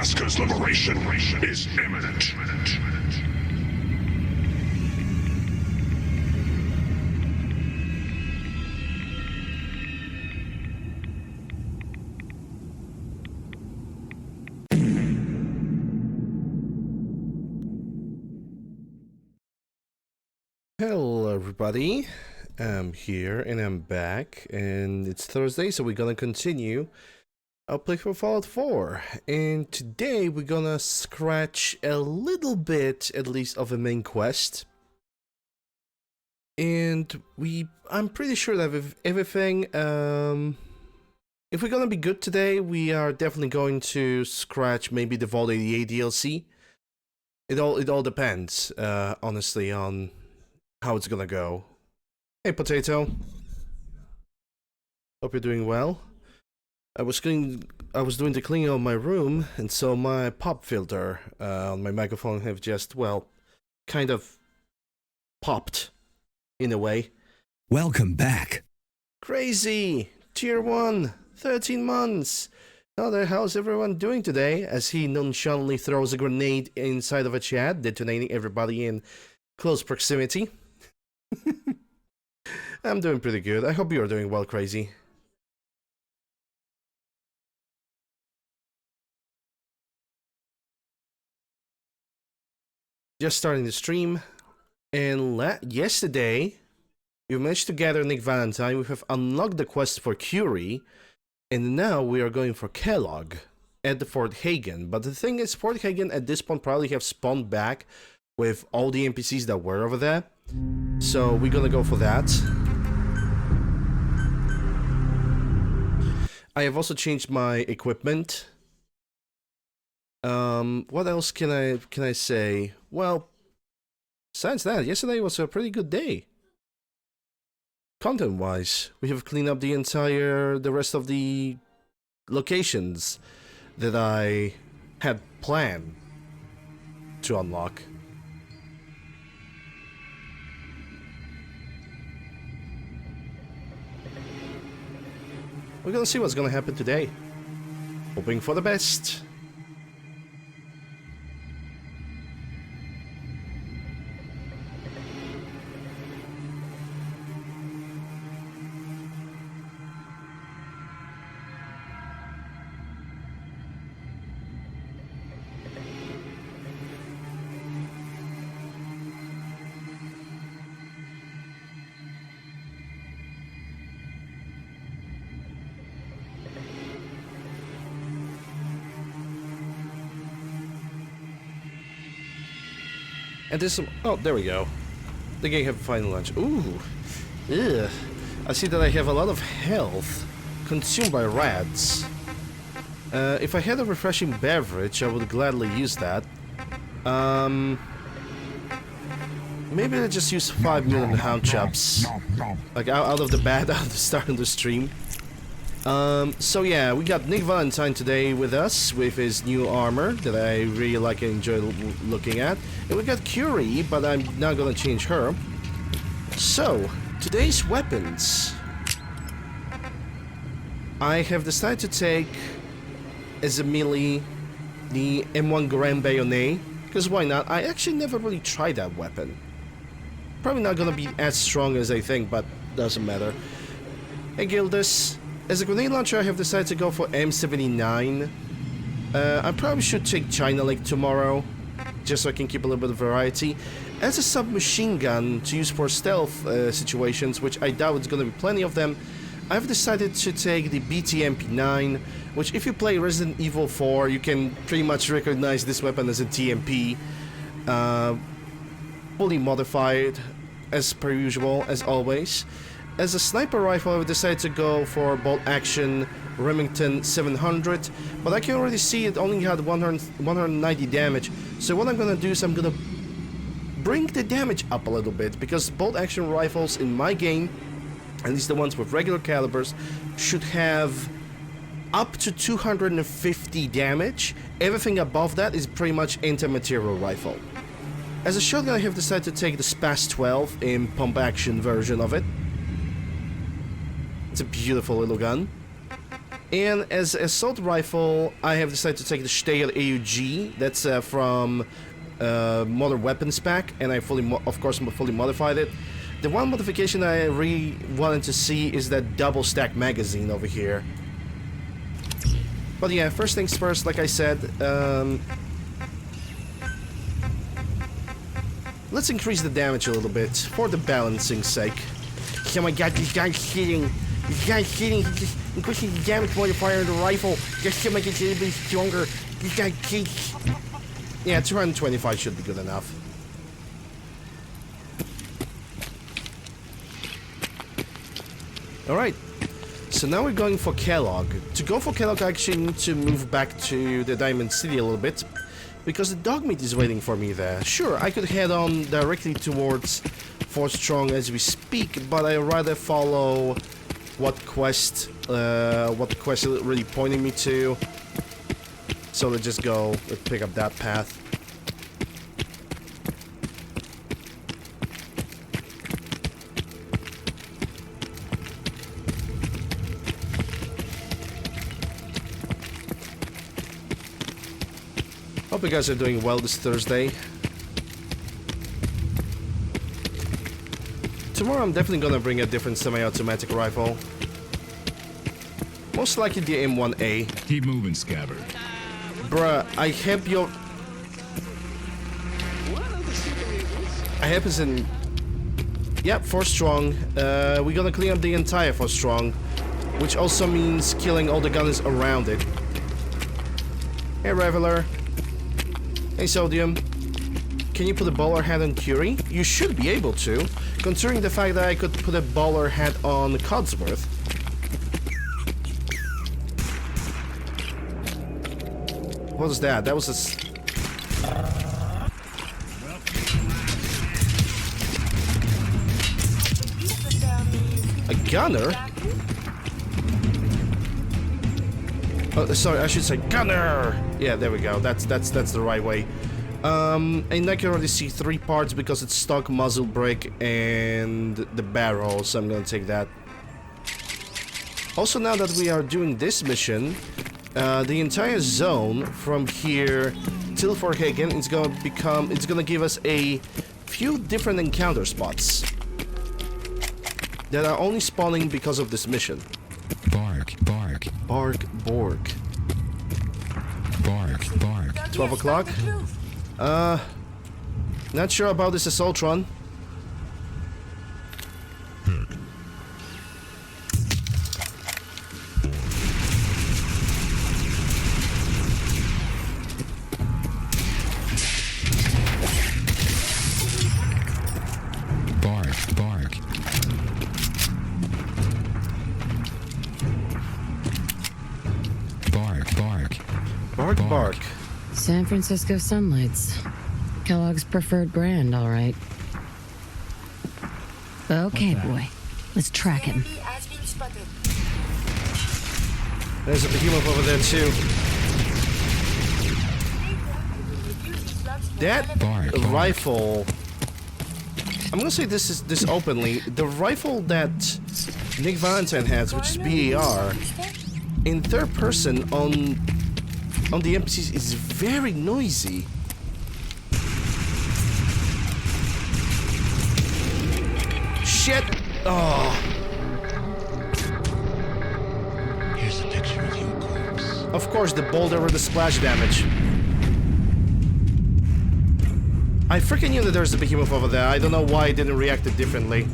Alaska's liberation is imminent. Hello everybody, I'm here and I'm back, and it's Thursday, so we're gonna continue our playthrough of Fallout 4, and today we're gonna scratch a little bit, at least, of a main quest, and I'm pretty sure that with everything, if we're gonna be good today, we are definitely going to scratch maybe the Vault 88 DLC. It all depends, honestly, on how it's gonna go. Hey, Potato. Hope you're doing well. I was doing the cleaning of my room, and so my pop filter on my microphone have just, well, kind of popped, in a way. Welcome back. Crazy! Tier 1, 13 months! How's everyone doing today? As he nonchalantly throws a grenade inside of a chat, detonating everybody in close proximity. I'm doing pretty good. I hope you're doing well, Crazy. Just starting the stream, and yesterday we managed to gather Nick Valentine. We have unlocked the quest for Curie, and now we are going for Kellogg at the Fort Hagen. But the thing is, Fort Hagen at this point probably have spawned back with all the NPCs that were over there. So we're gonna go for that. I have also changed my equipment. What else can I say? Well, besides that, yesterday was a pretty good day. Content-wise, we have cleaned up the rest of the locations that I had planned to unlock. We're gonna see what's gonna happen today. Hoping for the best. And this, oh, there we go. The game have final lunch. Ooh, ugh. I see that I have a lot of health consumed by rats. If I had a refreshing beverage, I would gladly use that. Maybe I just use 5 million hound chops, like out of the bat, out of the start of the stream. So yeah, we got Nick Valentine today with us, with his new armor that I really like and enjoy looking at. And we got Curie, but I'm not gonna change her. So, today's weapons. I have decided to take, as a melee, the M1 Grand Bayonet, because why not? I actually never really tried that weapon. Probably not gonna be as strong as I think, but doesn't matter. Hey Gildas. As a grenade launcher, I have decided to go for M79. I probably should take China Lake tomorrow, just so I can keep a little bit of variety. As a submachine gun to use for stealth situations, which I doubt it's going to be plenty of them, I've decided to take the BT-MP9, which if you play Resident Evil 4, you can pretty much recognize this weapon as a TMP. Fully modified, as per usual, as always. As a sniper rifle, I've decided to go for bolt action Remington 700, but I can already see it only had 190 damage. So what I'm gonna do is I'm gonna bring the damage up a little bit, because bolt action rifles in my game, at least the ones with regular calibers, should have up to 250 damage. Everything above that is pretty much anti-material rifle. As a shotgun, I have decided to take the SPAS 12 in pump action version of it. It's a beautiful little gun. And as assault rifle, I have decided to take the Steyr AUG. That's from Modern Weapons pack, and I of course, fully modified it. The one modification I really wanted to see is that double stack magazine over here. But yeah, first things first, like I said, let's increase the damage a little bit for the balancing sake. Oh my god, this guy's cheating. This guy's cheating. He's just increasing the damage modifier on the rifle just to make it a little bit stronger. This guy cheats. Yeah, 225 should be good enough. Alright, so now we're going for Kellogg. To go for Kellogg, I actually need to move back to the Diamond City a little bit, because the dog meat is waiting for me there. Sure, I could head on directly towards Fort Strong as we speak, but I'd rather follow what the quest is really pointing me to. So let's just go, let's pick up that path. Hope you guys are doing well this Thursday. Tomorrow I'm definitely gonna bring a different semi-automatic rifle. Most likely the M1A. Keep moving, Scabbard. Bruh, I hope you're... I hope it's in... Yep, Fort Strong. We're gonna clean up the entire Fort Strong, which also means killing all the gunners around it. Hey, Reveler. Hey, Sodium. Can you put a bowler hat on Curie? You should be able to, considering the fact that I could put a bowler hat on Codsworth. What was that? That was a gunner? Oh, sorry, I should say gunner! Yeah, there we go. That's the right way. And I can already see 3 parts because it's stock muzzle brake and the barrel, so I'm gonna take that. Also, now that we are doing this mission, the entire zone from here till Fort Hagen is gonna give us a few different encounter spots that are only spawning because of this mission. Bark, bark. Bark, bork. Bark, bark. 12 o'clock? Not sure about this Assaultron. Bark, bark. Bark, bark. Bark, bark. San Francisco Sunlights. Kellogg's preferred brand, all right. Okay, boy. Let's track him. There's a behemoth over there too. That Bark, bark. rifle. I'm gonna say this openly. The rifle that Nick Valentine has, which is BAR, in third person on the NPCs is very noisy. Shit! Oh. Here's a picture of your corpse. Of course, the boulder with the splash damage. I freaking knew that there's a behemoth over there. I don't know why I didn't react it differently.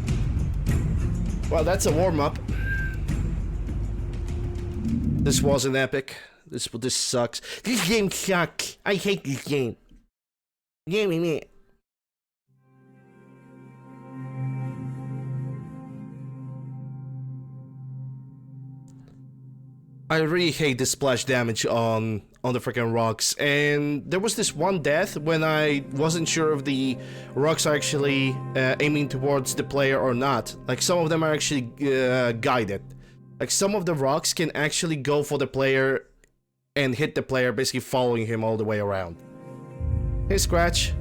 Well, that's a warm-up. This wasn't epic. This sucks. This game sucks. I hate this game. Give me. I really hate the splash damage on the freaking rocks, and there was this one death when I wasn't sure if the rocks are actually aiming towards the player or not. Like, some of them are actually guided. Like, some of the rocks can actually go for the player and hit the player, basically following him all the way around. Hey, Scratch.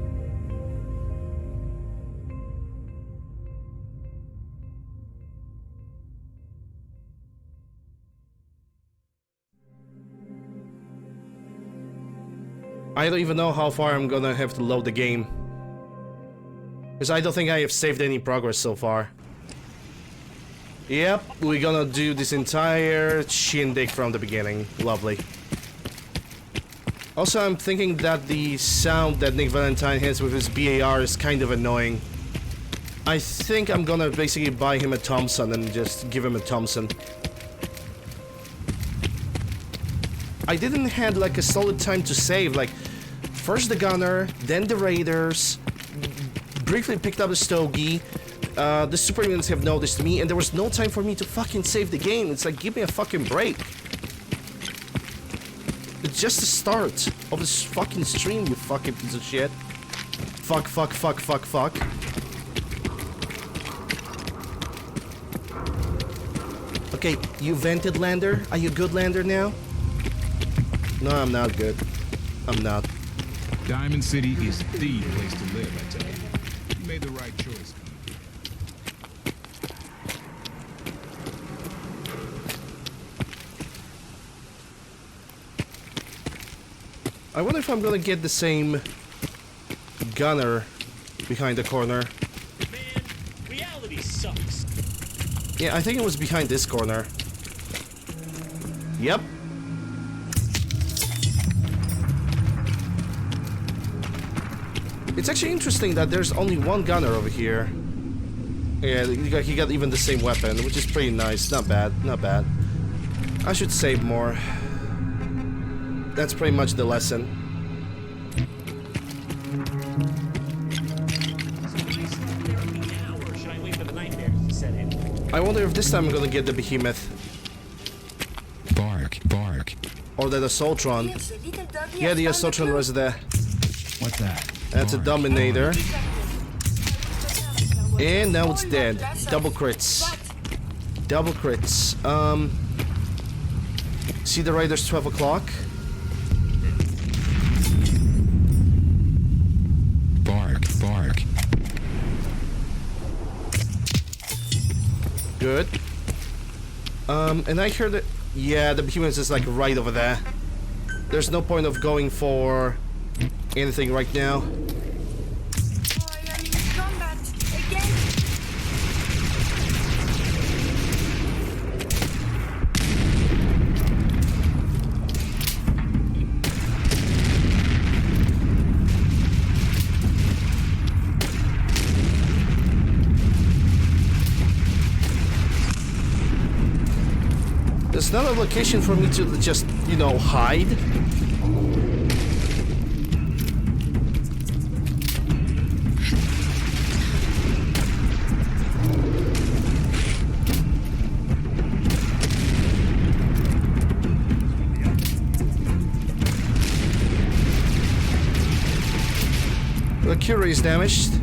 I don't even know how far I'm gonna have to load the game. Because I don't think I have saved any progress so far. Yep, we're gonna do this entire shindig from the beginning. Lovely. Also, I'm thinking that the sound that Nick Valentine has with his BAR is kind of annoying. I think I'm gonna basically buy him a Thompson and just give him a Thompson. I didn't have like a solid time to save, like first the gunner, then the raiders, briefly picked up a stogie, the superhumans have noticed me, and there was no time for me to fucking save the game. It's like, give me a fucking break. It's just the start of this fucking stream, you fucking piece of shit. Fuck, fuck, fuck, fuck, fuck. Okay, you vented, Lander? Are you good, Lander, now? No, I'm not good. I'm not. Diamond City is the place to live, I tell you. You made the right choice. I wonder if I'm gonna get the same gunner behind the corner. Man, reality sucks. Yeah, I think it was behind this corner. Yep. It's actually interesting that there's only one gunner over here. Yeah, he got even the same weapon, which is pretty nice. Not bad, not bad. I should save more. That's pretty much the lesson. I wonder if this time I'm gonna get the behemoth. Bark, bark. Or the Assaultron. Yeah, the Assaultron was there. What's that? That's a Bark, Dominator. And now it's dead. Double crits. Double crits. See the Raiders 12 o'clock? Bark, bark. Good. And I heard that... Yeah, the behemoth is like right over there. There's no point of going for anything right now. There's not a location for me to just, you know, hide. The Curie is damaged.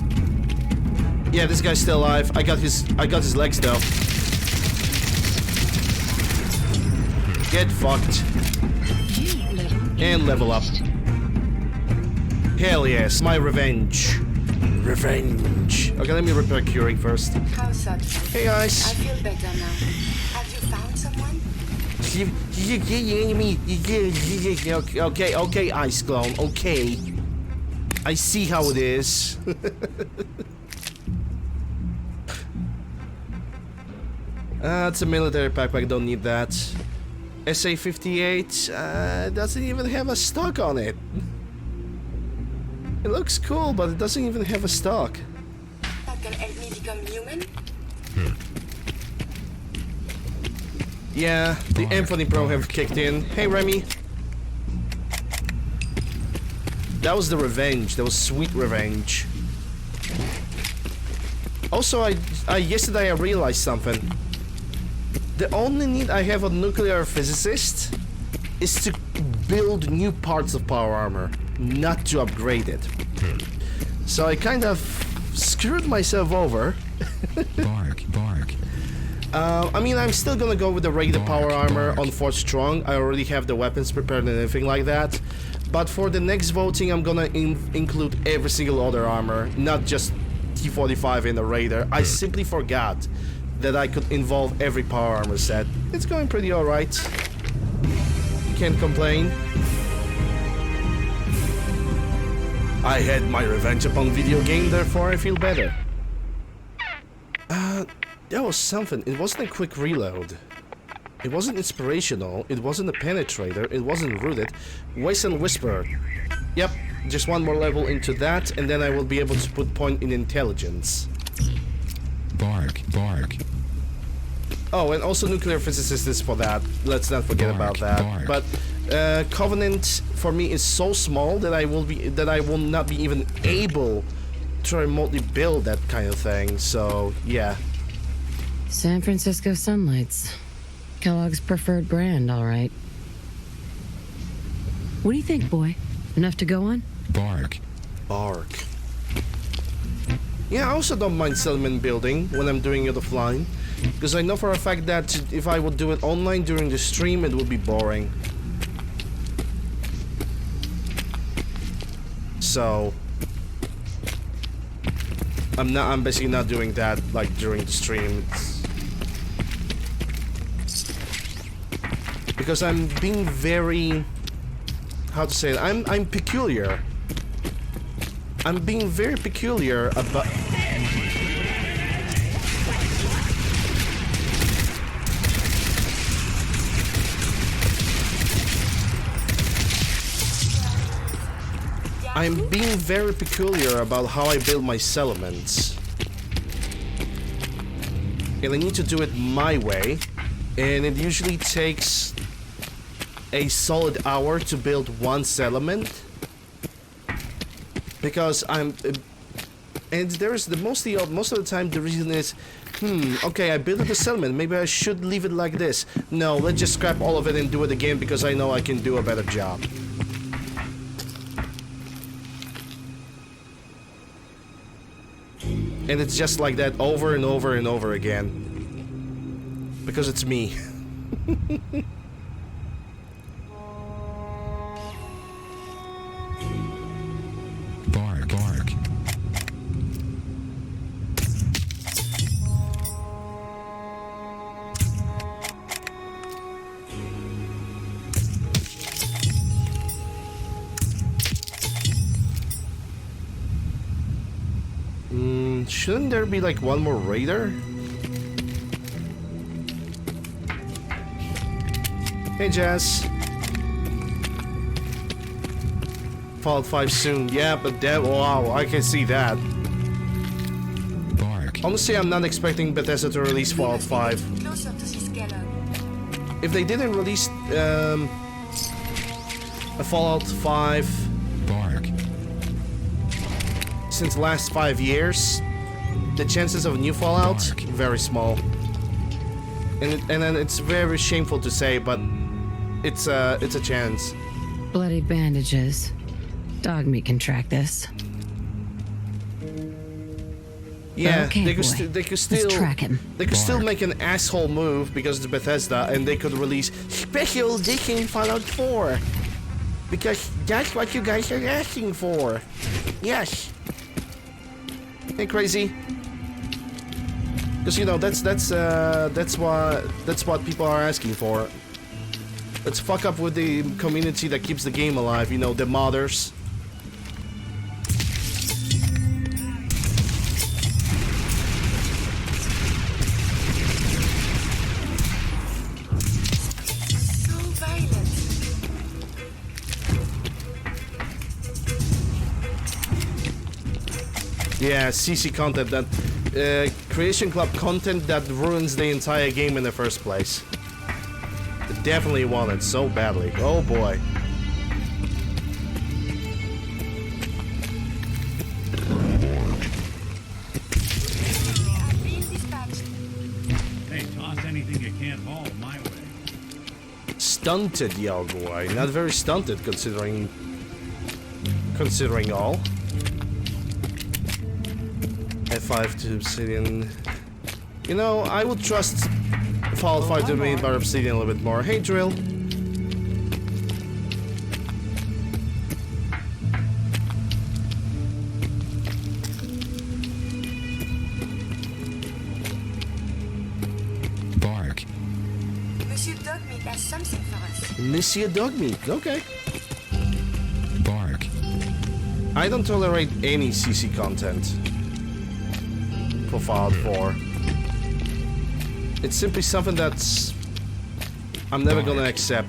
Yeah, this guy's still alive. I got his legs though. Get fucked. And level up. Hell yes, my revenge. Revenge. Okay, let me repair Curie first. How's that? Hey guys. I feel better now. Have you found someone? Okay, Ice Clone, okay. I see how it is. It's a military backpack, don't need that. SA-58 doesn't even have a stock on it. It looks cool, but it doesn't even have a stock. That can help me become human? Yeah, the Anthony Pro have kicked in. Hey Remy. That was the revenge. That was sweet revenge. Also, yesterday I realized something. The only need I have a nuclear physicist is to build new parts of power armor, not to upgrade it. So I kind of screwed myself over. Bark, bark. I mean, I'm still gonna go with the regular power armor on Fort Strong. I already have the weapons prepared and everything like that. But for the next voting, I'm gonna include every single other armor, not just T-45 in the Raider. I simply forgot that I could involve every power armor set. It's going pretty alright. Can't complain. I had my revenge upon video game, therefore I feel better. That was something. It wasn't a quick reload. It wasn't inspirational. It wasn't a penetrator. It wasn't rooted. Wasteland Whisperer. Yep, just one more level into that, and then I will be able to put point in intelligence. Bark, bark. Oh, and also nuclear physicist is for that. Let's not forget about that. Bark. But Covenant for me is so small that I will not be even able to remotely build that kind of thing. So yeah. San Francisco Sunlights. Kellogg's preferred brand, all right. What do you think, boy? Enough to go on? Bark. Bark. Yeah, I also don't mind settlement building when I'm doing it offline, because I know for a fact that if I would do it online during the stream, it would be boring. So I'm basically not doing that like during the stream. Because I'm being very, how to say it, I'm peculiar. I'm being very peculiar about... I'm being very peculiar about how I build my settlements. And I need to do it my way. And it usually takes a solid hour to build one settlement. Because and there's the most of the time the reason is, okay, I built a settlement, maybe I should leave it like this. No, let's just scrap all of it and do it again because I know I can do a better job. And it's just like that over and over and over again. Because it's me. Bark, bark. Shouldn't there be like one more raider? Hey Jazz. Fallout 5 soon. Yeah, but that, wow, I can see that. Bark. Honestly, I'm not expecting Bethesda to release Fallout 5. Closer to this Kellogg. If they didn't release a Fallout 5 Bark. since the last 5 years, the chances of a new Fallout, very small. And then it's very shameful to say, but it's a chance. Bloody bandages. Dog meat can track this. Yeah, Okay, they could boy. they could Let's still track him. They could still Bark. make an asshole move because it's Bethesda, and they could release Special Edition Fallout 4 because that's what you guys are asking for. Yes. Hey, crazy. Because you know that's what people are asking for. Let's fuck up with the community that keeps the game alive. You know, the modders. So violent. Yeah, CC content that Creation Club content that ruins the entire game in the first place. They definitely want it so badly. Oh boy. I've been dispatched. Hey, toss anything you can't haul my way. Stunted, yo boy. Not very stunted considering all. F5 to Obsidian. You know, I would trust Fallout 5 to be made by Obsidian a little bit more. Hey, Drill. Bark. Monsieur Dogmeat has something for us. Monsieur Dogmeat. Okay. Bark. I don't tolerate any CC content for Fallout 4. It's simply something that's I'm never gonna accept.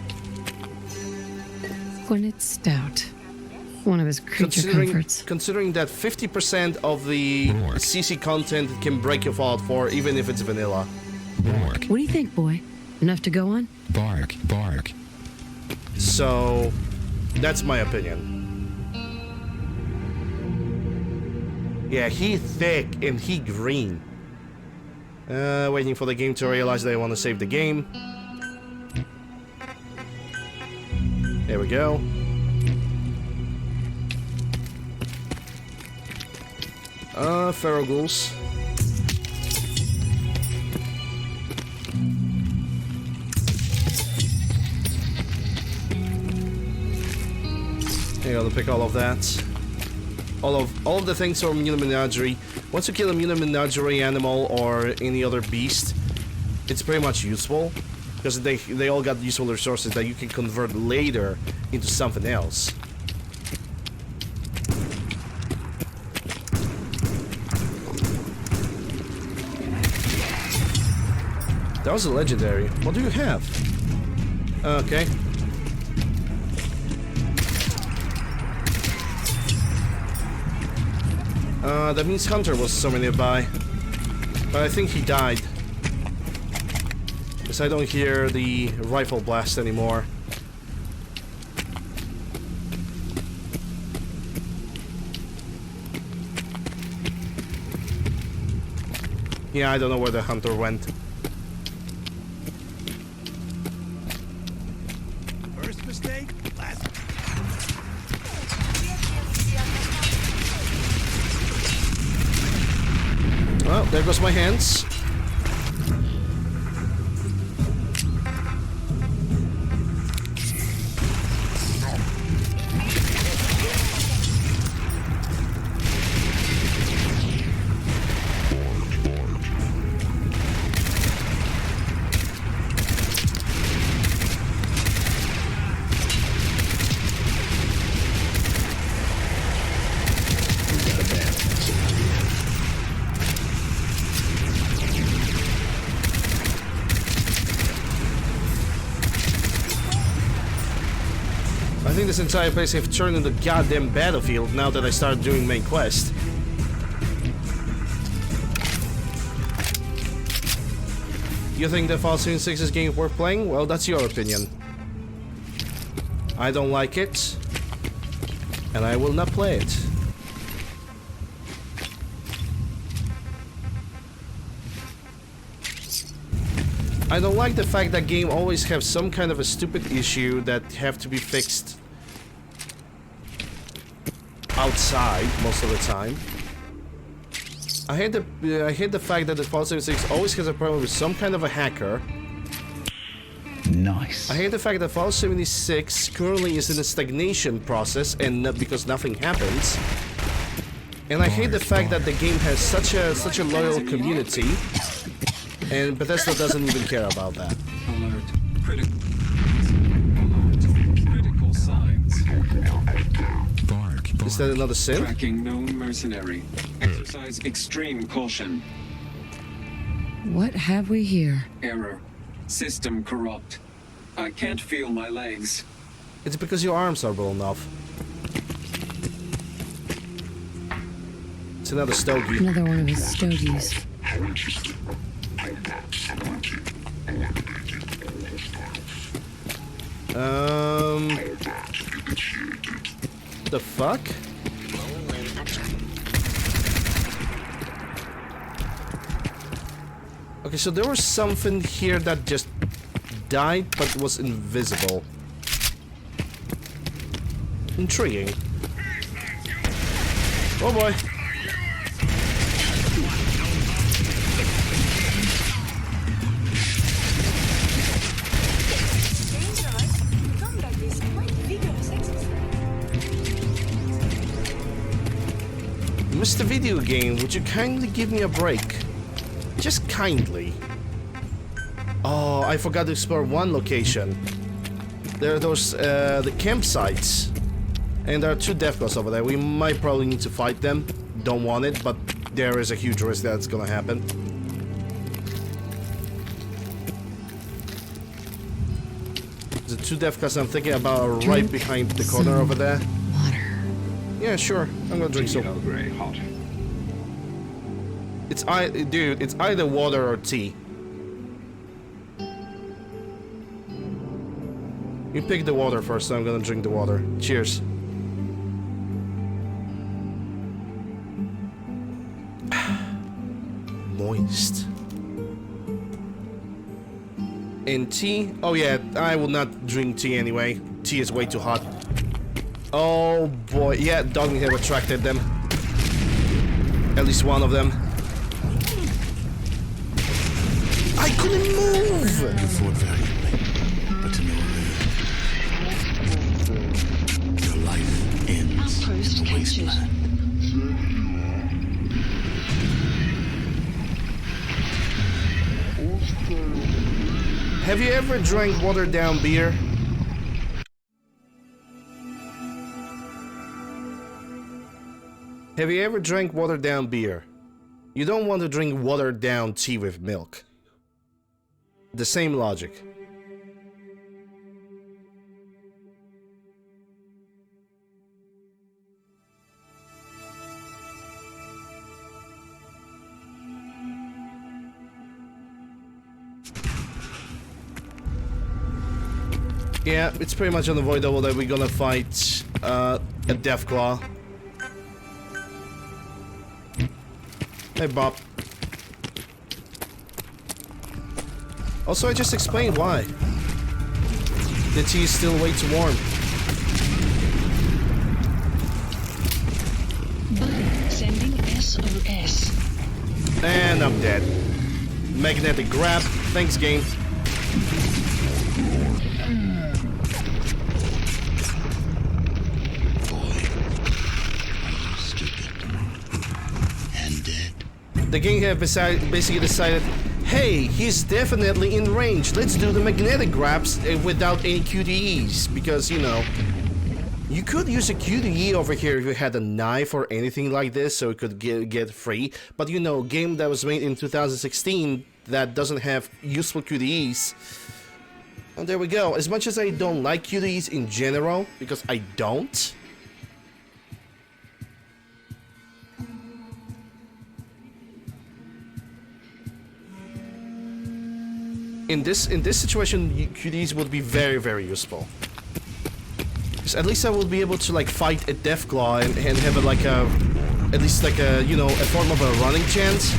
Gwyneth Stout. One of his creature comforts. Considering that 50% of the Bork. CC content can break your Fallout 4, even if it's vanilla. Bork. What do you think, boy? Enough to go on? Bark. Bark. So, that's my opinion. Yeah, he thick and he green. Waiting for the game to realize they want to save the game. There we go. Feral ghouls. You gotta pick all of that. All of the things from Muna Menagerie. Once you kill a Muna Menagerie animal or any other beast, it's pretty much useful. Because they all got useful resources that you can convert later into something else. That was a legendary. What do you have? Okay. That means Hunter was somewhere nearby. But I think he died. Because I don't hear the rifle blast anymore. Yeah, I don't know where the Hunter went. First mistake, last. Well, there goes my hands. I think this entire place have turned into goddamn battlefield now that I started doing main quest. You think that Fallout 76 game is worth playing? Well, that's your opinion. I don't like it, and I will not play it. I don't like the fact that game always have some kind of a stupid issue that have to be fixed outside most of the time. I hate the fact that the Fallout 76 always has a problem with some kind of a hacker. Nice. I hate the fact that Fallout 76 currently is in a stagnation process and because nothing happens. And I hate the fact that the game has such a loyal community. And Bethesda doesn't even care about that. Alert. Critical signs. Bark. Is that another sin? Tracking known mercenary. Exercise extreme caution. What have we here? Error. System corrupt. I can't feel my legs. It's because your arms are blown off. It's another stogie. Another one of his stogies. The fuck? Okay, so there was something here that just died but was invisible. Intriguing. Oh boy. Combat is quite vigorous exercise. Mr. Video Game, would you kindly give me a break? Just kindly. Oh, I forgot to explore one location. There are those, the campsites. And there are 2 death claws over there. We might probably need to fight them. Don't want it, but there is a huge risk that's gonna happen. The 2 death claws I'm thinking about are right behind the corner over there. Water. Yeah, sure. I'm gonna drink some. Grey hot. Dude, it's either water or tea. You pick the water first, so I'm gonna drink the water. Cheers. Moist. And tea? Oh yeah, I will not drink tea anyway. Tea is way too hot. Oh boy, yeah, Dogmeat have attracted them. At least one of them. I couldn't move! You fought valiantly, but to no avail. Your life ends Outpost in the wasteland. Have you ever drank watered down beer? Have you ever drank watered down beer? You don't want to drink watered down tea with milk. The same logic. Yeah, it's pretty much unavoidable that we're gonna fight a Deathclaw. Hey, Bob. Also, I just explained why. The tea is still way too warm. Sending SOS. And I'm dead. Magnetic grab. Thanks, game. The gang have basically decided, hey, he's definitely in range. Let's do the magnetic grabs without any QTEs. Because, you know, you could use a QTE over here if you had a knife or anything like this, so it could get free. But, you know, game that was made in 2016 that doesn't have useful QTEs. And there we go. As much as I don't like QTEs in general, because I don't. In this situation, QTEs would be very, very useful. Because at least I will be able to like fight a Deathclaw and have like a, at least like a, you know, a form of a running chance.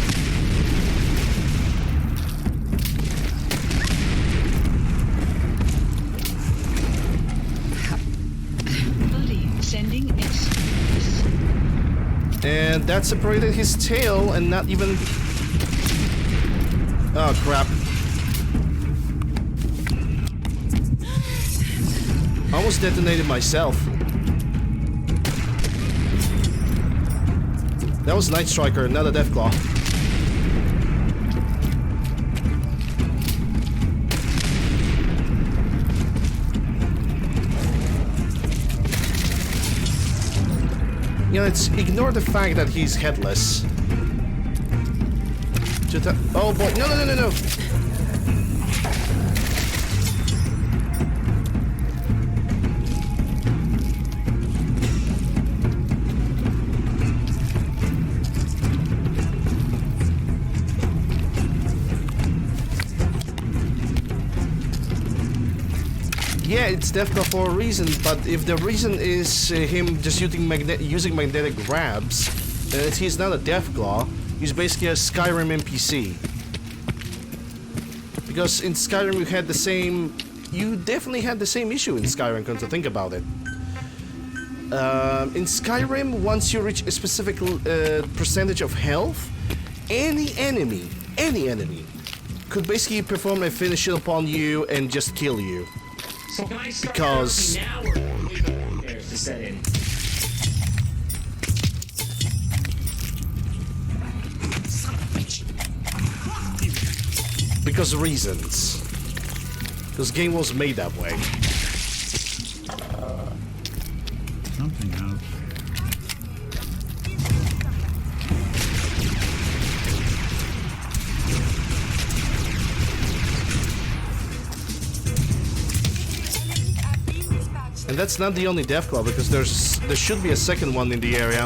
Buddy, sending SOS. And that separated his tail and not even... Oh crap. Almost detonated myself. That was Night Striker, not a Deathclaw. You know, let's ignore the fact that he's headless. Oh boy, no. Yeah, it's Deathclaw for a reason, but if the reason is him just using magnetic grabs, then he's not a Deathclaw. He's basically a Skyrim NPC. Because in Skyrim you had the same... You definitely had the same issue in Skyrim, come to think about it. In Skyrim, once you reach a specific percentage of health, any enemy could basically perform a finish upon you and just kill you. Because reasons. This game was made that way. something out. And that's not the only death claw, because there should be a second one in the area.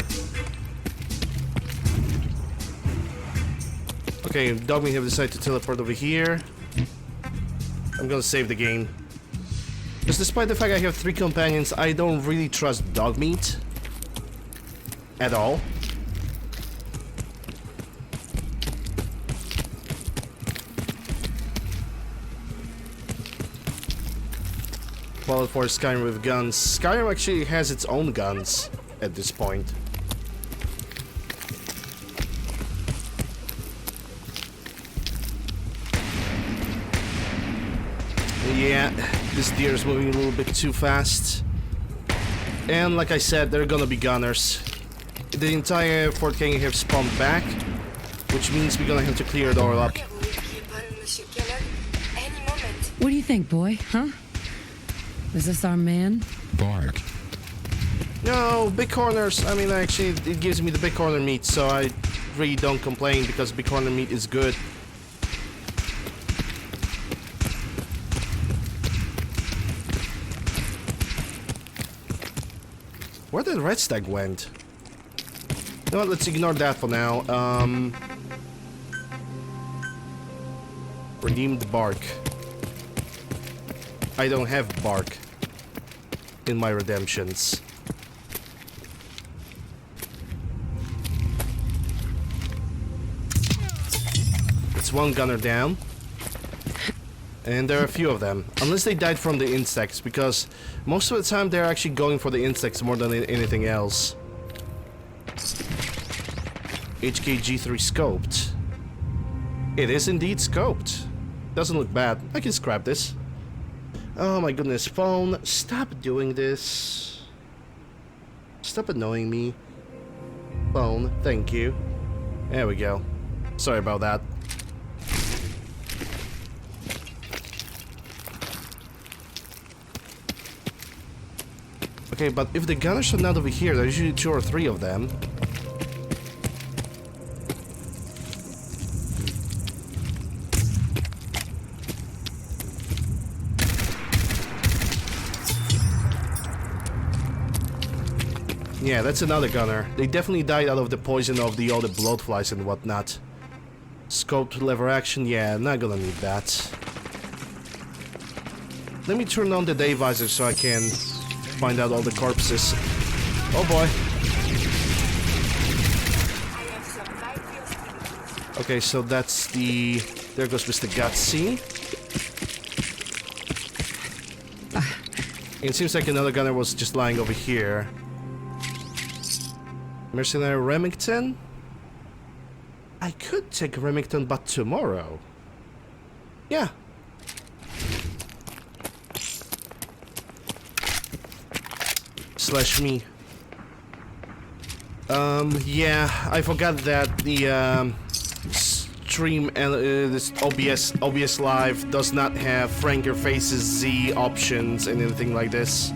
Okay, Dogmeat have decided to teleport over here. I'm gonna save the game. Because despite the fact I have 3 companions, I don't really trust Dogmeat at all. Well, for Skyrim with guns, Skyrim actually has its own guns at this point. Yeah, this deer is moving a little bit too fast. And like I said, they're gonna be gunners. The entire Fort King have spawned back, which means we're gonna have to clear it all up. What do you think, boy? Huh? Is this our man? Bark. No, big corners. I mean, actually, it gives me the big corner meat, so I really don't complain because big corner meat is good. Where did Red Stag went? You know what, let's ignore that for now. Redeemed bark. I don't have bark in my redemptions. It's one gunner down. And there are a few of them. Unless they died from the insects, because most of the time they're actually going for the insects more than anything else. HKG3 scoped. It is indeed scoped. Doesn't look bad. I can scrap this. Oh my goodness, phone, stop doing this. Stop annoying me. Phone, thank you. There we go. Sorry about that. Okay, but if the gunners are not over here, there's usually 2 or 3 of them. Yeah, that's another gunner. They definitely died out of the poison of all the bloodflies and whatnot. Scoped lever action, yeah, not gonna need that. Let me turn on the day visor so I can find out all the corpses. Oh boy. Okay, so that's the... There goes Mr. Gutsy. It seems like another gunner was just lying over here. Mercenary Remington? I could take Remington, but tomorrow. Yeah. Slash me. Yeah, I forgot that the stream and this OBS Live does not have Frank Your Faces Z options and anything like this.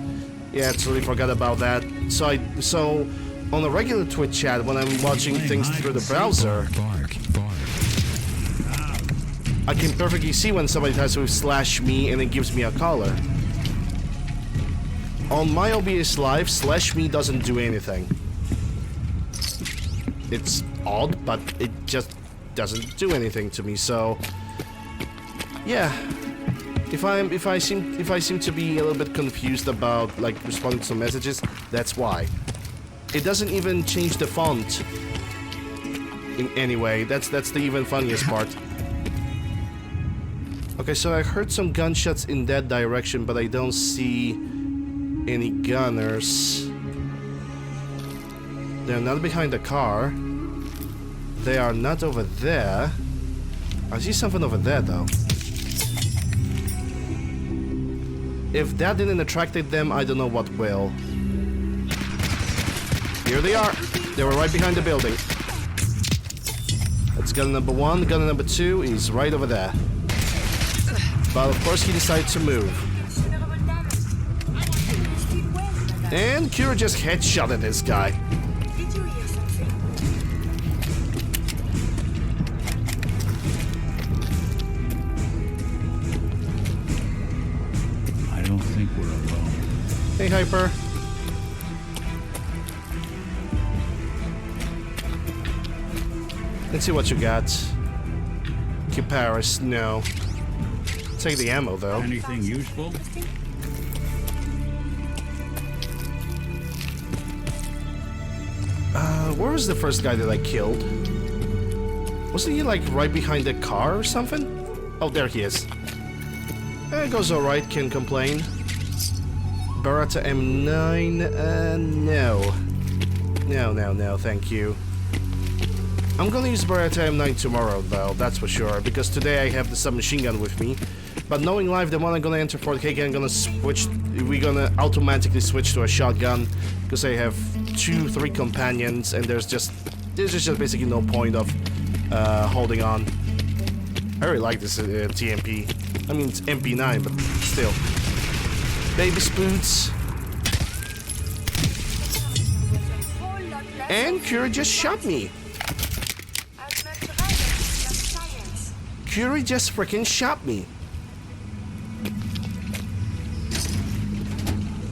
Yeah, I totally forgot about that. So on a regular Twitch chat, when I'm watching things through the browser, Bark. I can perfectly see when somebody tries to slash me and it gives me a color. On my OBS Live, slash me doesn't do anything. It's odd, but it just doesn't do anything to me. So, yeah. If I seem to be a little bit confused about like responding to some messages, that's why. It doesn't even change the font in any way. That's the even funniest part. Okay, so I heard some gunshots in that direction, but I don't see any gunners. They're not behind the car. They are not over there. I see something over there, though. If that didn't attract them, I don't know what will. Here they are. They were right behind the building. That's gunner number 1. Gunner number 2 is right over there. But of course he decided to move. And Kira just headshotted this guy. Did you hear something? I don't think we're alone. Hey, Hyper. Let's see what you got. Paris, no. Take the ammo though. Anything useful? Where was the first guy that I killed? Wasn't he like right behind the car or something? Oh, there he is. It goes alright, can't complain. Beretta M9, no. No, thank you. I'm gonna use Beretta M9 tomorrow though, that's for sure, because today I have the submachine gun with me. But knowing live, the one I'm gonna enter 4K, we're gonna automatically switch to a shotgun, because I have 2-3 companions, and there's just basically no point of holding on. I really like this TMP. I mean, it's MP9, but still. Baby spoons. And Curie just shot me. Curie just freaking shot me.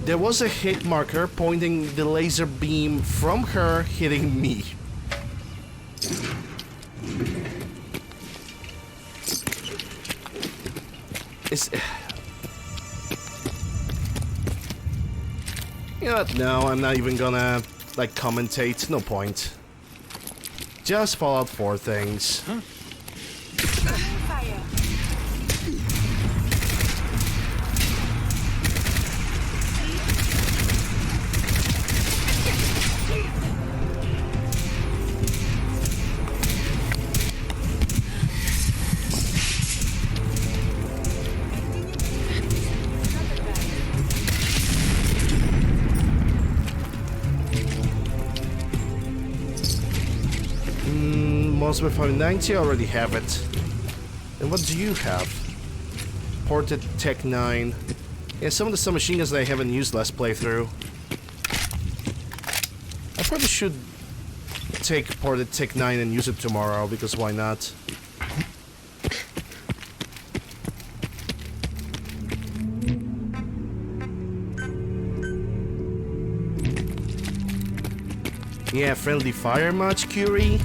There was a hit marker pointing the laser beam from her hitting me. You know what? No, I'm not even gonna like commentate. No point. Just Fallout 4 things. Fire. Most with 590, I already have it. And what do you have? Ported Tech 9. Yeah, some of the submachine guns that I haven't used last playthrough. I probably should take Ported Tech 9 and use it tomorrow, because why not? Yeah, friendly fire much, Curie?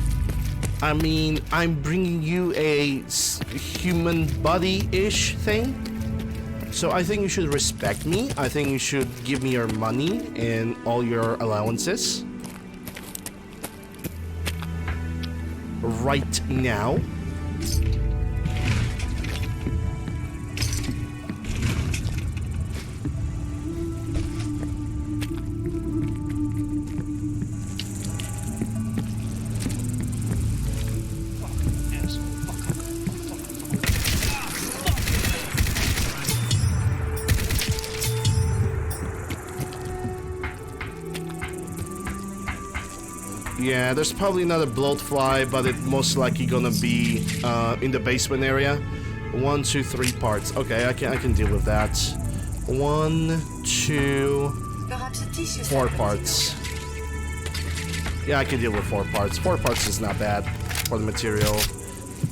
I mean, I'm bringing you a human body-ish thing. So I think you should respect me. I think you should give me your money and all your allowances. Right now. Yeah, there's probably another bloatfly, but it's most likely gonna be in the basement area. 1, 2, 3 parts. Okay, I can deal with that. 1, 2, 4 parts. Yeah, I can deal with 4 parts. 4 parts is not bad for the material.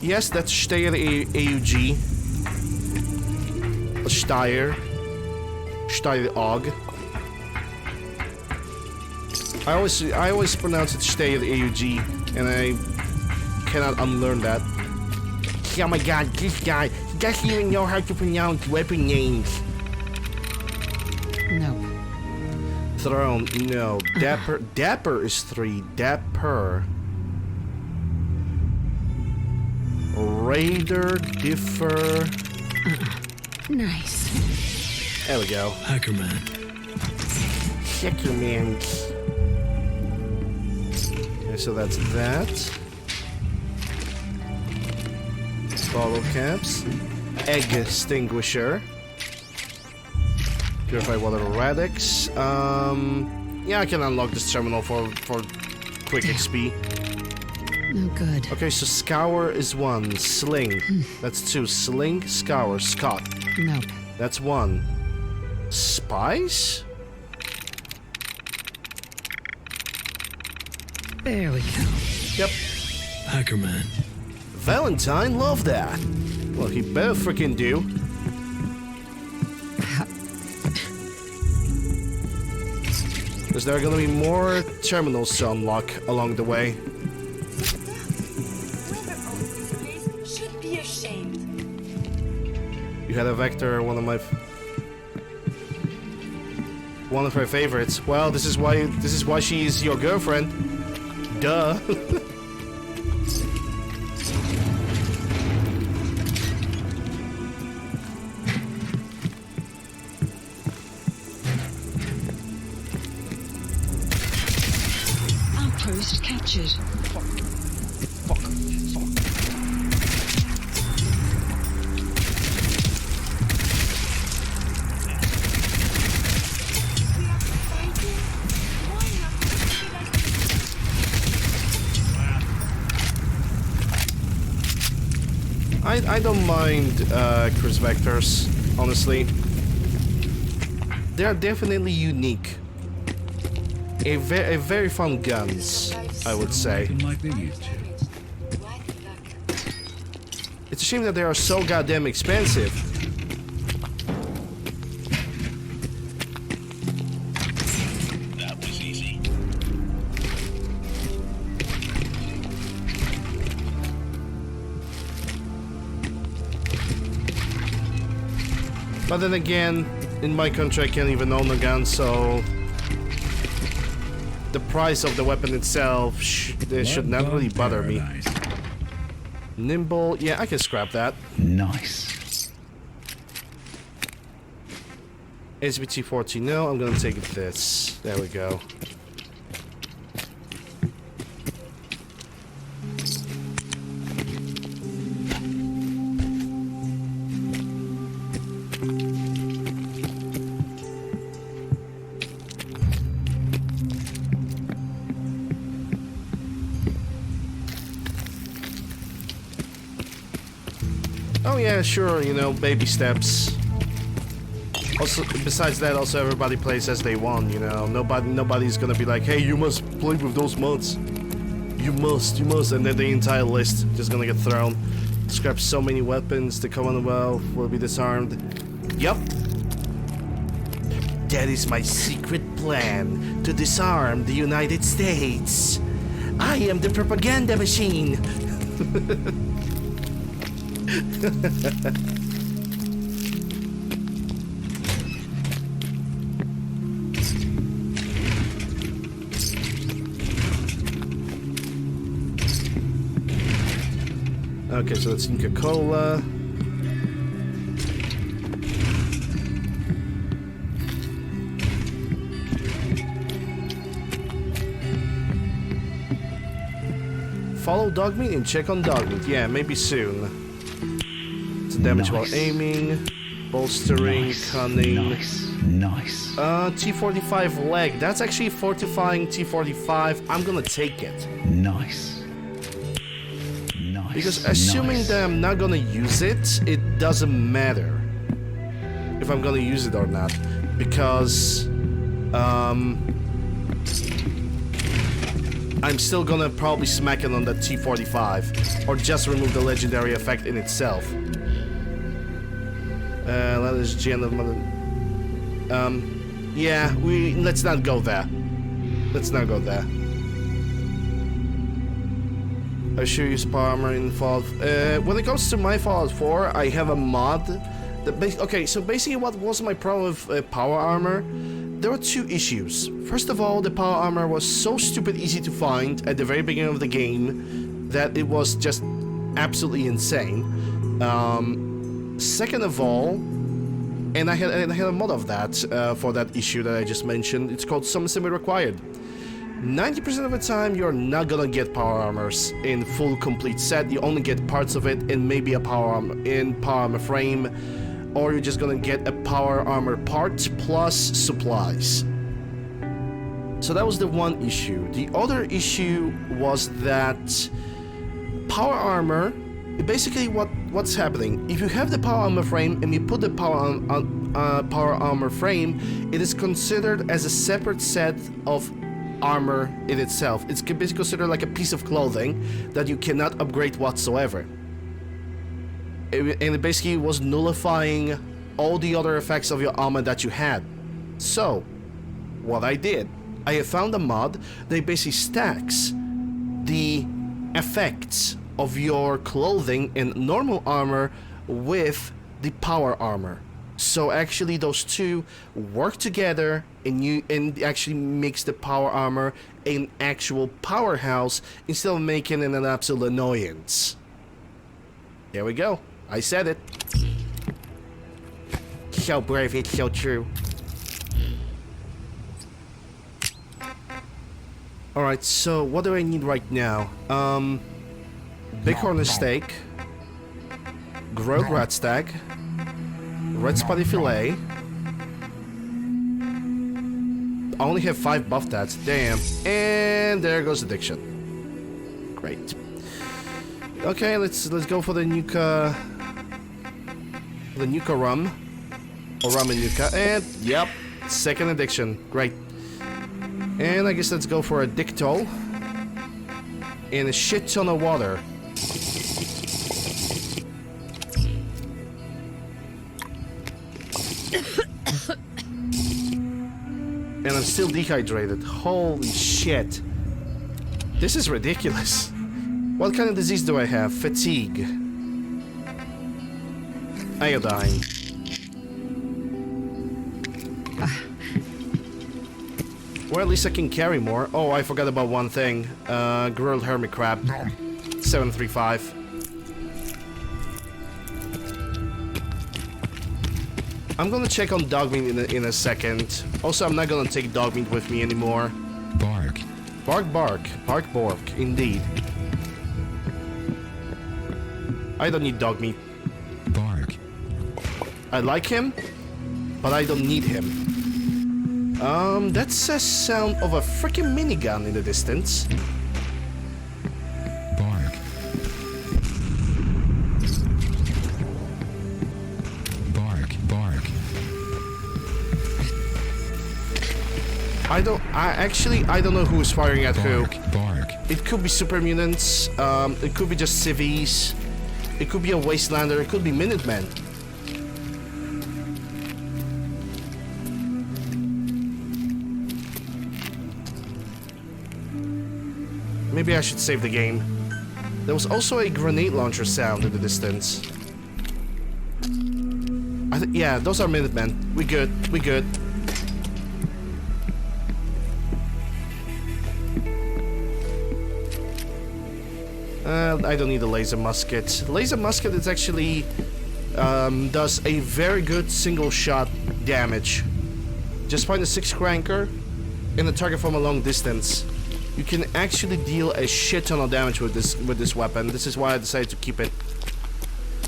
Yes, that's Steyr AUG. Steyr AUG. I always pronounce it Steyr AUG, and I cannot unlearn that. Oh my god, this guy, he doesn't even know how to pronounce weapon names. No. Throne, no. Dapper is 3. Dapper. Raider, Differ. Nice. There we go. Hackerman. Hackerman. Okay, so that's that. Bottle caps. Egg extinguisher. Purified water radix. Yeah, I can unlock this terminal for quick XP. No good. Okay, so scour is 1. Sling. That's 2. Sling, scour, Scott. Nope. That's 1. Spice? There we go. Yep. Hackerman. Valentine loved that. Well, he better freaking do. Is there gonna be more terminals to unlock along the way? Whoever owns this place should be ashamed. You had a Vector, one of my favorites. Well, this is why she's your girlfriend. Duh. Outpost captured. We are fighting. Why not utilize I don't mind cruise vectors, honestly. They are definitely unique. A very fun guns, I would say. Working like they used to. It's a shame that they are so goddamn expensive. That was easy. But then again, in my country I can't even own a gun, so the price of the weapon itself should not really bother me. Nimble, yeah, I can scrap that. Nice. SBT-14, no, I'm gonna take this. There we go. Oh yeah, sure, you know, baby steps. Also, besides that, also everybody plays as they want, you know. Nobody's gonna be like, hey, you must play with those mods. You must, and then the entire list just gonna get thrown. Scrap so many weapons, the Commonwealth will be disarmed. Yup. That is my secret plan, to disarm the United States. I am the propaganda machine. Okay, so that's Inca-Cola. Follow Dogmeat and check on Dogmeat. Yeah, maybe soon. It's damage while aiming, bolstering, cunning. Nice. T45 leg. That's actually fortifying T45. I'm gonna take it. Nice. Because assuming that I'm not gonna use it, it doesn't matter if I'm gonna use it or not. Because I'm still gonna probably smack it on the T45 or just remove the legendary effect in itself. Let's yeah, let's not go there. Let's not go there. I sure use power armor in Fallout. When it comes to my Fallout 4, I have a mod that okay, so basically what was my problem with power armor? There were two issues. First of all, the power armor was so stupid easy to find at the very beginning of the game that it was just absolutely insane. Second of all, and I had a mod of that for that issue that I just mentioned. It's called Summon Semi-Required. 90% of the time, you're not gonna get power armors in full complete set. You only get parts of it and maybe a power armor frame, or you're just gonna get a power armor part plus supplies. So that was the one issue. The other issue was that power armor, basically what's happening, if you have the power armor frame and you put the power armor frame, it is considered as a separate set of armor in itself. It's basically considered like a piece of clothing that you cannot upgrade whatsoever. And it basically was nullifying all the other effects of your armor that you had. So, what I did, I have found a mod that basically stacks the effects of your clothing and normal armor with the power armor. So actually those two work together and actually makes the power armor an actual powerhouse instead of making it an absolute annoyance. There we go. I said it. So brave, it's so true. Alright, so what do I need right now? Bighorn steak, grilled rat stack, red spotty fillet. I only have 5 buff tats, damn. And there goes addiction. Great. Okay, let's go for the Nuka. The Nuka rum. Or rum and Nuka. And yep, second addiction. Great. And I guess let's go for a Dictol. And a shit ton of water. And I'm still dehydrated. Holy shit. This is ridiculous. What kind of disease do I have? Fatigue. Iodine. Well, at least I can carry more. Oh, I forgot about one thing. Grilled hermit crab. 735. I'm gonna check on dog meat in a second. Also, I'm not gonna take dog meat with me anymore. Bark. Bark, bark. Bark, bark. Indeed. I don't need dog meat. Bark. I like him, but I don't need him. That's a sound of a freaking minigun in the distance. Bark. Bark. Bark. I don't know who is firing at who. Bark. Bark. It could be super mutants, it could be just civvies, it could be a wastelander, it could be Minutemen. Maybe I should save the game. There was also a grenade launcher sound in the distance. Yeah, those are Minutemen. We good, we good. I don't need a laser musket. Laser musket is actually does a very good single shot damage. Just find a 6 cranker and a target from a long distance. You can actually deal a shit ton of damage with this weapon. This is why I decided to keep it.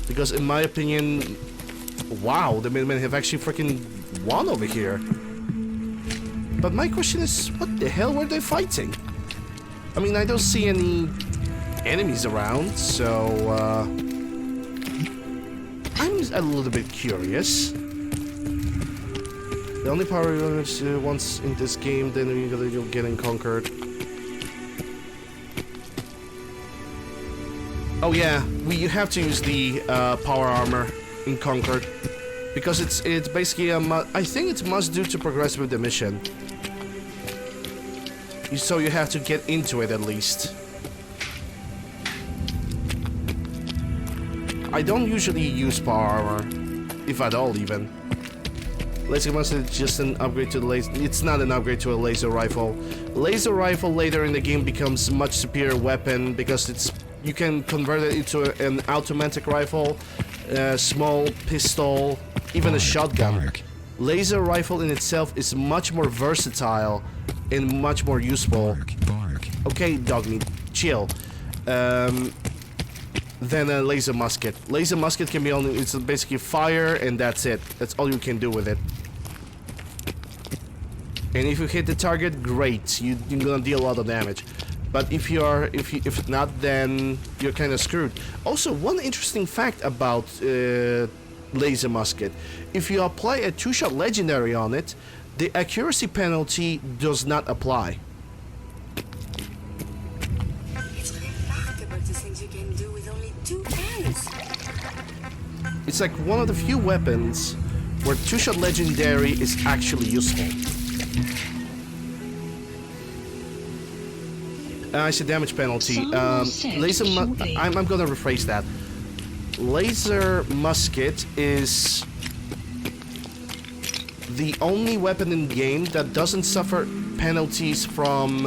Because in my opinion, wow, the Minutemen have actually freaking won over here. But my question is, what the hell were they fighting? I mean, I don't see any enemies around, so I'm a little bit curious. The only power once in this game, then you're getting conquered. Oh yeah, you have to use the power armor in Conquered because it's basically a I think it's must do to progress with the mission. So you have to get into it at least. I don't usually use power armor, if at all even. Laser musket is just an upgrade to the laser. It's not an upgrade to a laser rifle. Laser rifle later in the game becomes a much superior weapon because you can convert it into an automatic rifle, a small pistol, even a shotgun. Laser rifle in itself is much more versatile and much more useful. Okay, dogmeat, chill. Than a laser musket. Laser musket can be only, it's basically fire and that's it. That's all you can do with it. And if you hit the target, great. You're gonna deal a lot of damage. But if not, then you're kind of screwed. Also, one interesting fact about laser musket: if you apply a 2-shot legendary on it, the accuracy penalty does not apply. It's like one of the few weapons where two-shot legendary is actually useful. I see damage penalty. Laser I'm gonna rephrase that. Laser musket is the only weapon in the game that doesn't suffer penalties from...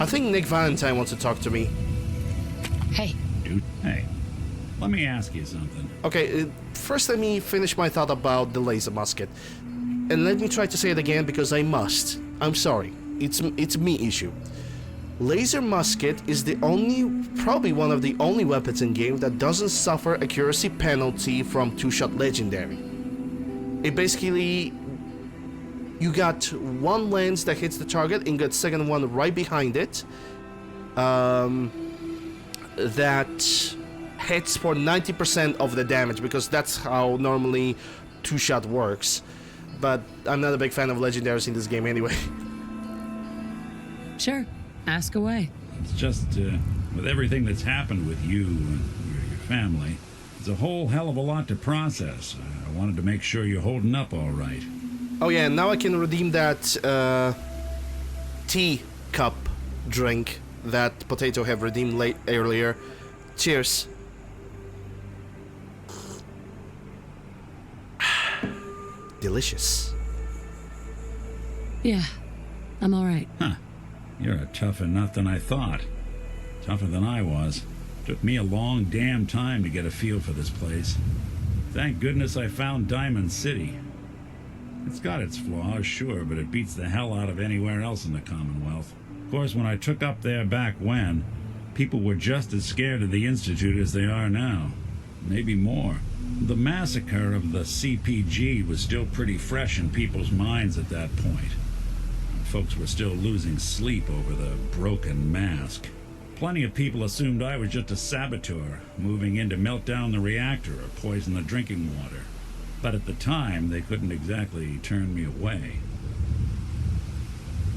I think Nick Valentine wants to talk to me. Hey, Dude, hey, let me ask you something. Okay, first let me finish my thought about the laser musket. And let me try to say it again because I must. I'm sorry. It's me issue. Laser musket is the only, probably one of the only weapons in game that doesn't suffer accuracy penalty from two-shot legendary. It basically... You got one lens that hits the target and you got second one right behind it. That hits for 90% of the damage because that's how normally two-shot works. But I'm not a big fan of legendaries in this game anyway. sure. Ask away. It's just, with everything that's happened with you and your family, it's a whole hell of a lot to process. I wanted to make sure you're holding up all right. Oh yeah, now I can redeem that tea cup drink that Potato have redeemed earlier. Cheers. Delicious. Yeah, I'm all right. Huh. You're a tougher nut than I thought. Tougher than I was. Took me a long damn time to get a feel for this place. Thank goodness I found Diamond City. It's got its flaws, sure, but it beats the hell out of anywhere else in the Commonwealth. Of course, when I took up there back when, people were just as scared of the Institute as they are now. Maybe more. The massacre of the CPG was still pretty fresh in people's minds at that point. Folks were still losing sleep over the broken mask. Plenty of people assumed I was just a saboteur, moving in to melt down the reactor or poison the drinking water. But at the time, they couldn't exactly turn me away.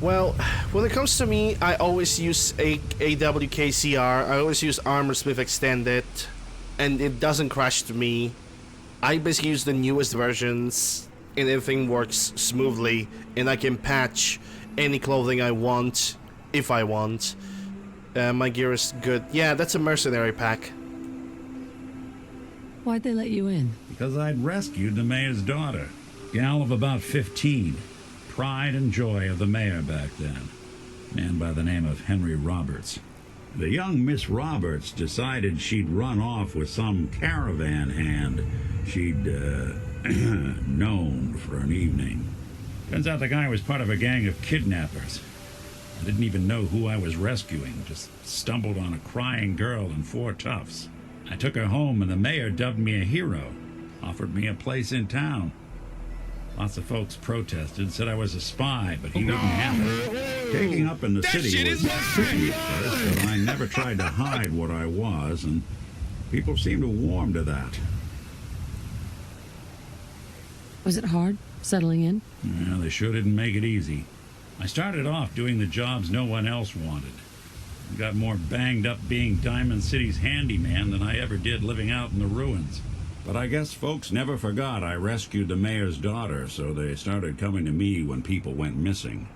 Well, when it comes to me, I always use AWKCR, I always use Armor Smith Extended, and it doesn't crash to me. I basically use the newest versions, and everything works smoothly, and I can patch any clothing I want, if I want. My gear is good. Yeah, that's a mercenary pack. Why'd they let you in? Because I'd rescued the mayor's daughter. Gal of about 15. Pride and joy of the mayor back then. Man by the name of Henry Roberts. The young Miss Roberts decided she'd run off with some caravan hand she'd, known for an evening. Turns out the guy was part of a gang of kidnappers. I didn't even know who I was rescuing, just stumbled on a crying girl and 4 toughs. I took her home and the mayor dubbed me a hero, offered me a place in town. Lots of folks protested, said I was a spy, but he wouldn't have it. Taking up in the city was tricky at first, but I never tried to hide what I was, and people seemed to warm to that. Was it hard, settling in? Yeah, they sure didn't make it easy. I started off doing the jobs no one else wanted. I got more banged up being Diamond City's handyman than I ever did living out in the ruins. But I guess folks never forgot I rescued the mayor's daughter, so they started coming to me when people went missing.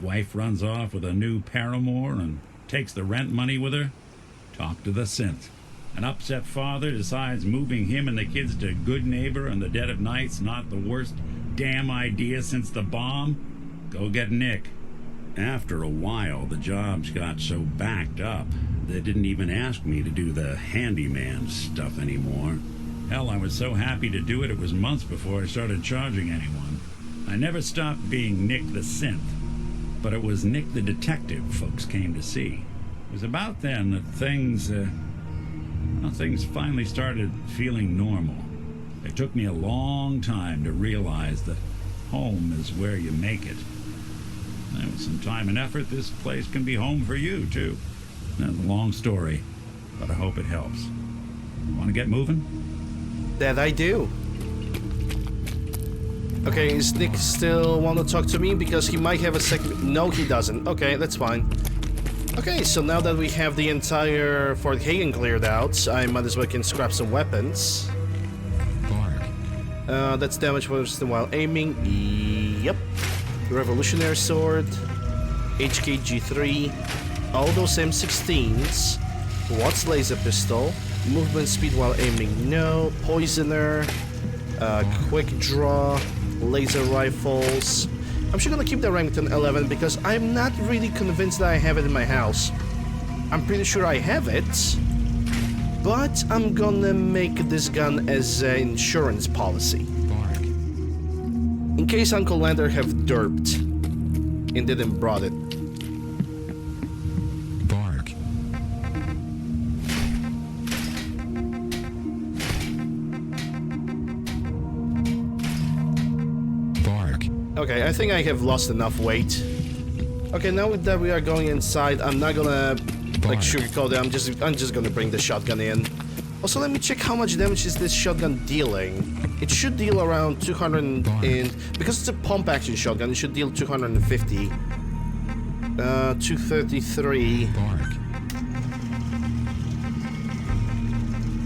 Wife runs off with a new paramour and takes the rent money with her. Talk to the synth. An upset father decides moving him and the kids to Good Neighbor in the dead of night's not the worst damn idea since the bomb. Go get Nick. After a while, the jobs got so backed up, they didn't even ask me to do the handyman stuff anymore. Hell, I was so happy to do it, it was months before I started charging anyone. I never stopped being Nick the Synth, but it was Nick the Detective folks came to see. It was about then that things finally started feeling normal. It took me a long time to realize that home is where you make it. And with some time and effort, this place can be home for you, too. That's a long story, but I hope it helps. Want to get moving? That I do. Okay, is Nick still want to talk to me? Because he might have a second... No, he doesn't. Okay, that's fine. Okay, so now that we have the entire Fort Hagen cleared out, I might as well can scrap some weapons. Bark. That's damage resistant while aiming. Yep. Revolutionary Sword. HKG3. All those M16s. What's Laser Pistol? Movement speed while aiming, no. Poisoner. Quick Draw. Laser Rifles. I'm sure gonna keep the Remington 11 because I'm not really convinced that I have it in my house. I'm pretty sure I have it. But I'm gonna make this gun as an insurance policy. Bark. In case UncleLander have derped and didn't brought it. Bark. Bark. Okay, I think I have lost enough weight. Okay, now that we are going inside, I'm not gonna like sugarcoat it. I'm just gonna bring the shotgun in. Also, let me check how much damage is this shotgun dealing. It should deal around 200 and because it's a pump action shotgun, it should deal 250. 233. Bark.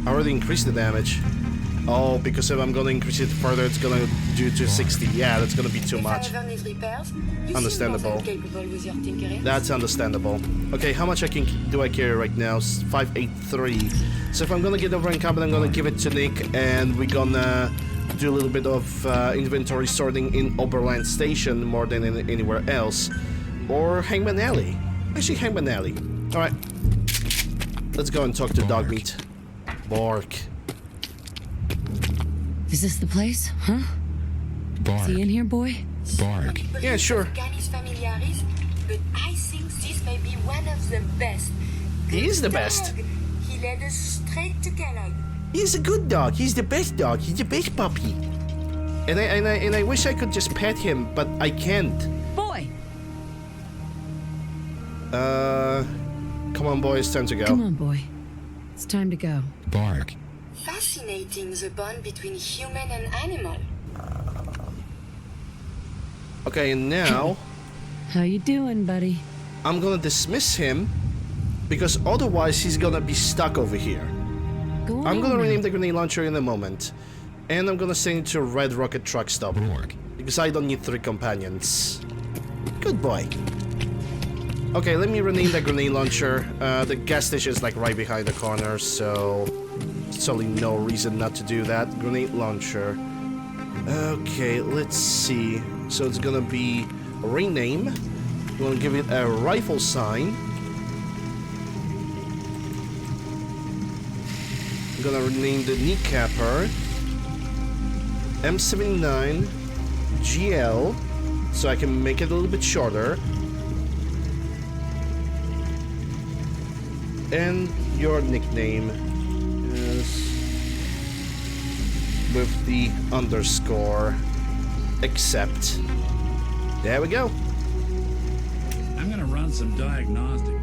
I already increased the damage. Oh, because if I'm gonna increase it further, it's gonna do 260. Yeah, that's gonna be too much. Understandable. That's understandable. Okay, how much do I carry right now? 583. So if I'm gonna get over in combat, I'm gonna give it to Nick, and we're gonna do a little bit of inventory sorting in Oberland Station more than anywhere else. Or Hangman Alley. Actually, Hangman Alley. Alright. Let's go and talk to Dogmeat. Bark. Is this the place? Huh? Bark. Is he in here, boy? Bark. Yeah, sure. Canis familiaris, but I think this may be one of the best. He is the Good best. dog. He led us straight to Kellogg. He's a good dog. He's the best dog. He's the best puppy. And I wish I could just pet him, but I can't. Boy! Come on, boy. It's time to go. Come on, boy. It's time to go. Bark. Fascinating, the bond between human and animal. Okay, and now How you doing, buddy? I'm gonna dismiss him because otherwise he's gonna be stuck over here. Go on. I'm gonna now. rename the grenade launcher in a moment, and I'm gonna send it to Red Rocket Truck Stop Bark. because I don't need 3 companions. Good boy. Okay, let me rename the grenade launcher. The gas station is like right behind the corner, so there's totally no reason not to do that. Grenade launcher. Okay, let's see. So it's gonna be rename. We're gonna give it a rifle sign. I'm gonna rename the kneecapper M79 GL so I can make it a little bit shorter. And your nickname is with the underscore except. There we go. I'm gonna run some diagnostic.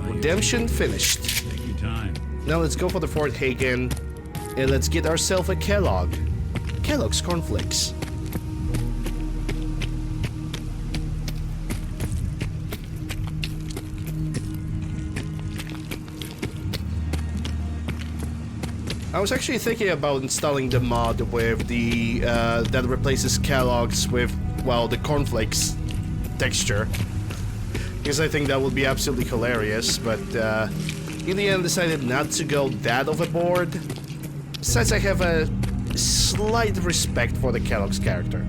Redemption finished. Take your time. Now let's go for the Fort Hagen and let's get ourselves a Kellogg. Kellogg's Cornflakes. I was actually thinking about installing the mod with the that replaces Kellogg's with, well, the cornflakes texture, because I think that would be absolutely hilarious. But in the end, decided not to go that overboard. Besides, I have a slight respect for the Kellogg's character.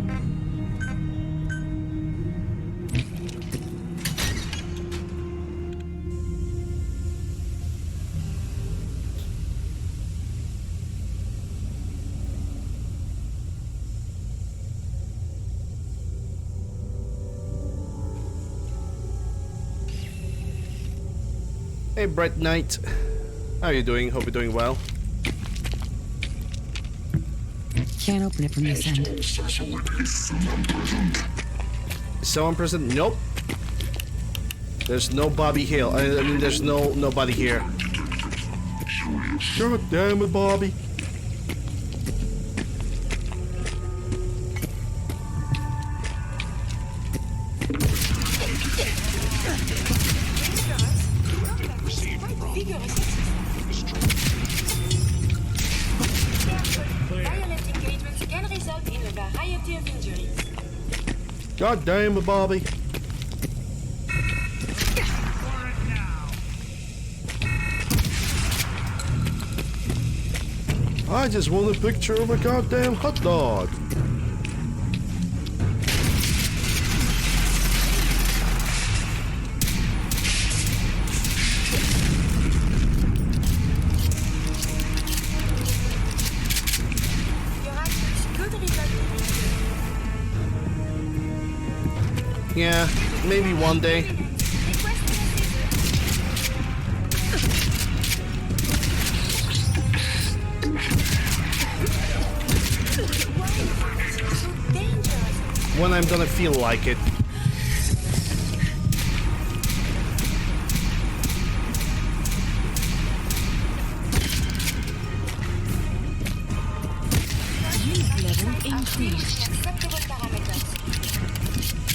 Hey, Brett Knight. How are you doing? Hope you're doing well. Can't open it from this end. Is someone present? Nope. There's no Bobby Hill. I mean, there's nobody here. God damn it, Bobby. God damn it, Bobby. I just want a picture of a goddamn hot dog. Yeah, maybe one day. When I'm gonna feel like it.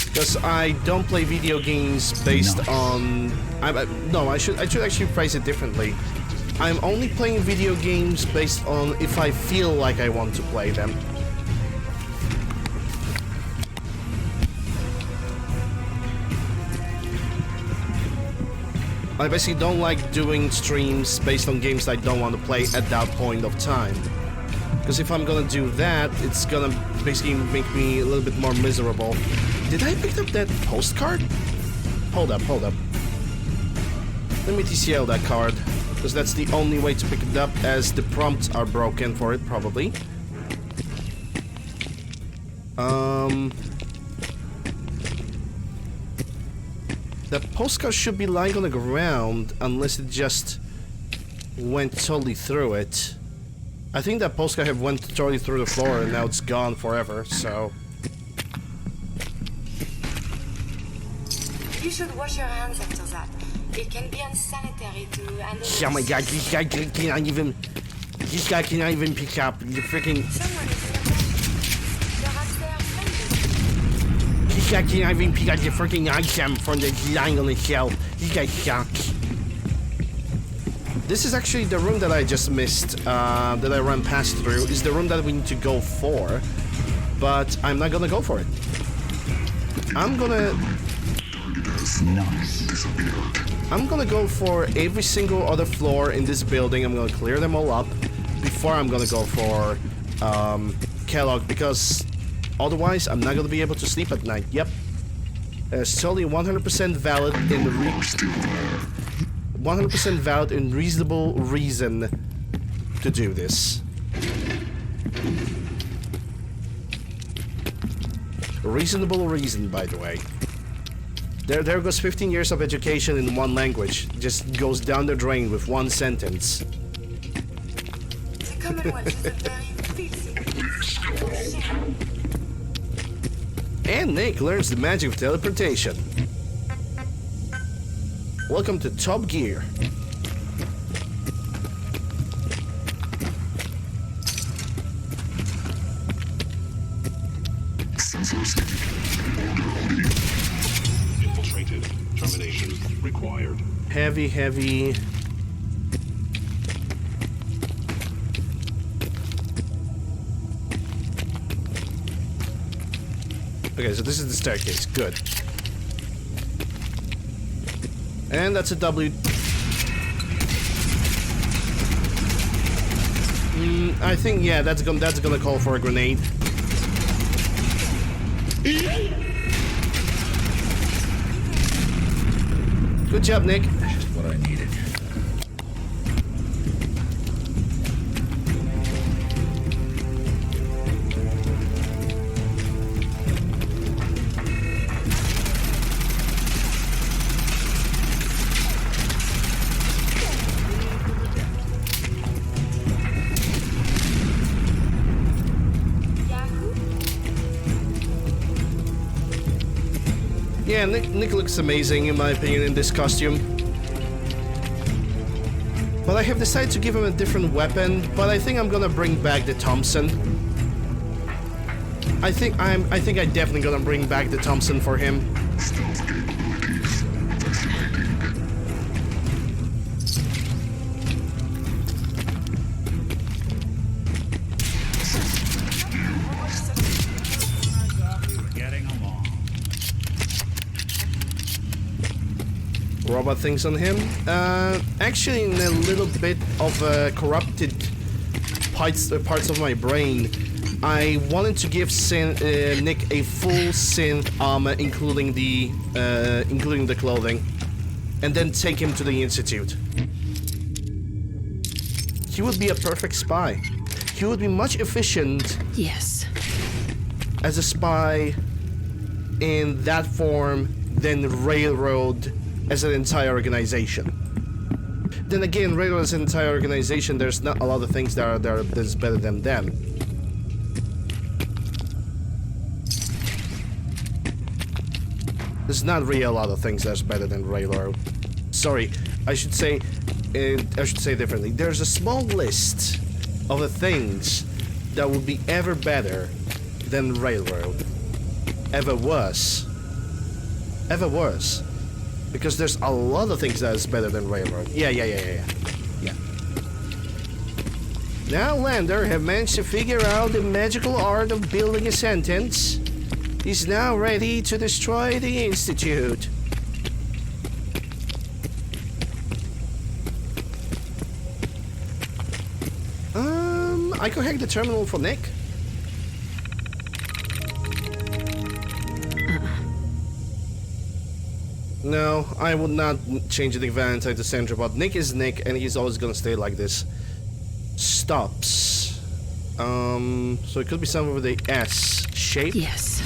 Because I don't play video games based on... no, I should actually phrase it differently. I'm only playing video games based on if I feel like I want to play them. I basically don't like doing streams based on games I don't want to play at that point of time. Because if I'm gonna do that, it's gonna basically make me a little bit more miserable. Did I pick up that postcard? Hold up. Let me TCL that card. Because that's the only way to pick it up, as the prompts are broken for it, probably. The postcard should be lying on the ground, unless it just went totally through it. I think that postcard have went totally through the floor and now it's gone forever, so... You should wash your hands after that. It can be unsanitary to handle... Oh my god, this guy cannot even... This guy cannot even pick up the freaking... This guy cannot even pick up the freaking item from the lying on the shelf. This guy sucks. This is actually the room that I just missed, that I ran past through, is the room that we need to go for, but I'm not gonna go for it. I'm gonna... Nice. I'm gonna go for every single other floor in this building. I'm gonna clear them all up before I'm gonna go for Kellogg, because otherwise I'm not gonna be able to sleep at night. Yep. It's totally 100% valid in the 100% valid and reasonable reason to do this. Reasonable reason, by the way. There goes 15 years of education in one language. Just goes down the drain with one sentence. The Commonwealth is a very filthy. And Nick learns the magic of teleportation. Welcome to Top Gear. Infiltrated. Termination required. Heavy. Okay, so this is the staircase. Good. And that's a W. I think, yeah, that's gonna call for a grenade. Good job, Nick. Just what I needed. Yeah, Nick looks amazing in my opinion in this costume. But I have decided to give him a different weapon, but I think I'm gonna bring back the Thompson. I think I'm definitely gonna bring back the Thompson for him. We were getting along. about things on him. Actually, in a little bit of corrupted parts of my brain, I wanted to give Nick a full synth armor, including the clothing, and then take him to the Institute. He would be a perfect spy. He would be much efficient. Yes. As a spy in that form than Railroad as an entire organization. Then again, Railroad as an entire organization, there's not a lot of things that's better than them. There's not really a lot of things that's better than Railroad. Sorry, I should say differently. There's a small list of the things that would be ever better than Railroad. Ever worse. Because there's a lot of things that is better than Railroad. Yeah. Now Lander have managed to figure out the magical art of building a sentence. He's now ready to destroy the Institute. I could hack the terminal for Nick. No, I would not change the Valentine to Sandra, but Nick is Nick, and he's always gonna stay like this. Stops. So it could be somewhere with the S shape. Yes.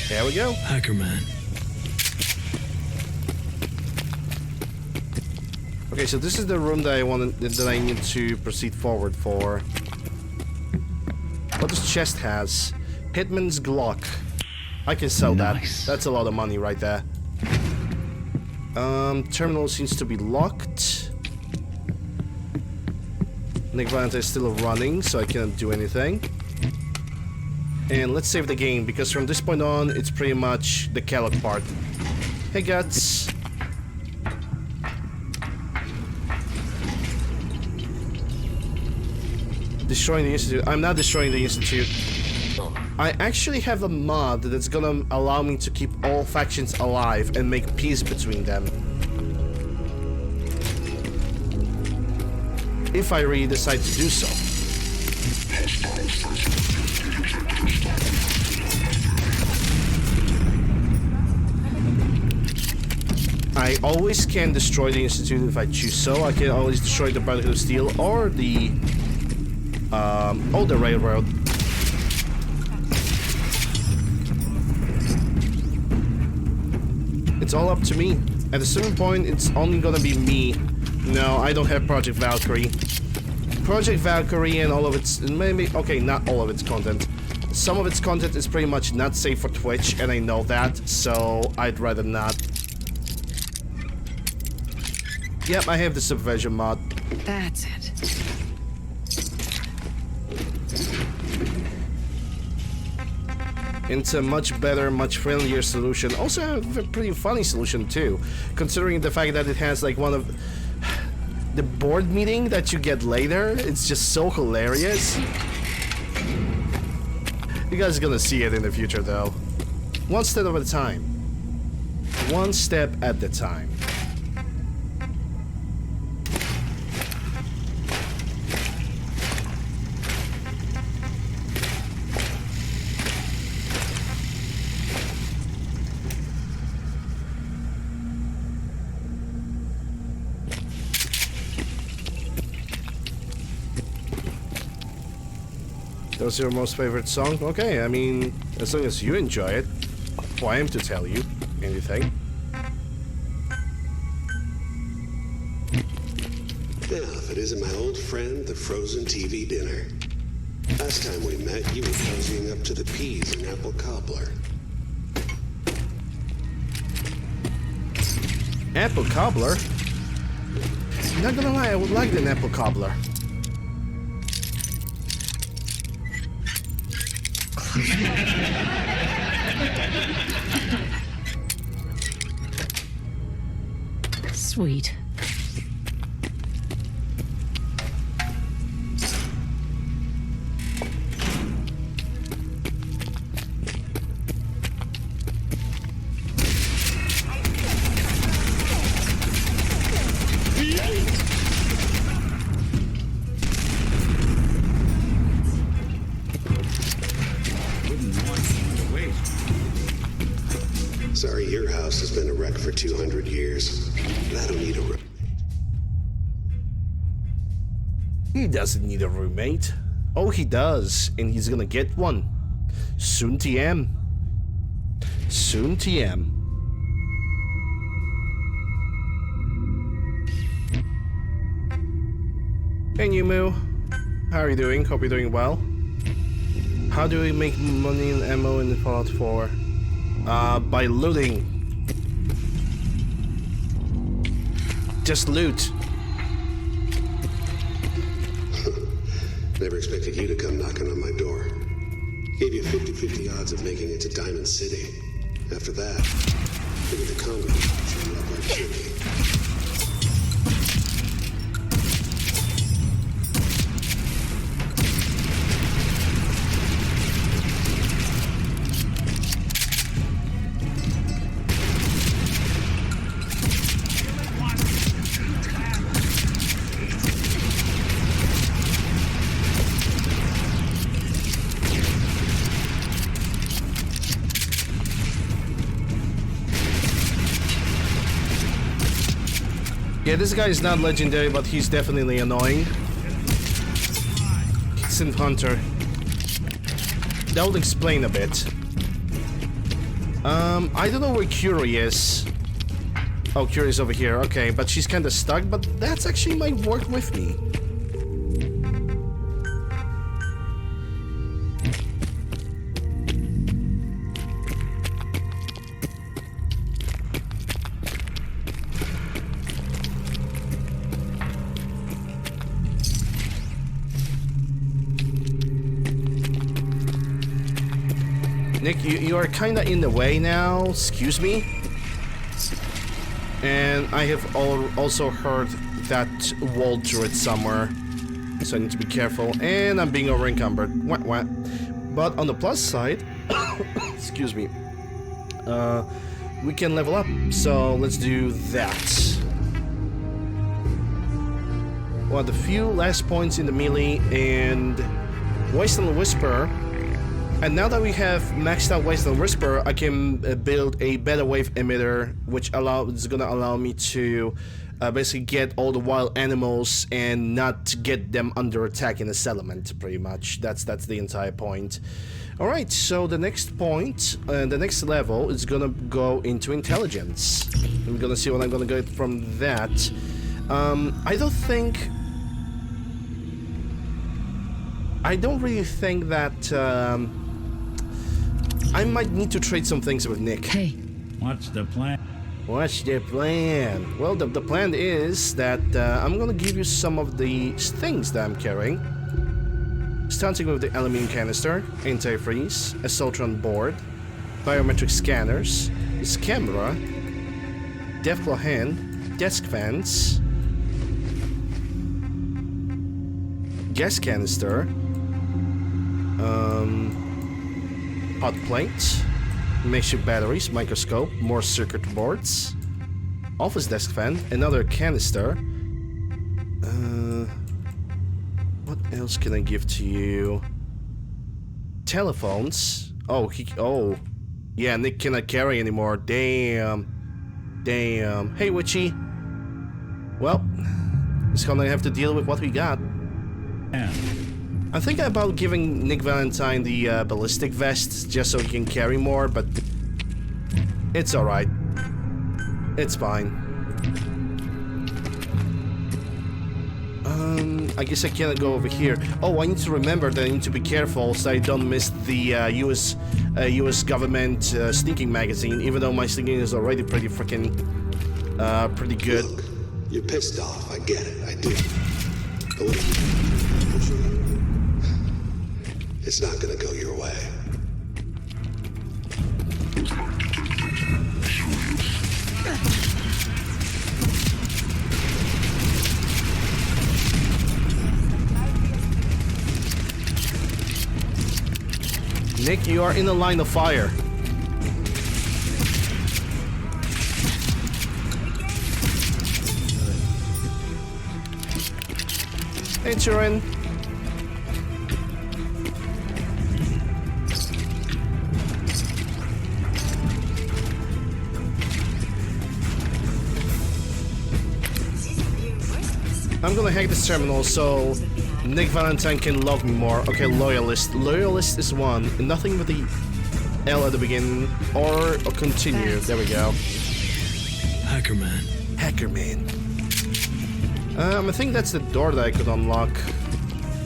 There we go. Hackerman. Okay, so this is the room that I need to proceed forward for. What this chest has? Hitman's Glock. I can sell Nice. that. That's a lot of money right there. Terminal seems to be locked. Nick Valentine is still running, so I cannot do anything. And let's save the game, because from this point on, it's pretty much the Kellogg part. Hey, Guts. Destroying the Institute. I'm not destroying the Institute. I actually have a mod that's gonna allow me to keep all factions alive and make peace between them. If I really decide to do so. I always can destroy the Institute if I choose so. I can always destroy the Brotherhood of Steel or the Railroad. It's all up to me. At a certain point, it's only gonna be me. No, I don't have Project Valkyrie. Project Valkyrie and all of its... maybe... okay, not all of its content. Some of its content is pretty much not safe for Twitch, and I know that, so I'd rather not. Yep, I have the Subversion mod. That's it. It's a much better, much friendlier solution. Also a pretty funny solution too, considering the fact that it has like one of the board meeting that you get later. It's just so hilarious. You guys are gonna see it in the future though. One step at a time. One step at a time. That was your most favorite song? Okay, I mean, as long as you enjoy it, who I am to tell you anything. Now, if it isn't my old friend, the frozen TV dinner. Last time we met, you were cozying up to the peas and apple cobbler. Apple cobbler? Not gonna lie, I would like an apple cobbler. Sweet. for 200 years. That'll need a He doesn't need a roommate. Oh, he does, and he's gonna get one. Soon TM. Soon TM. Hey Numu, how are you doing? Hope you're doing well. How do we make money and ammo in Fallout 4? By looting. Just loot. Never expected you to come knocking on my door. Gave you 50-50 odds of making it to Diamond City. After that, figured the Congo would chew you up like turkey. Yeah, this guy is not legendary, but he's definitely annoying. Instant Hunter. That would explain a bit. I don't know where Curie is. Oh, Curie's over here. Okay, but she's kind of stuck, but that's actually might work with me. Nick, you are kind of in the way now. Excuse me. And I have also heard that wall turret somewhere, so I need to be careful. And I'm being over encumbered. What? But on the plus side, excuse me, we can level up. So let's do that. Well, the few last points in the melee and Wasteland Whisper. And now that we have maxed out Wasteland Whisper, I can build a better wave emitter, which is gonna allow me to basically get all the wild animals and not get them under attack in a settlement. Pretty much, that's the entire point. All right, so the next point, the next level is gonna go into intelligence. I'm gonna see what I'm gonna get from that. I don't really think that. I might need to trade some things with Nick. Hey. What's the plan? What's the plan? Well, the plan is that I'm gonna give you some of the things that I'm carrying. Starting with the aluminum canister, antifreeze, a Soltron board, biometric scanners, this camera, Deathclaw hand, desk fans, gas canister, hot plate, makeshift batteries, microscope, more circuit boards, office desk fan, another canister. What else can I give to you? Telephones. Oh, yeah, Nick cannot carry anymore. Damn. Hey, Witchy. Well, just gonna have to deal with what we got. Yeah. I'm thinking about giving Nick Valentine the ballistic vest just so he can carry more, but it's alright. It's fine. I guess I cannot go over here. Oh, I need to remember that I need to be careful so I don't miss the US government sneaking magazine, even though my sneaking is already pretty freaking pretty good. Look, you're pissed off. I get it. I do. But it's not gonna go your way. Nick, you are in the line of fire. Hey, Turin. I'm gonna hack this terminal so Nick Valentine can love me more. Okay, loyalist. Loyalist is one. Nothing with the L at the beginning. Or continue. There we go. Hackerman. Hackerman. I think that's the door that I could unlock.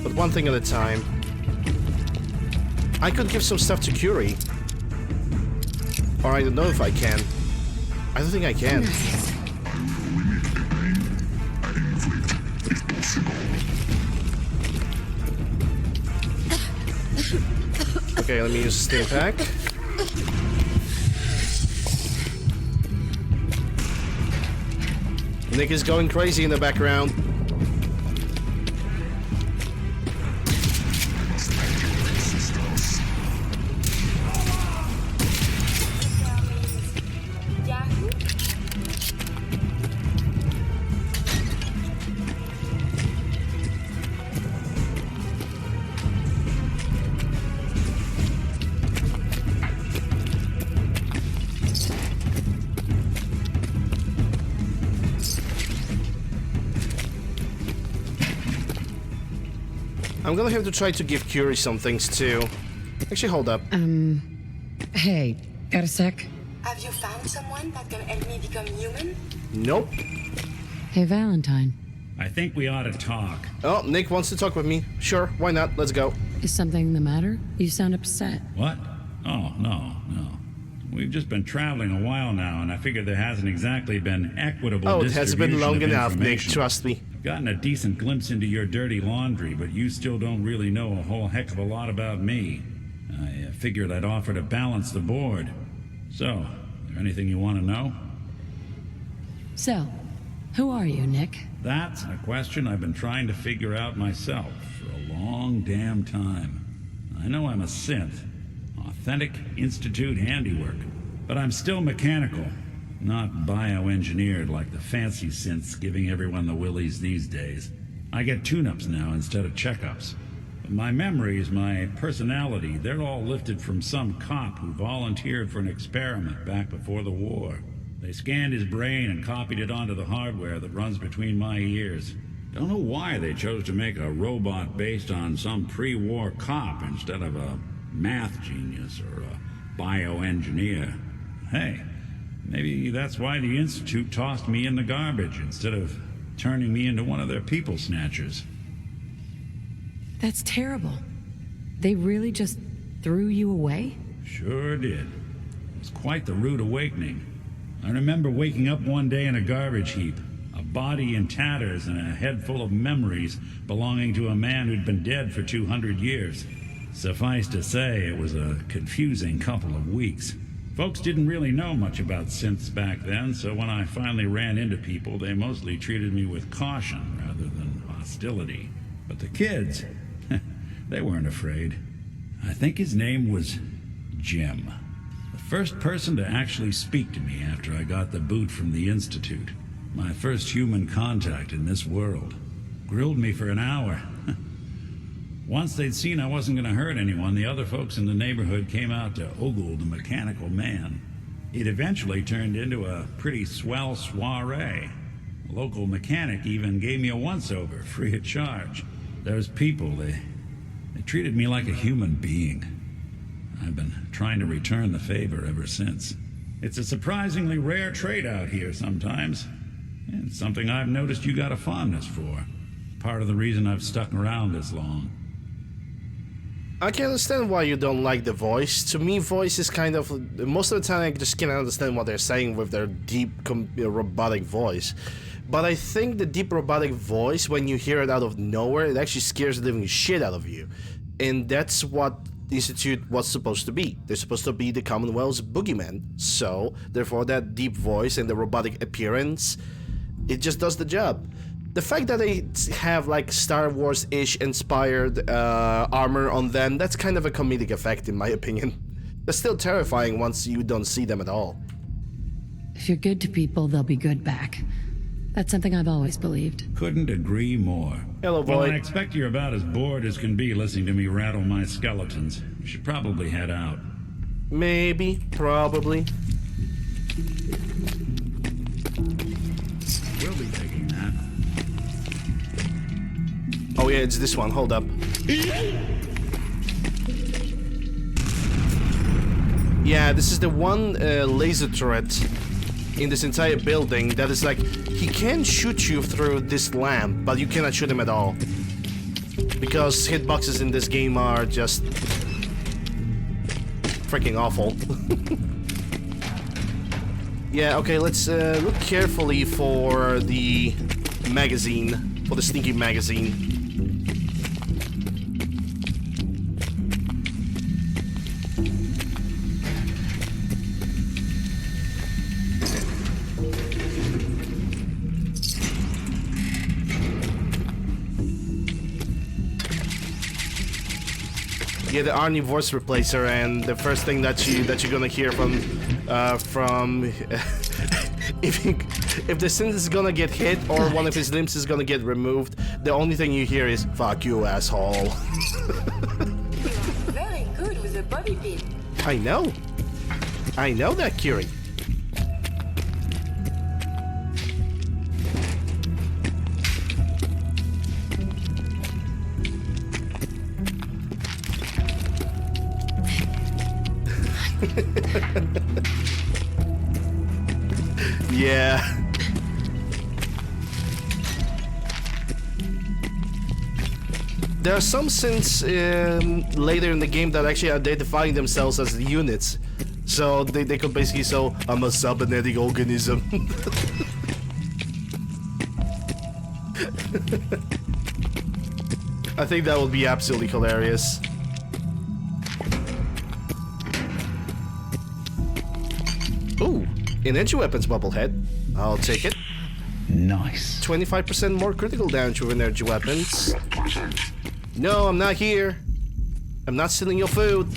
But one thing at a time. I could give some stuff to Curie. Or I don't know if I can. I don't think I can. Okay, let me use Stim Pack. Nick is going crazy in the background. I'm gonna have to try to give Curie some things too. Actually, hold up. Hey, got a sec? Have you found someone that can help me become human? Nope. Hey, Valentine. I think we ought to talk. Oh, Nick wants to talk with me. Sure, why not? Let's go. Is something the matter? You sound upset. What? Oh, no. We've just been traveling a while now, and I figured there hasn't exactly been equitable Oh, it has been long enough, Nick. information. Trust me. I've gotten a decent glimpse into your dirty laundry, but you still don't really know a whole heck of a lot about me. I figured I'd offer to balance the board. So, is there anything you want to know? So, who are you, Nick? That's a question I've been trying to figure out myself for a long damn time. I know I'm a synth, authentic Institute handiwork, but I'm still mechanical, not bioengineered like the fancy synths giving everyone the willies these days. I get tune-ups now instead of checkups. But my memories, my personality, they're all lifted from some cop who volunteered for an experiment back before the war. They scanned his brain and copied it onto the hardware that runs between my ears. Don't know why they chose to make a robot based on some pre-war cop instead of a math genius or a bioengineer. Hey, maybe that's why the Institute tossed me in the garbage instead of turning me into one of their people snatchers. That's terrible. They really just threw you away? Sure did. It was quite the rude awakening. I remember waking up one day in a garbage heap, a body in tatters and a head full of memories belonging to a man who'd been dead for 200 years. Suffice to say, it was a confusing couple of weeks. Folks didn't really know much about synths back then, so when I finally ran into people, they mostly treated me with caution rather than hostility. But the kids, they weren't afraid. I think his name was Jim. The first person to actually speak to me after I got the boot from the Institute. My first human contact in this world. Grilled me for an hour. Once they'd seen I wasn't going to hurt anyone, the other folks in the neighborhood came out to ogle the mechanical man. It eventually turned into a pretty swell soiree. A local mechanic even gave me a once-over, free of charge. Those people, they treated me like a human being. I've been trying to return the favor ever since. It's a surprisingly rare trait out here sometimes. And it's something I've noticed you got a fondness for. Part of the reason I've stuck around this long. I can understand why you don't like the voice. To me, voice is kind of... Most of the time I just can't understand what they're saying with their deep, robotic voice. But I think the deep robotic voice, when you hear it out of nowhere, it actually scares the living shit out of you. And that's what the Institute was supposed to be. They're supposed to be the Commonwealth's boogeyman. So, therefore, that deep voice and the robotic appearance, it just does the job. The fact that they have like Star Wars-ish inspired armor on them, that's kind of a comedic effect in my opinion. That's still terrifying once you don't see them at all. If you're good to people, they'll be good back. That's something I've always believed. Couldn't agree more. Hello, Well, boy. I expect you're about as bored as can be listening to me rattle my skeletons. You should probably head out. Maybe, probably. We'll be taking that. Oh yeah, it's this one. Hold up. Yeah, this is the one laser turret in this entire building that is like, he can shoot you through this lamp, but you cannot shoot him at all. Because hitboxes in this game are just freaking awful. Yeah, okay, let's look carefully for the magazine, for the sneaky magazine. Yeah, the Arnie voice replacer, and the first thing that you're gonna hear from if the Sin is gonna get hit or one of his limbs is gonna get removed, the only thing you hear is "fuck you, asshole." You are very good with a bobby pin. I know that, Curie. Yeah. There are some sins later in the game that actually identifying themselves as units. So they could basically say, I'm a cybernetic organism. I think that would be absolutely hilarious. Ooh, an energy weapons bubblehead. I'll take it. Nice. 25% more critical damage with energy weapons. No, I'm not here. I'm not stealing your food.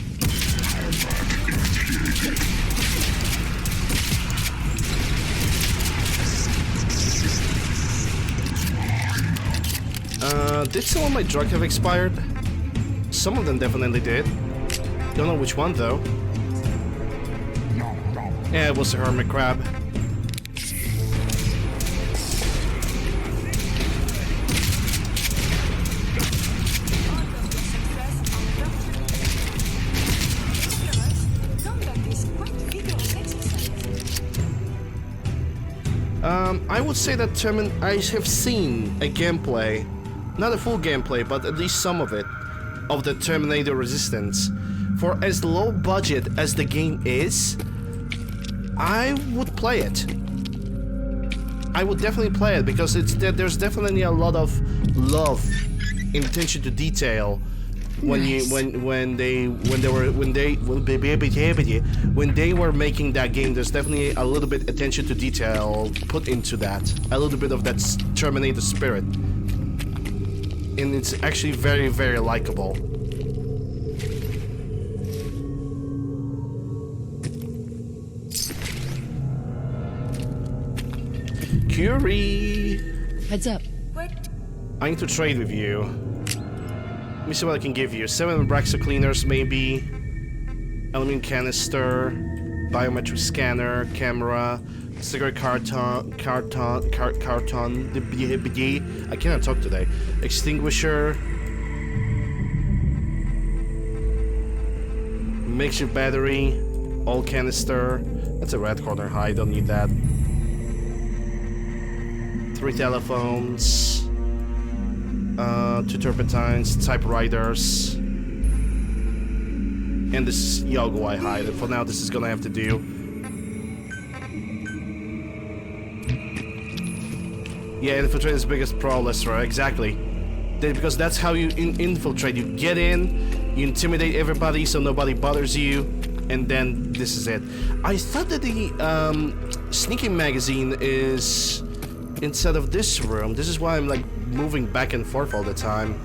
Did some of my drug have expired? Some of them definitely did. Don't know which one though. Yeah, it was the hermit crab. I would say that I have seen a gameplay, not a full gameplay, but at least some of it, of the Terminator Resistance. For as low budget as the game is, I would play it. I would definitely play it because there's definitely a lot of love and attention to detail when they were making that game. There's definitely a little bit attention to detail put into that, a little bit of that Terminator spirit, and it's actually very, very likable. Curie! Heads up. What? I need to trade with you. Let me see what I can give you. 7 Braxa cleaners, maybe. Aluminum canister, biometric scanner, camera, cigarette carton. I cannot talk today. Extinguisher. Makeshift battery, all canister. That's a red corner high, don't need that. 3 telephones, 2 turpentines, typewriters, and this Yago I hide. And for now, this is gonna have to do. Yeah, infiltrate is the biggest pro, Lester. Exactly. Because that's how you infiltrate. You get in, you intimidate everybody so nobody bothers you, and then this is it. I thought that the sneaking magazine is inside of this room. This is why I'm like moving back and forth all the time.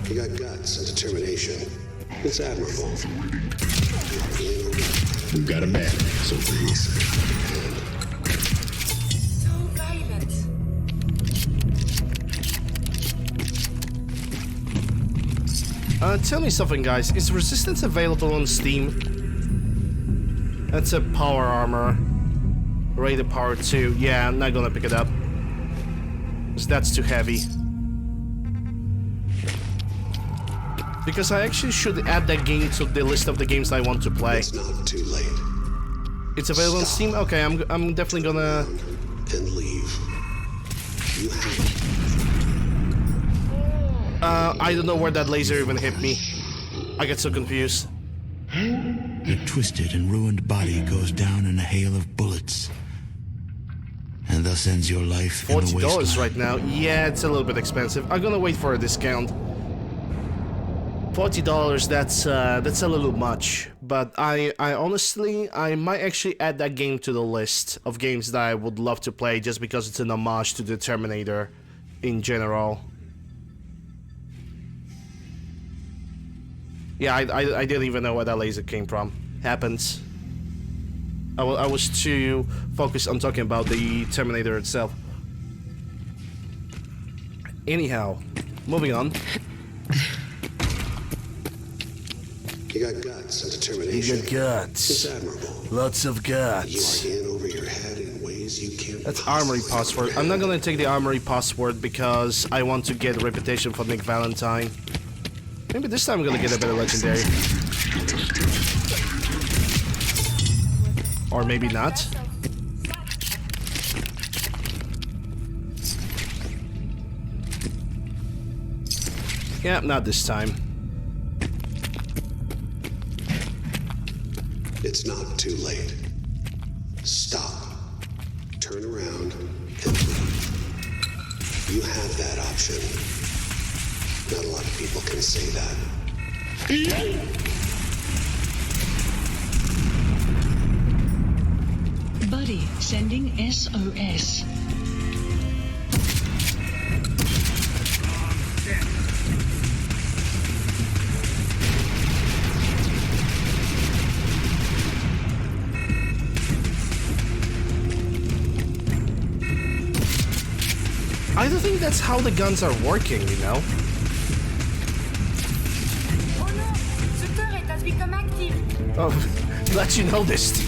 You got guts and determination. It's admirable. We've got a man, so please. So violent. Tell me something, guys. Is Resistance available on Steam? That's a power armor. Rated power 2. Yeah, I'm not gonna pick it up. Because that's too heavy. Because I actually should add that game to the list of the games I want to play. It's not too late. It's available on Steam? Okay, I'm definitely gonna... And leave. You have... I don't know where that laser even hit me. I get so confused. Your twisted and ruined body goes down in a hail of bullets. And thus ends your life in the $40 wasteland. right now. Yeah, it's a little bit expensive. I'm gonna wait for a discount. $40, that's a little much. But I honestly, I might actually add that game to the list of games that I would love to play just because it's an homage to the Terminator in general. Yeah, I didn't even know where that laser came from. Happens. I was too focused on talking about the Terminator itself. Anyhow, moving on. You got guts and determination. You got guts. It's admirable. Lots of guts. You are in over your head in ways you can't. That's armory password. I'm not gonna take the armory password because I want to get a reputation for Nick Valentine. Maybe this time I'm gonna get a better legendary. Or maybe not. Yeah, not this time. It's not too late. Stop. Turn around and leave. You have that option. Not a lot of people can say that. Buddy sending SOS. I don't think that's how the guns are working, you know? Oh no, the turret has become active. Oh, glad you noticed.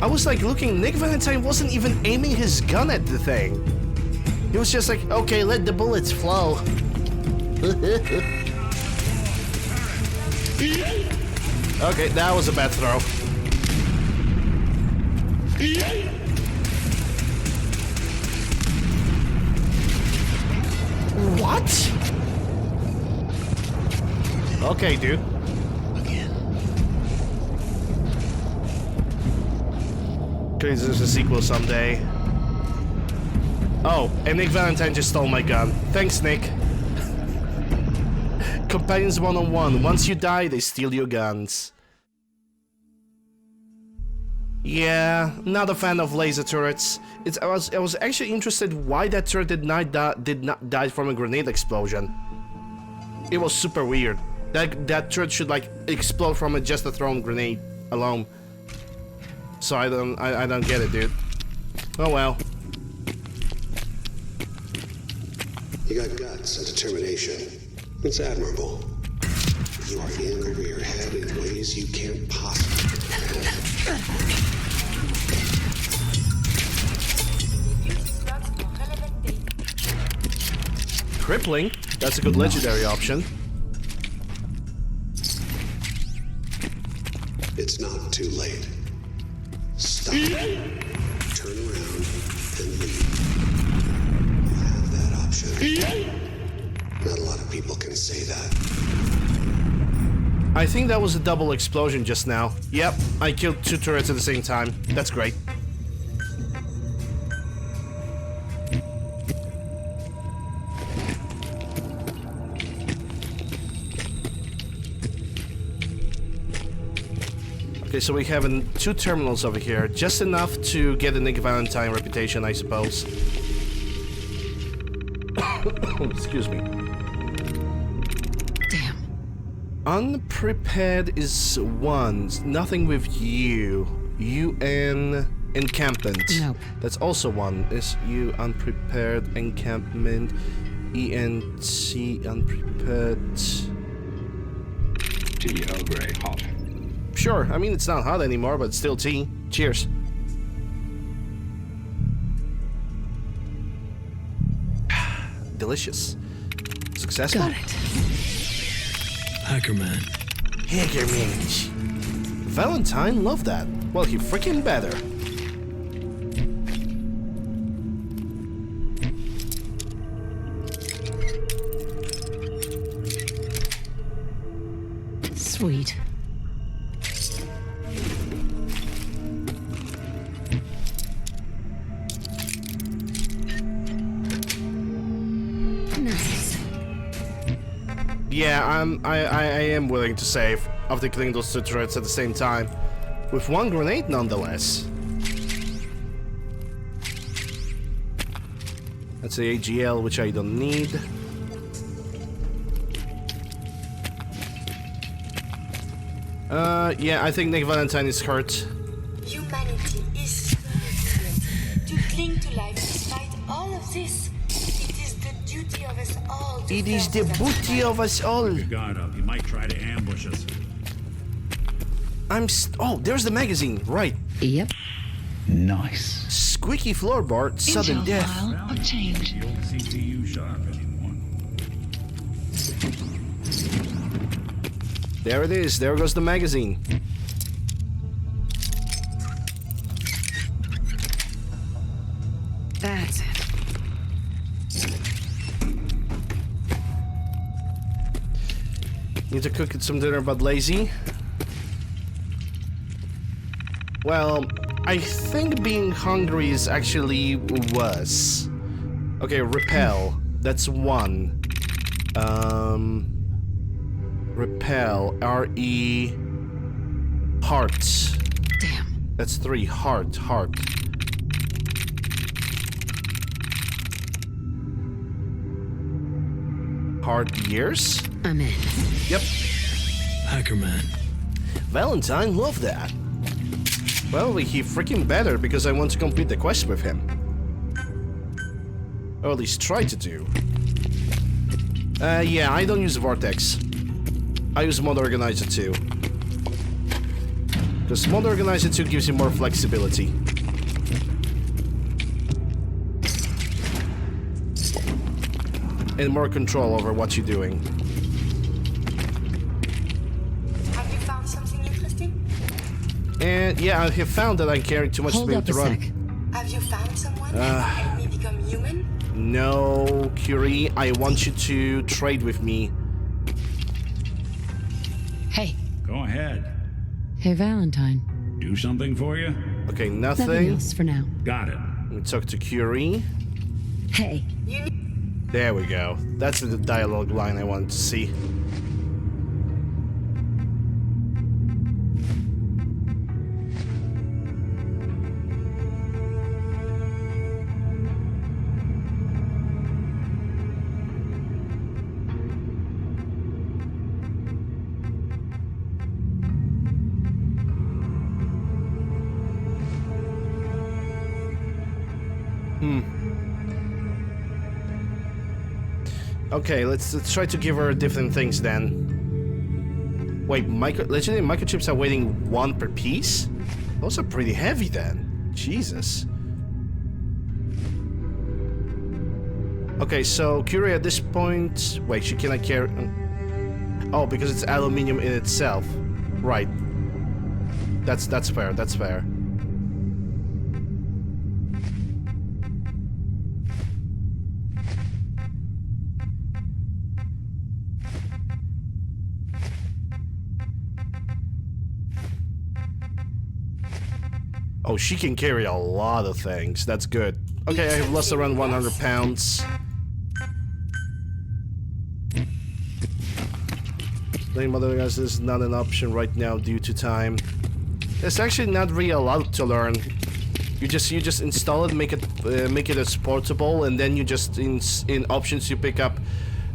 I was like looking, Nick Valentine wasn't even aiming his gun at the thing. He was just like, okay, let the bullets flow. Okay, that was a bad throw. What? Okay, dude. Okay, there's a sequel someday. Oh, and Nick Valentine just stole my gun. Thanks, Nick. Companions 1-on-1. Once you die, they steal your guns. Yeah, not a fan of laser turrets. I was actually interested why that turret did not die from a grenade explosion. It was super weird. That turret should like explode from just a thrown grenade alone. So I don't get it, dude. Oh well. You got guts and determination. It's admirable. You are in over your head in ways you can't possibly comprehend. Crippling? That's a good legendary option. It's not too late. Stop. Turn around and leave. You have that option. Not a lot of people can say that. I think that was a double explosion just now. Yep, I killed two turrets at the same time. That's great. Okay, so we have two terminals over here. Just enough to get a Nick Valentine reputation, I suppose. Damn. Unprepared is 1. Nothing with you. UN encampment. Nope. That's also 1. Is you unprepared encampment. ENT unprepared. Tea Earl Grey, hot. Sure, I mean it's not hot anymore, but still tea. Cheers. Delicious. Successful? Got it. Hackerman. Hackerman. Valentine loved that. Well, he freaking better. Sweet. Nice. Yeah, I am willing to save after killing those 2 turrets at the same time. With 1 grenade nonetheless. That's the AGL, which I don't need. Yeah, I think Nick Valentine is hurt. Humanity is so desperate to cling to life despite all of this. It is the duty of us all to It is the serve booty of us all. Your guard up. He might try to ambush us. Oh, there's the magazine, right. Yep. Nice. Squeaky floorboard, sudden Intel death. file obtained. The old CPU sharp anymore. There it is, there goes the magazine. That's it. Need to cook some dinner, but lazy. Well, I think being hungry is actually worse. Okay, repel. That's 1. Repel. R-E... Heart. Damn. That's 3. Heart. Hard years? I'm in. Yep. Hackerman. Valentine loved that. Well, he freaking better because I want to complete the quest with him. Or at least try to do. Yeah, I don't use Vortex. I use Mod Organizer 2. Because Mod Organizer 2 gives you more flexibility. And more control over what you're doing. Have you found something interesting? And yeah, I have found that I carry too much to Hold be able up to a run. sec. Have you found someone that can help me become human? No, Curie, I want you to trade with me. Hey. Go ahead. Hey, Valentine. Do something for you? Okay, Nothing nothing. else for now. Got it. Let me talk to Curie. Hey. There we go. That's the dialogue line I wanted to see. Okay, let's try to give her different things then. Wait, legendary microchips are weighing 1 per piece? Those are pretty heavy then. Jesus. Okay, so Curie at this point... Wait, she cannot carry... Oh, because it's aluminium in itself. Right. That's fair, that's fair. Oh, she can carry a lot of things. That's good. Okay, I have lost around 100 pounds. Lane mother guys, this is not an option right now due to time. There's actually not really a lot to learn. You just install it, make it as portable, and then you just in options you pick up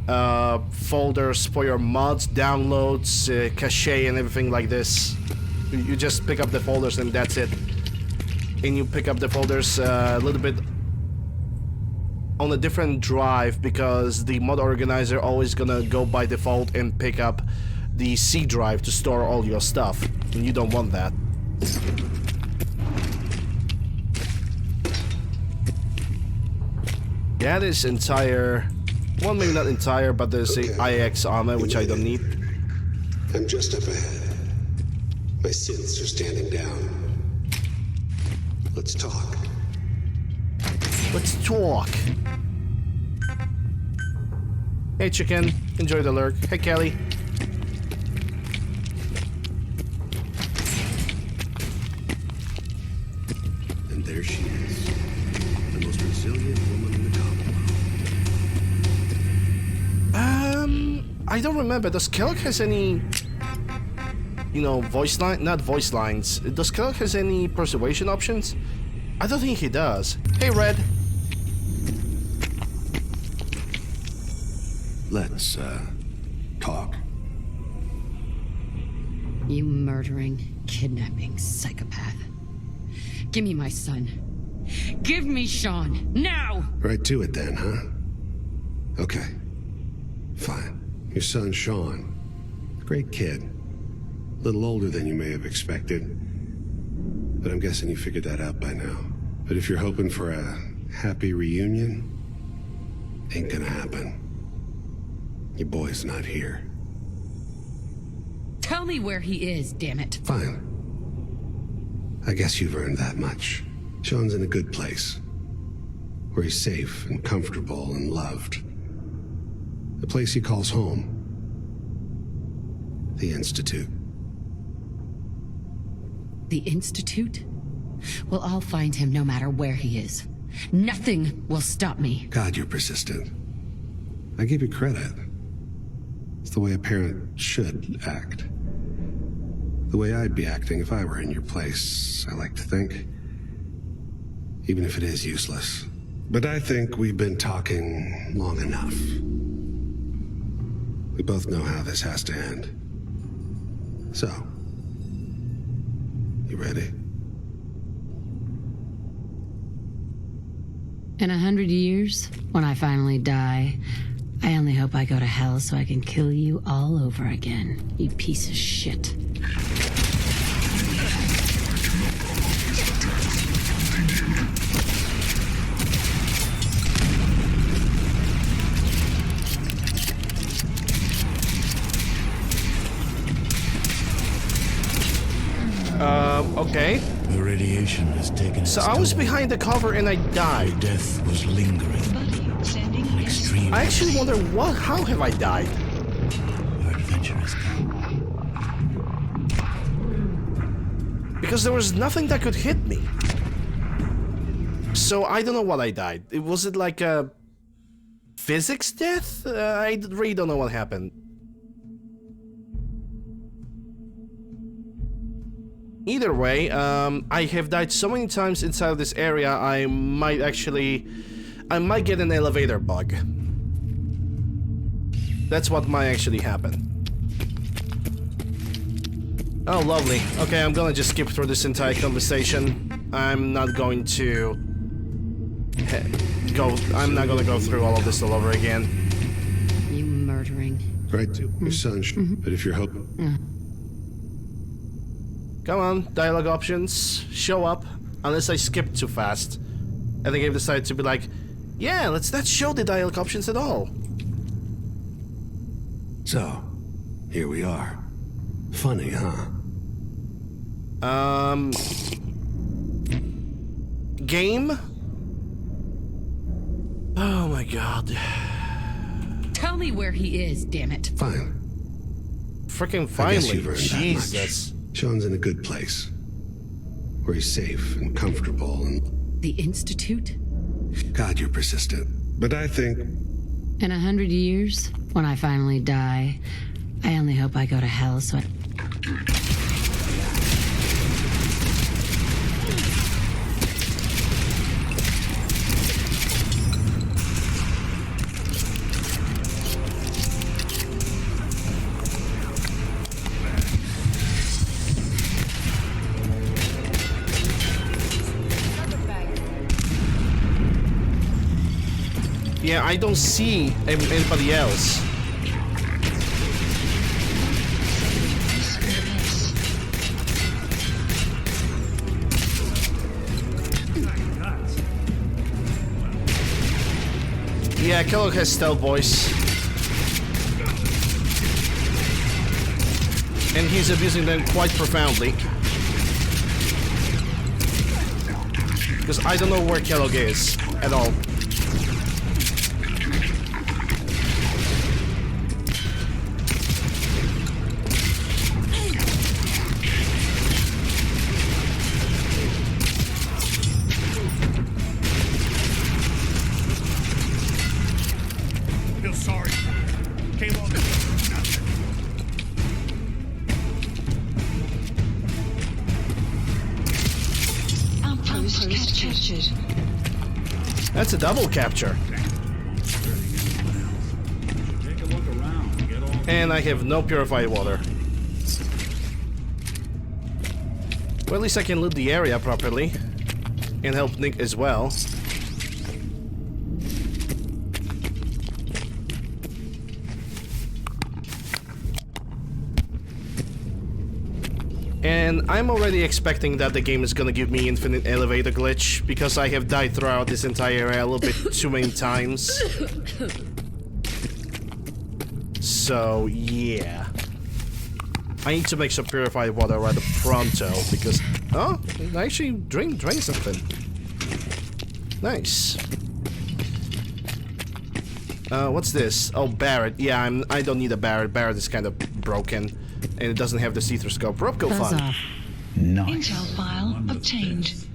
folders for your mods, downloads, cache, and everything like this. You just pick up the folders and that's it. And you pick up the folders a little bit on a different drive because the mod organizer always gonna go by default and pick up the C drive to store all your stuff, and you don't want that. Yeah, this entire, well, maybe not entire, but there's a IX armor which I don't need. I'm just up ahead. My synths are standing down. Let's talk. Let's talk. Hey, chicken. Enjoy the lurk. Hey, Kelly. And there she is. The most resilient woman in the Commonwealth. I don't remember. Does Kellogg has any, you know, voice line? Not voice lines. Does Kellogg has any persuasion options? I don't think he does. Hey, Red. Let's, talk. You murdering, kidnapping psychopath. Give me my son. Give me Sean, now! Right to it then, huh? Okay. Fine. Your son, Sean. Great kid. A little older than you may have expected. But I'm guessing you figured that out by now. But if you're hoping for a happy reunion, ain't gonna happen. Your boy's not here. Tell me where he is, damn it. Fine. I guess you've earned that much. Sean's in a good place. Where he's safe and comfortable and loved. A place he calls home. The Institute. The Institute? Well, I'll find him no matter where he is. Nothing will stop me. God, you're persistent. I give you credit. It's the way a parent should act. The way I'd be acting if I were in your place, I like to think. Even if it is useless. But I think we've been talking long enough. We both know how this has to end. So, you ready? In 100 years, when I finally die, I only hope I go to hell so I can kill you all over again, you piece of shit. Okay. The radiation has taken its So I was toll. behind the cover and I Your died. death was lingering. Buddy, sending An extreme. I actually wonder how have I died? Your adventure has come. Because there was nothing that could hit me. So I don't know what I died. Was it like a physics death? I really don't know what happened. Either way, I have died so many times inside of this area, I might get an elevator bug. That's what might actually happen. Oh, lovely. Okay, I'm gonna just skip through this entire conversation. I'm not going to I'm not gonna go through all of this all over again. You murdering. Right to your son, but if you're hoping... Come on, dialogue options, show up. Unless I skipped too fast. I think I've decided to be like, yeah, let's not show the dialogue options at all. So, here we are. Funny, huh? Game? Oh my god. Tell me where he is, damn it. Fine. Freaking I guess finally. you've earned Jesus. that much. Sean's in a good place. Where he's safe and comfortable and... The Institute? God, you're persistent. But I think... In 100 years, when I finally die, I only hope I go to hell so I... Yeah, I don't see anybody else. Yeah, Kellogg has stealth voice. And he's abusing them quite profoundly. Because I don't know where Kellogg is at all. Feel sorry. Came on. Outpost captured. That's a double capture. Take a look around. Get all And I have no purified water. Well, at least I can loot the area properly. And help Nick as well. And I'm already expecting that the game is gonna give me infinite elevator glitch, because I have died throughout this entire area a little bit too many times. So, yeah. I need to make some purified water rather pronto, because... Oh, I actually drank something. Nice. What's this? Oh, Barrett. Yeah, I don't need a Barrett. Barrett is kind of broken. And it doesn't have the see-through scope. Rope fun. Nice. Intel file obtained.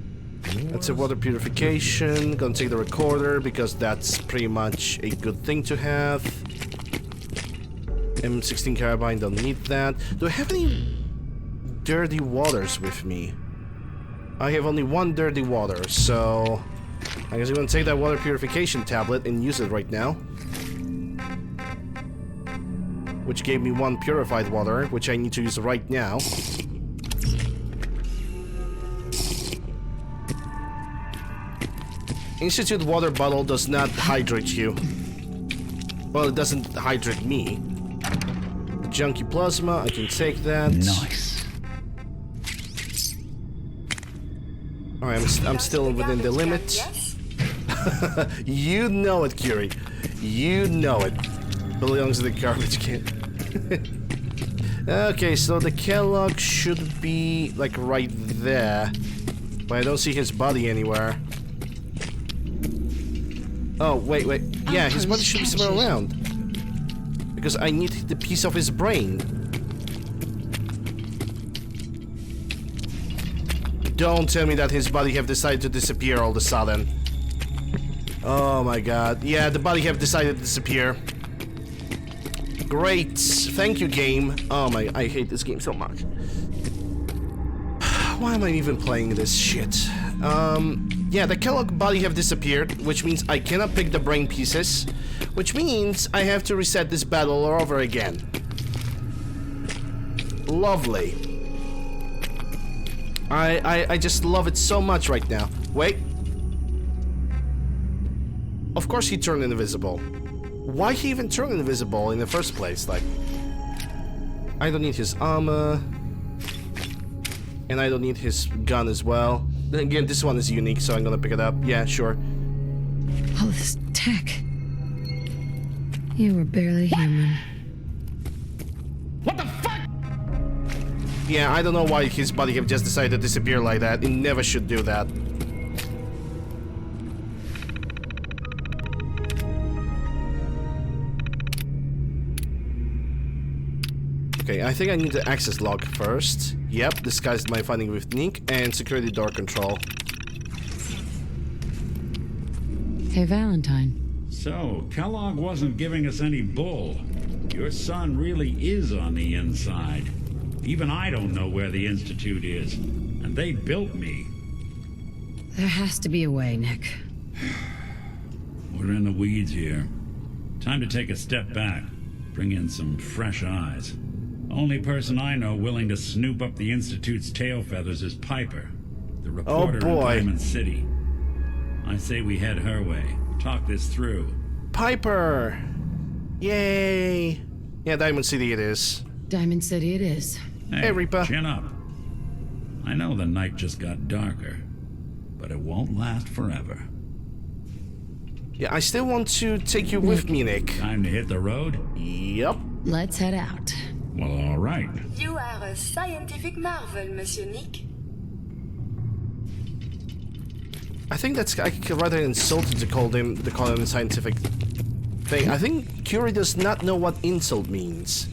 That's a water purification. Gonna take the recorder because that's pretty much a good thing to have. M16 carabine, don't need that. Do I have any dirty waters with me? I have only one dirty water, so I guess I'm gonna take that water purification tablet and use it right now. Which gave me one purified water, which I need to use right now. Institute water bottle does not hydrate you. Well, it doesn't hydrate me. Junkie plasma, I can take that. Nice. Alright, I'm still within the limit. You know it, Curie. You know it. Belongs to the garbage can. Okay, so the Kellogg should be like right there. But I don't see his body anywhere. Oh, wait. Yeah, his body should be somewhere around. Because I need the piece of his brain. Don't tell me that his body have decided to disappear all of a sudden. Oh my god. Yeah, the body have decided to disappear. Great. Thank you, game. Oh my, I hate this game so much. Why am I even playing this shit? Yeah, the Kellogg body have disappeared, which means I cannot pick the brain pieces, which means I have to reset this battle all over again. Lovely. I just love it so much right now. Wait. Of course he turned invisible. Why he even turned invisible in the first place? Like, I don't need his armor. And I don't need his gun as well. Then again, this one is unique, so I'm gonna pick it up. Yeah, sure. All this tech. You were barely human. What the fuck? Yeah, I don't know why his body have just decided to disappear like that. It never should do that. Okay, I think I need the access log first. Yep, disguised my finding with Nick and security door control. Hey, Valentine. So, Kellogg wasn't giving us any bull. Your son really is on the inside. Even I don't know where the Institute is. And they built me. There has to be a way, Nick. We're in the weeds here. Time to take a step back. Bring in some fresh eyes. Only person I know willing to snoop up the Institute's tail feathers is Piper, the reporter in Diamond City. I say we head her way, talk this through, Piper! Yay! Yeah, Diamond City it is. Diamond City it is. Hey, Reaper. Chin up. I know the night just got darker, but it won't last forever. Yeah, I still want to take you with me, Nick. Time to hit the road? Yep. Let's head out. Well, all right. You are a scientific marvel, Monsieur Nick. I think that's rather insulting to call him a scientific thing. I think Curie does not know what insult means.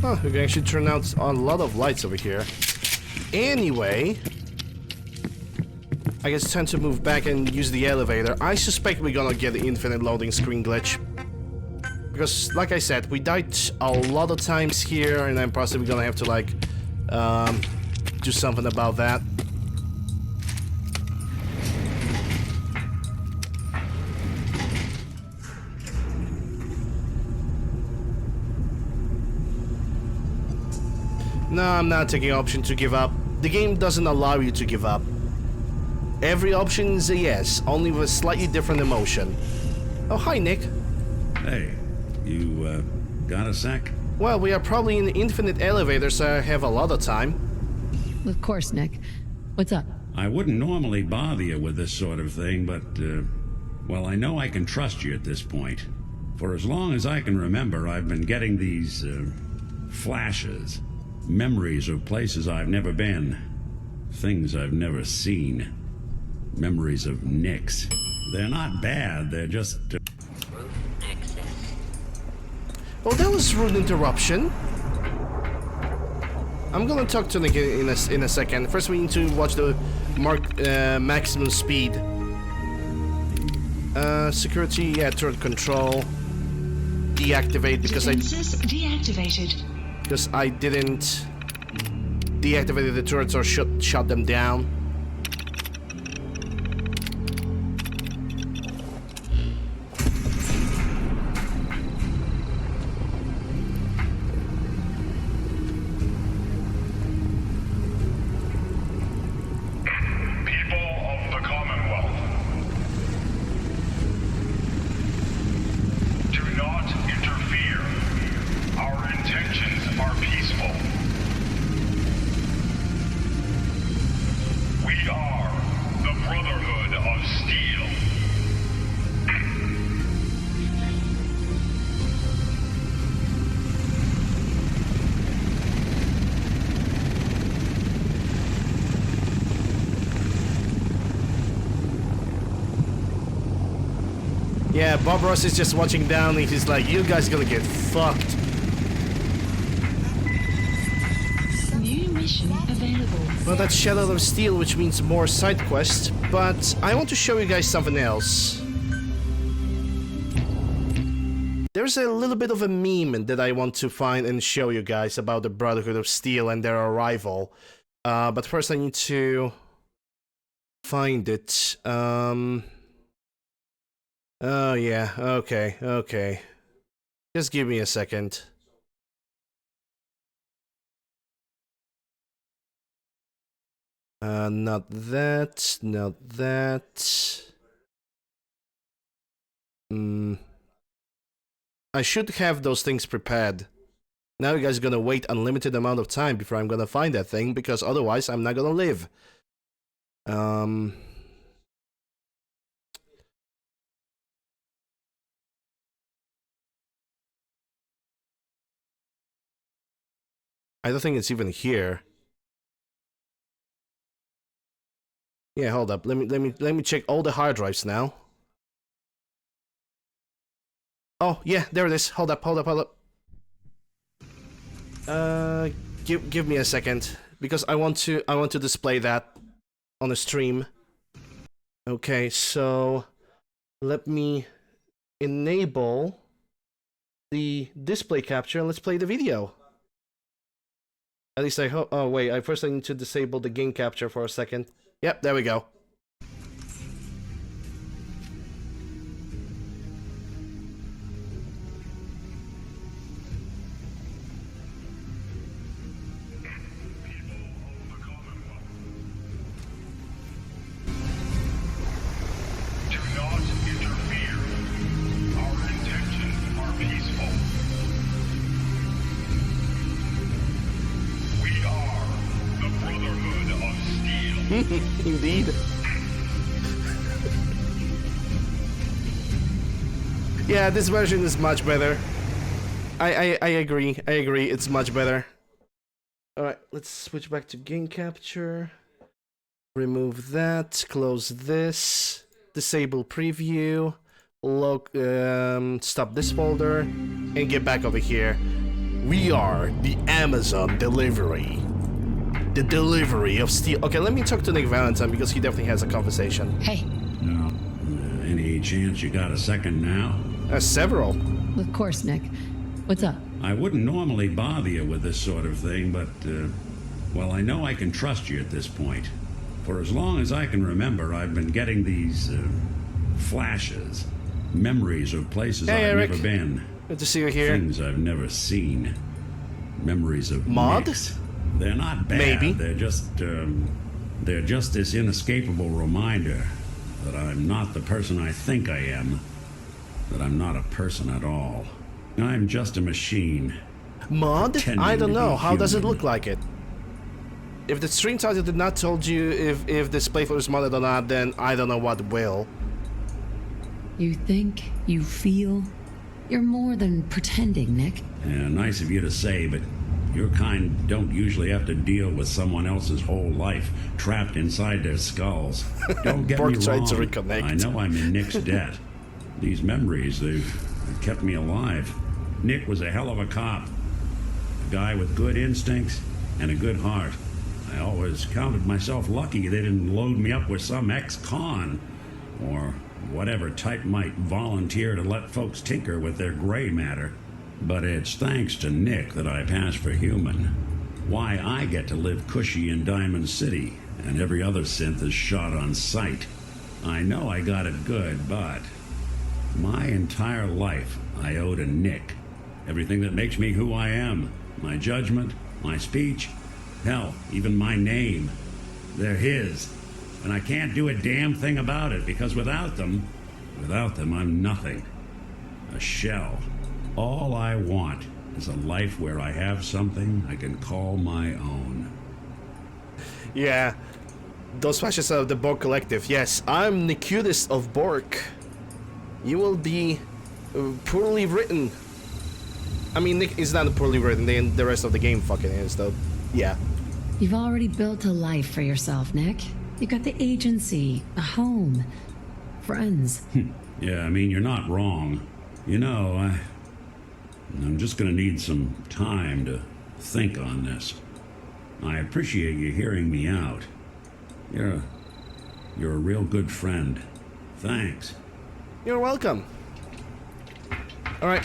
Oh, we can actually turn out a lot of lights over here. Anyway, I guess it's time to move back and use the elevator. I suspect we're gonna get the infinite loading screen glitch. Because, like I said, we died a lot of times here, and I'm possibly gonna have to, like, do something about that. No, I'm not taking option to give up. The game doesn't allow you to give up. Every option is a yes, only with a slightly different emotion. Oh, hi, Nick. Hey, you, got a sec? Well, we are probably in the infinite elevator, so I have a lot of time. Of course, Nick. What's up? I wouldn't normally bother you with this sort of thing, but, well, I know I can trust you at this point. For as long as I can remember, I've been getting these, flashes. Memories of places I've never been. Things I've never seen. Memories of Nicks. They're not bad, they're just... Oh, that was rude interruption. I'm gonna talk to Nick in a second. First, we need to watch the maximum speed. Security, yeah, turret control. Deactivate because Deactivated. Because I didn't deactivate the turrets or shut them down. Yeah, Bob Ross is just watching down and he's like, you guys are gonna get fucked. New mission available. Well, that's Shadow of Steel, which means more side quests, but I want to show you guys something else. There's a little bit of a meme that I want to find and show you guys about the Brotherhood of Steel and their arrival. But first I need to find it. Oh yeah, okay. Just give me a second. Not that. I should have those things prepared. Now you guys are gonna wait unlimited amount of time before I'm gonna find that thing, because otherwise I'm not gonna live. I don't think it's even here. Yeah, hold up. Let me check all the hard drives now. Oh, yeah, there it is. Hold up. Give me a second, because I want to display that on the stream. Okay, so let me enable the display capture and let's play the video. At least I hope. Oh wait, I need to disable the game capture for a second. Yep, there we go. Indeed. Yeah, this version is much better. I agree. I agree. It's much better. Alright, let's switch back to game capture. Remove that. Close this. Disable preview. Stop this folder. And get back over here. We are the Amazon delivery. The delivery of steel. Okay, let me talk to Nick Valentine because he definitely has a conversation. Hey. No. Any chance you got a second now? Several. Of course, Nick. What's up? I wouldn't normally bother you with this sort of thing, but, well, I know I can trust you at this point. For as long as I can remember, I've been getting these, flashes. Memories of places Hey, I've Eric. never been. Good to see you here. Things I've never seen. Memories of Mod? Nicks. They're not bad. Maybe. They're just this inescapable reminder that I'm not the person I think I am. That I'm not a person at all. I'm just a machine. Mod? Pretending I don't to know. be How does it human. look like it? If the stream title did not told you if this playthrough is modded or not, then I don't know what will. You think, you feel. You're more than pretending, Nick. Yeah, nice of you to say, but your kind don't usually have to deal with someone else's whole life trapped inside their skulls. Don't get me Bork tried wrong. to reconnect. I know I'm in Nick's debt. These memories, they've kept me alive. Nick was a hell of a cop. A guy with good instincts and a good heart. I always counted myself lucky they didn't load me up with some ex-con or whatever type might volunteer to let folks tinker with their gray matter. But it's thanks to Nick that I pass for human. Why I get to live cushy in Diamond City and every other synth is shot on sight. I know I got it good, but my entire life I owe to Nick. Everything that makes me who I am. My judgment, my speech, hell, even my name. They're his. And I can't do a damn thing about it because without them I'm nothing. A shell. All I want is a life where I have something I can call my own. Yeah. Those flashes of the Bork Collective. Yes, I'm the cutest of Bork. You will be poorly written. I mean, Nick is not poorly written, then the rest of the game fucking is, though. Yeah. You've already built a life for yourself, Nick. You got the agency, a home, friends. Yeah, I mean, you're not wrong. You know, I'm just gonna need some time to think on this. I appreciate you hearing me out. You're a real good friend. Thanks. You're welcome. Alright,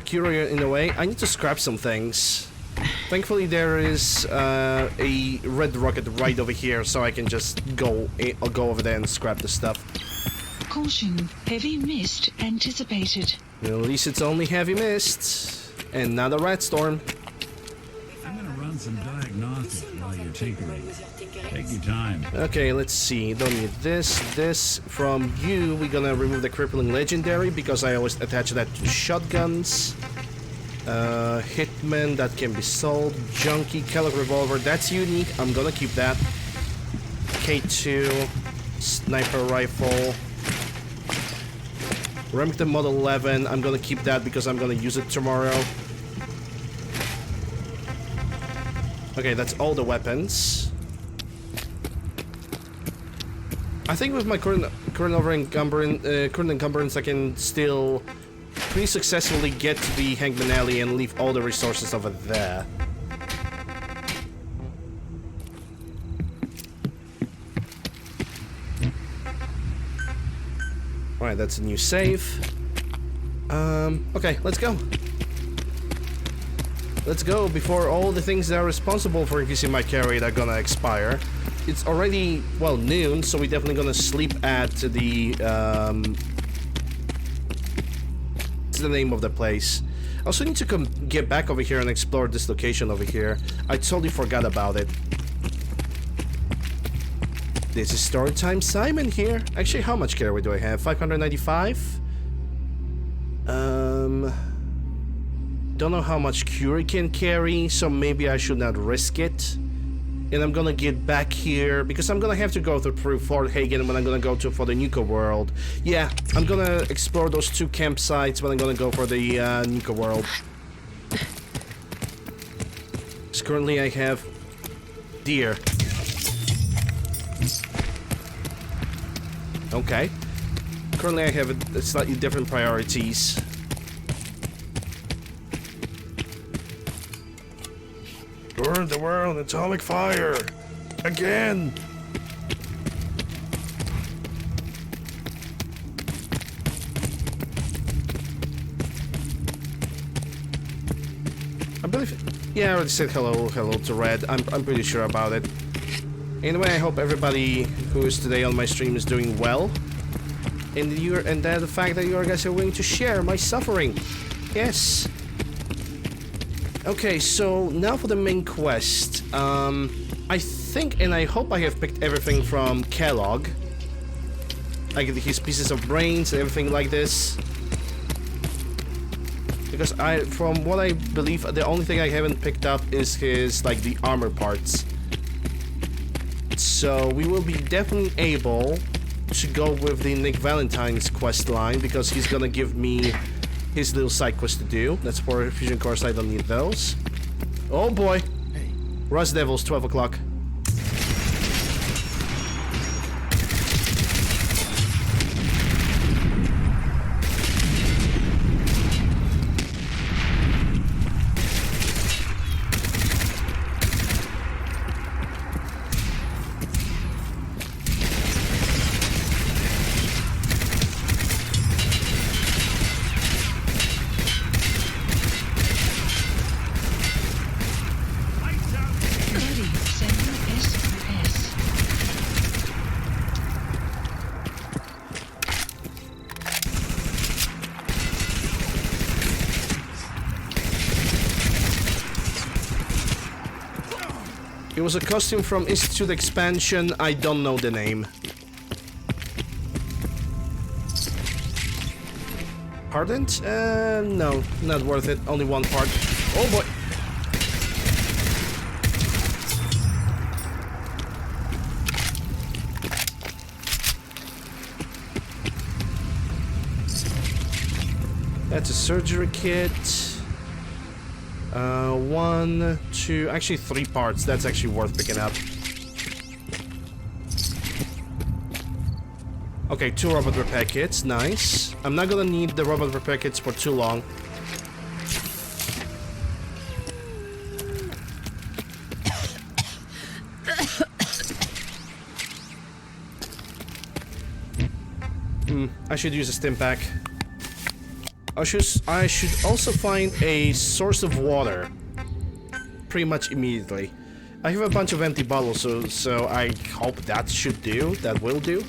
Curio in the way. I need to scrap some things. Thankfully there is a red rocket right over here, so I can just go over there and scrap the stuff. Caution, heavy mist anticipated. At least it's only heavy mist, and not a rat storm. I'm gonna run some diagnostics while you're tinkering. Take your time. Okay, let's see. Don't need this. From you, we're gonna remove the crippling legendary because I always attach that to shotguns. Hitman, that can be sold. Junkie, Kellogg revolver, that's unique. I'm gonna keep that. K2, sniper rifle. Remington Model 11, I'm gonna keep that because I'm gonna use it tomorrow. Okay, that's all the weapons. I think with my current encumbrance, I can still pretty successfully get to the Hangman Alley and leave all the resources over there. Alright, that's a new save. Okay, let's go. Let's go before all the things that are responsible for increasing my carry are gonna expire. It's already, well, noon, so we're definitely gonna sleep at the, what's the name of the place? I also need to get back over here and explore this location over here. I totally forgot about it. This is story time Simon here. Actually, how much carry do I have? 595? Don't know how much Curie can carry, so maybe I should not risk it. And I'm gonna get back here because I'm gonna have to go through Fort Hagen when I'm gonna go for the Nuka World. Yeah, I'm gonna explore those 2 campsites when I'm gonna go for the Nuka World. So currently I have deer. Okay. Currently I have a slightly different priorities. Burn the world, atomic fire! Again! I believe... Yeah, I already said hello to Red. I'm pretty sure about it. Anyway, I hope everybody who is today on my stream is doing well. And the fact that you guys are willing to share my suffering. Yes. Okay, so now for the main quest. I think and I hope I have picked everything from Kellogg. Like his pieces of brains and everything like this. Because from what I believe, the only thing I haven't picked up is his, like, the armor parts. So we will be definitely able to go with the Nick Valentine's quest line because he's gonna give me his little side quest to do. That's for fusion cores, I don't need those. Oh boy! Hey. Rust Devils, 12 o'clock. It was a costume from Institute Expansion. I don't know the name. Hardened? No, not worth it. Only one part. Oh boy! That's a surgery kit. 1, 2, actually 3 parts. That's actually worth picking up. Okay, 2 robot repair kits. Nice. I'm not gonna need the robot repair kits for too long. I should use a stim pack. I should also find a source of water pretty much immediately. I have a bunch of empty bottles, so I hope that should do. That will do.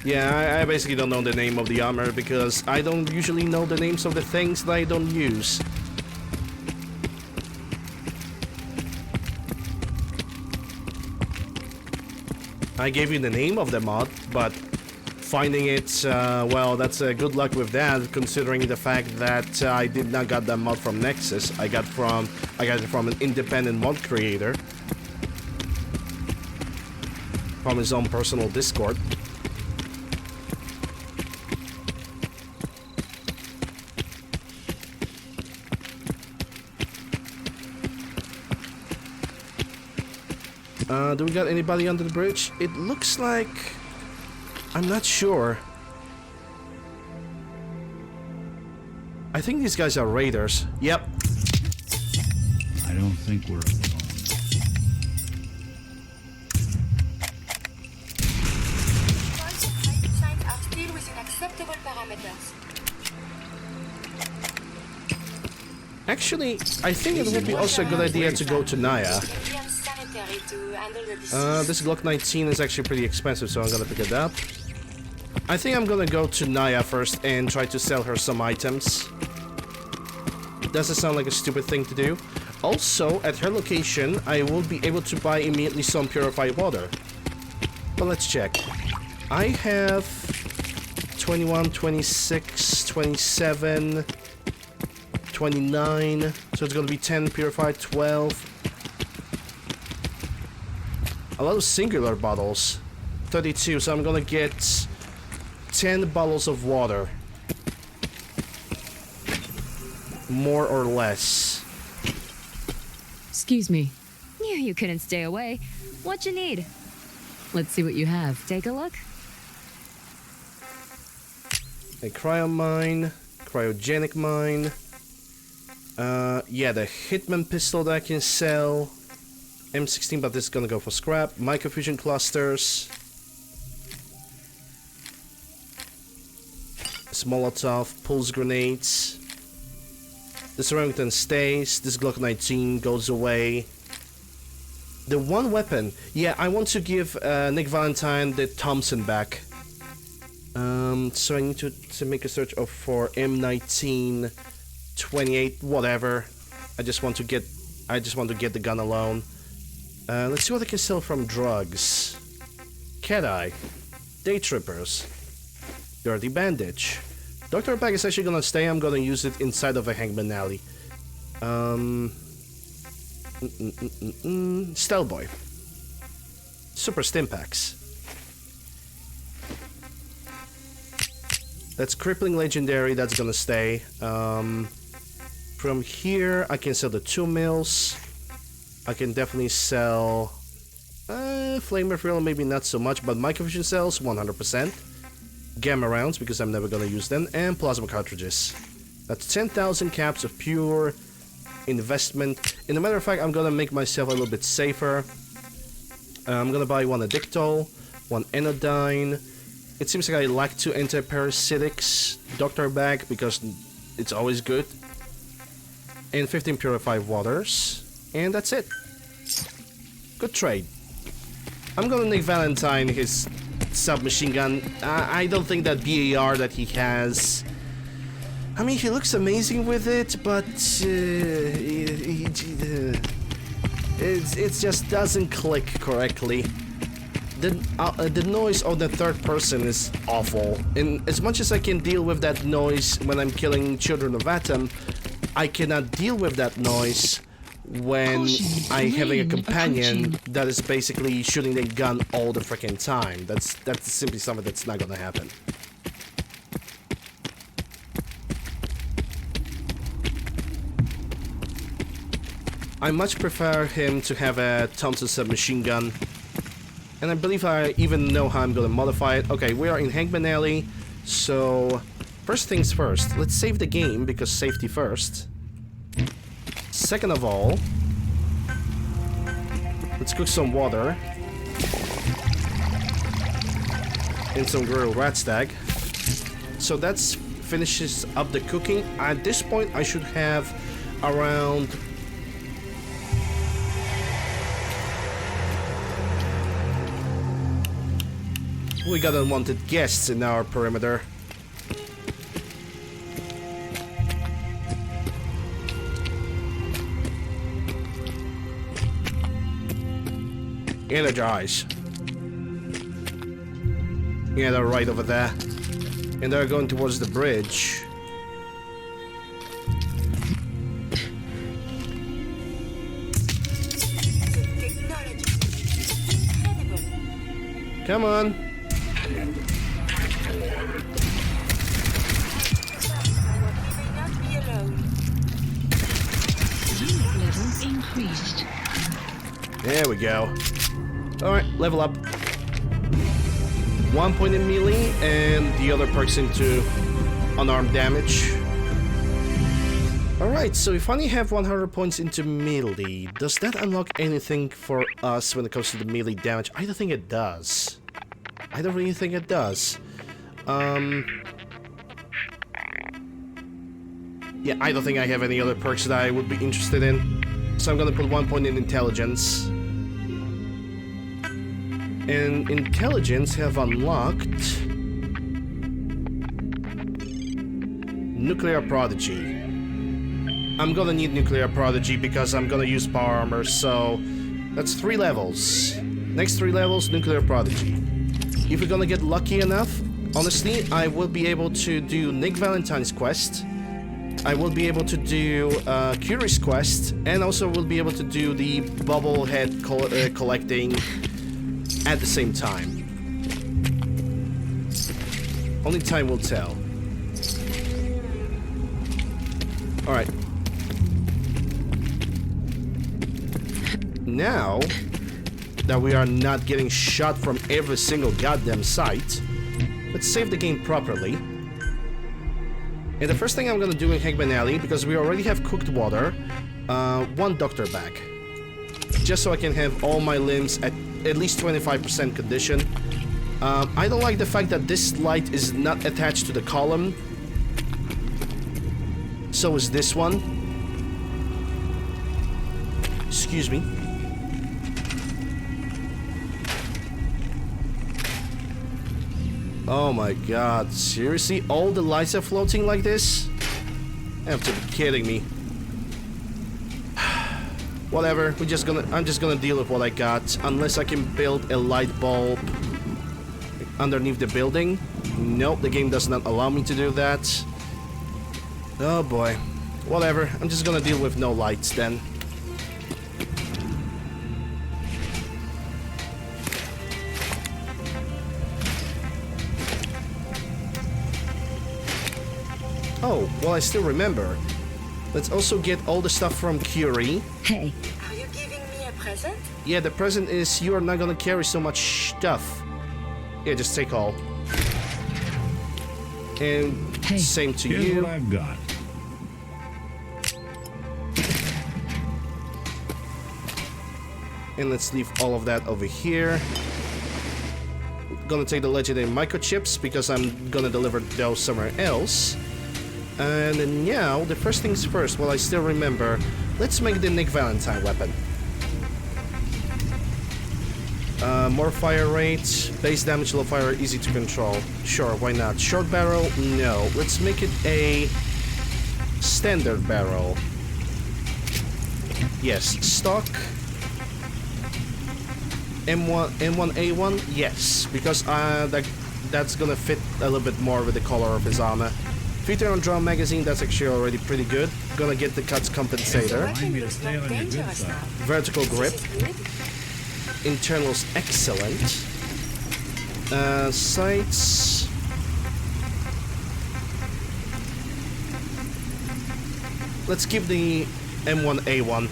Yeah, I basically don't know the name of the armor because I don't usually know the names of the things that I don't use. I gave you the name of the mod, but finding it, well, that's good luck with that, considering the fact that I did not got that mod from Nexus. I got it from an independent mod creator from his own personal Discord. Do we got anybody under the bridge? It looks like... I'm not sure. I think these guys are raiders. Yep. I don't think we're alone. Points of height signs are still within acceptable parameters. Actually, I think it would be also a good idea to go to Naya. This Glock 19 is actually pretty expensive, so I'm gonna pick it up. I think I'm gonna go to Naya first and try to sell her some items. Doesn't sound like a stupid thing to do. Also, at her location, I will be able to buy immediately some purified water. But let's check. I have 21, 26, 27, 29. So it's gonna be 10 purified, 12. A lot of singular bottles. 32, so I'm gonna get 10 bottles of water. More or less. Excuse me. Knew you couldn't stay away. What you need? Let's see what you have. Take a look. A cryo mine, cryogenic mine. Yeah, the Hitman pistol that I can sell. M16, but this is gonna go for scrap. Microfusion clusters. Molotov, pulse grenades. This Remington stays. This Glock 19 goes away. The one weapon, yeah, I want to give Nick Valentine the Thompson back. So I need to make a search for M19, 28, whatever. I just want to get the gun alone. Let's see what I can sell from drugs. Cat Eye, Day Trippers, Dirty Bandage. Doctor Bag is actually gonna stay. I'm gonna use it inside of a Hangman Alley. Boy. Super Stimpaks. That's Crippling Legendary. That's gonna stay. From here, I can sell the 2 mils. I can definitely sell Flame Refill, maybe not so much, but Microfusion cells, 100%. Gamma rounds, because I'm never gonna use them, and plasma cartridges. That's 10,000 caps of pure investment. In a matter of fact, I'm gonna make myself a little bit safer. I'm gonna buy 1 Addictol, 1 Anodyne. It seems like I lack 2 antiparasitics, Doctor Bag, because it's always good. And 15 purified waters. And that's it. Good trade. I'm gonna Nick Valentine his submachine gun. I don't think that BAR that he has... I mean, he looks amazing with it, but it just doesn't click correctly. The noise of the third person is awful. And as much as I can deal with that noise when I'm killing Children of Atom, I cannot deal with that noise when I'm having a companion that is basically shooting a gun all the freaking time. That's simply something that's not gonna happen. I much prefer him to have a Thompson submachine gun. And I believe I even know how I'm gonna modify it. Okay, we are in Hangman Alley, so first things first, let's save the game because safety first. Second of all, let's cook some water and some grilled rat stag. So that finishes up the cooking. At this point, I should have around... We got unwanted guests in our perimeter. Energize. Yeah, they're right over there. And they're going towards the bridge. Come on. Increased. There we go. Alright, level up. 1 point in melee, and the other perks into unarmed damage. Alright, so if I only have 100 points into melee, does that unlock anything for us when it comes to the melee damage? I don't think it does. I don't really think it does. Yeah, I don't think I have any other perks that I would be interested in. So I'm gonna put 1 point in intelligence. And intelligence have unlocked Nuclear Prodigy. I'm gonna need Nuclear Prodigy because I'm gonna use power armor, so that's 3 levels. Next 3 levels, Nuclear Prodigy. If we're gonna get lucky enough, Honestly, I will be able to do Nick Valentine's quest. I will be able to do Curie's quest, and also will be able to do the bobblehead collecting at the same time. Only time will tell. Alright. Now that we are not getting shot from every single goddamn site, let's save the game properly. And the first thing I'm gonna do in Hegman Alley, because we already have cooked water, one doctor bag. Just so I can have all my limbs at least 25% condition. I don't like the fact that this light is not attached to the column. So is this one. Excuse me. Oh my god, seriously? All the lights are floating like this? You have to be kidding me. Whatever, I'm just gonna deal with what I got, unless I can build a light bulb underneath the building. Nope, the game does not allow me to do that. Oh boy. Whatever, I'm just gonna deal with no lights then. Oh, well, I still remember. Let's also get all the stuff from Curie. Hey. Are you giving me a present? Yeah, the present is you are not gonna carry so much stuff. Yeah, just take all. And Hey. same to Here's you. what I've got. And let's leave all of that over here. Gonna take the legendary microchips because I'm gonna deliver those somewhere else. And then now, the first things first, while I still remember, let's make the Nick Valentine weapon. More fire rate, base damage, low fire, easy to control. Sure, why not? Short barrel? No. Let's make it a standard barrel. Yes, stock. M1A1? Yes, because that's gonna fit a little bit more with the color of his armor. Feature on drum magazine, that's actually already pretty good. Gonna get the cuts compensator. Remind me to stay on your good side. Vertical grip. Internals excellent. Sights. Let's keep the M1A1.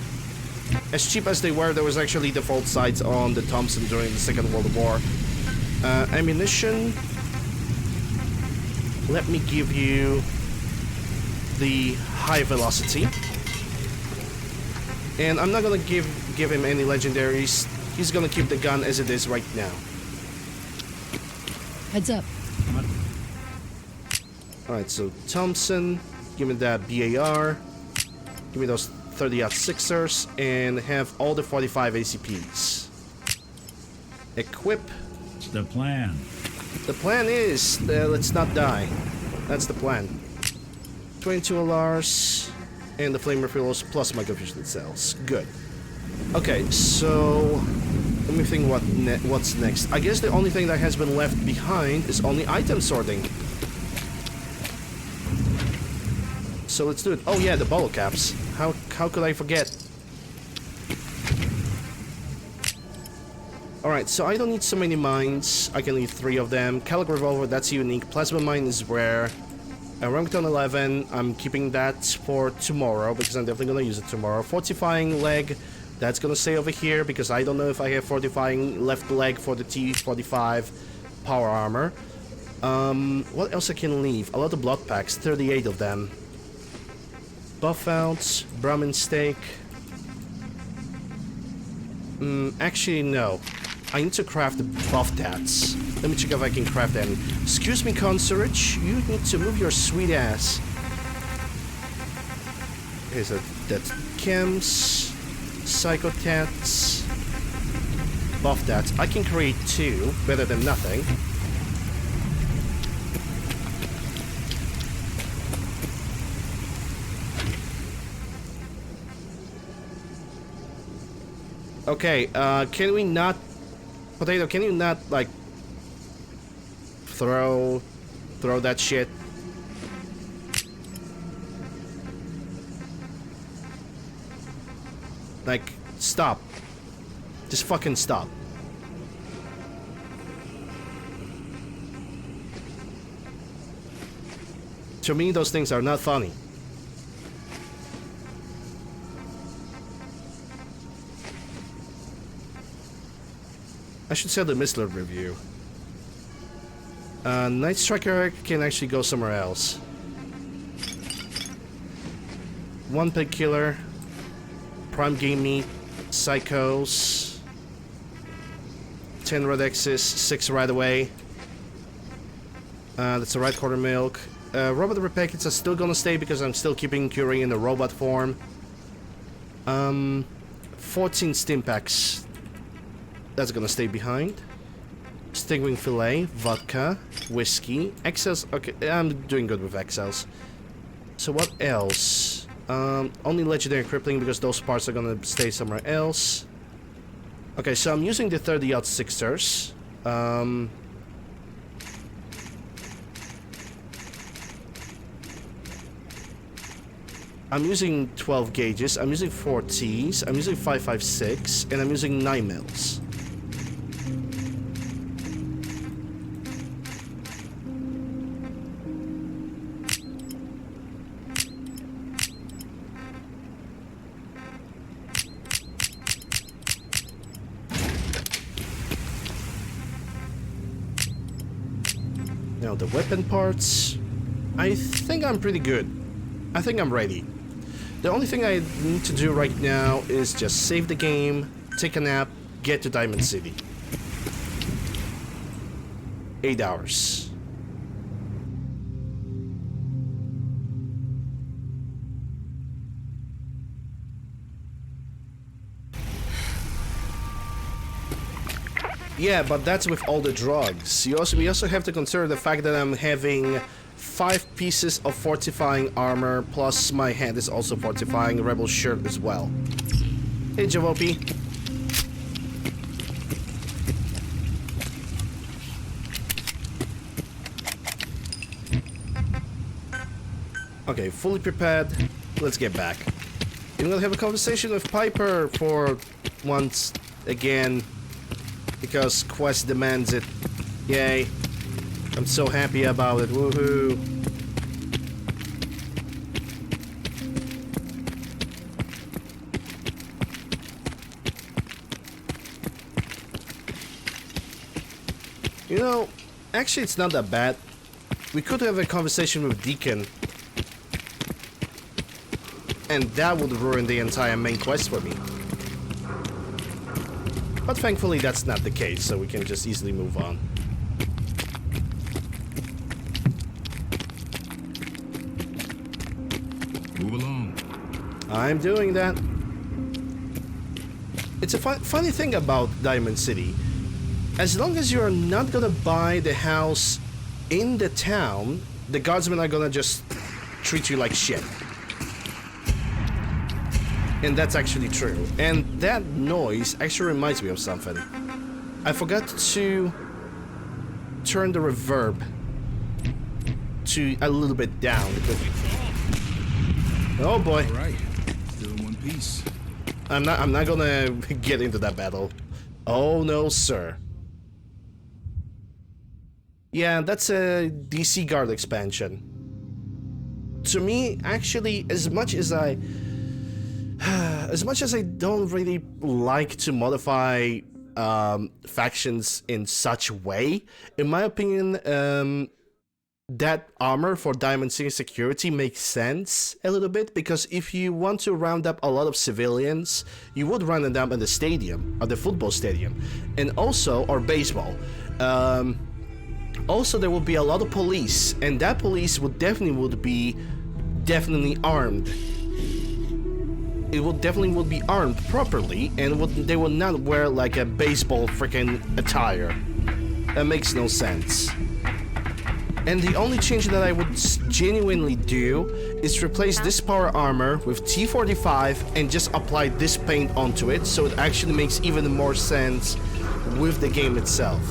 As cheap as they were, there was actually default sights on the Thompson during the Second World War. Ammunition. Let me give you the high velocity. And I'm not gonna give him any legendaries. He's gonna keep the gun as it is right now. Heads up. Alright, so Thompson, give me that BAR. Give me those 30-06ers and have all the 45 ACPs. Equip. The plan. The plan is, let's not die. That's the plan. 22 LRs and the flame refillers plus microfusion cells. Good. Okay, so let me think what's next. I guess the only thing that has been left behind is only item sorting. So let's do it. Oh yeah, the bottle caps. How could I forget? Alright, so I don't need so many mines. I can leave 3 of them. Calic Revolver, that's unique. Plasma Mine is rare. Remington 11, I'm keeping that for tomorrow because I'm definitely gonna use it tomorrow. Fortifying Leg, that's gonna stay over here because I don't know if I have Fortifying left leg for the T45 power armor. What else I can leave? A lot of blood packs, 38 of them. Buff outs, Brahmin steak. Actually, no. I need to craft the buff tats. Let me check if I can craft any. Excuse me, Consurage. You need to move your sweet ass. Here's that's chems, psychotats, buff tats. I can create 2, better than nothing. Okay, can we not... Potato, can you not, like, throw that shit. Like, stop. Just fucking stop. To me, those things are not funny. I should sell the Mistler review. Night Striker can actually go somewhere else. One Pig Killer, Prime Game Meat, Psychos, 10 Red X's, 6 right away. That's the right quarter milk. Robot repackets are still gonna stay because I'm still keeping Curie in the robot form. 14 stim packs. That's gonna stay behind. Stingwing fillet, vodka, whiskey, XLs. Okay, I'm doing good with XLs. So what else? Only legendary crippling because those parts are gonna stay somewhere else. Okay, so I'm using the 30-06ers. I'm using 12 gauges, I'm using 4 Ts, I'm using 5.56, and I'm using 9 mils. Now the weapon parts, I think I'm pretty good. I think I'm ready. The only thing I need to do right now is just save the game, take a nap, get to Diamond City. 8 hours. Yeah, but that's with all the drugs. We also have to consider the fact that I'm having 5 pieces of fortifying armor, plus my hand is also fortifying, rebel shirt as well. Hey, Javopi. Okay, fully prepared. Let's get back. I'm gonna have a conversation with Piper for once again, because quest demands it. Yay. I'm so happy about it. Woohoo. You know, actually it's not that bad. We could have a conversation with Deacon, and that would ruin the entire main quest for me. But thankfully that's not the case, so we can just easily move on. Move along. I'm doing that. It's a funny thing about Diamond City. As long as you're not gonna buy the house in the town, the guardsmen are gonna just treat you like shit. And that's actually true. And that noise actually reminds me of something. I forgot to turn the reverb to a little bit down. Oh boy. All right. Still in one piece. I'm not gonna get into that battle. Oh no, sir. Yeah, that's a DC Guard expansion. To me, actually, as much as I don't really like to modify factions in such way, in my opinion, that armor for Diamond City security makes sense a little bit, because if you want to round up a lot of civilians, you would round them down in the stadium, or the football stadium, and also, or baseball. Also, there will be a lot of police, and that police would be armed. It would definitely be armed properly, and they would not wear like a baseball freaking attire. That makes no sense. And the only change that I would genuinely do is replace this power armor with T45 and just apply this paint onto it, so it actually makes even more sense with the game itself.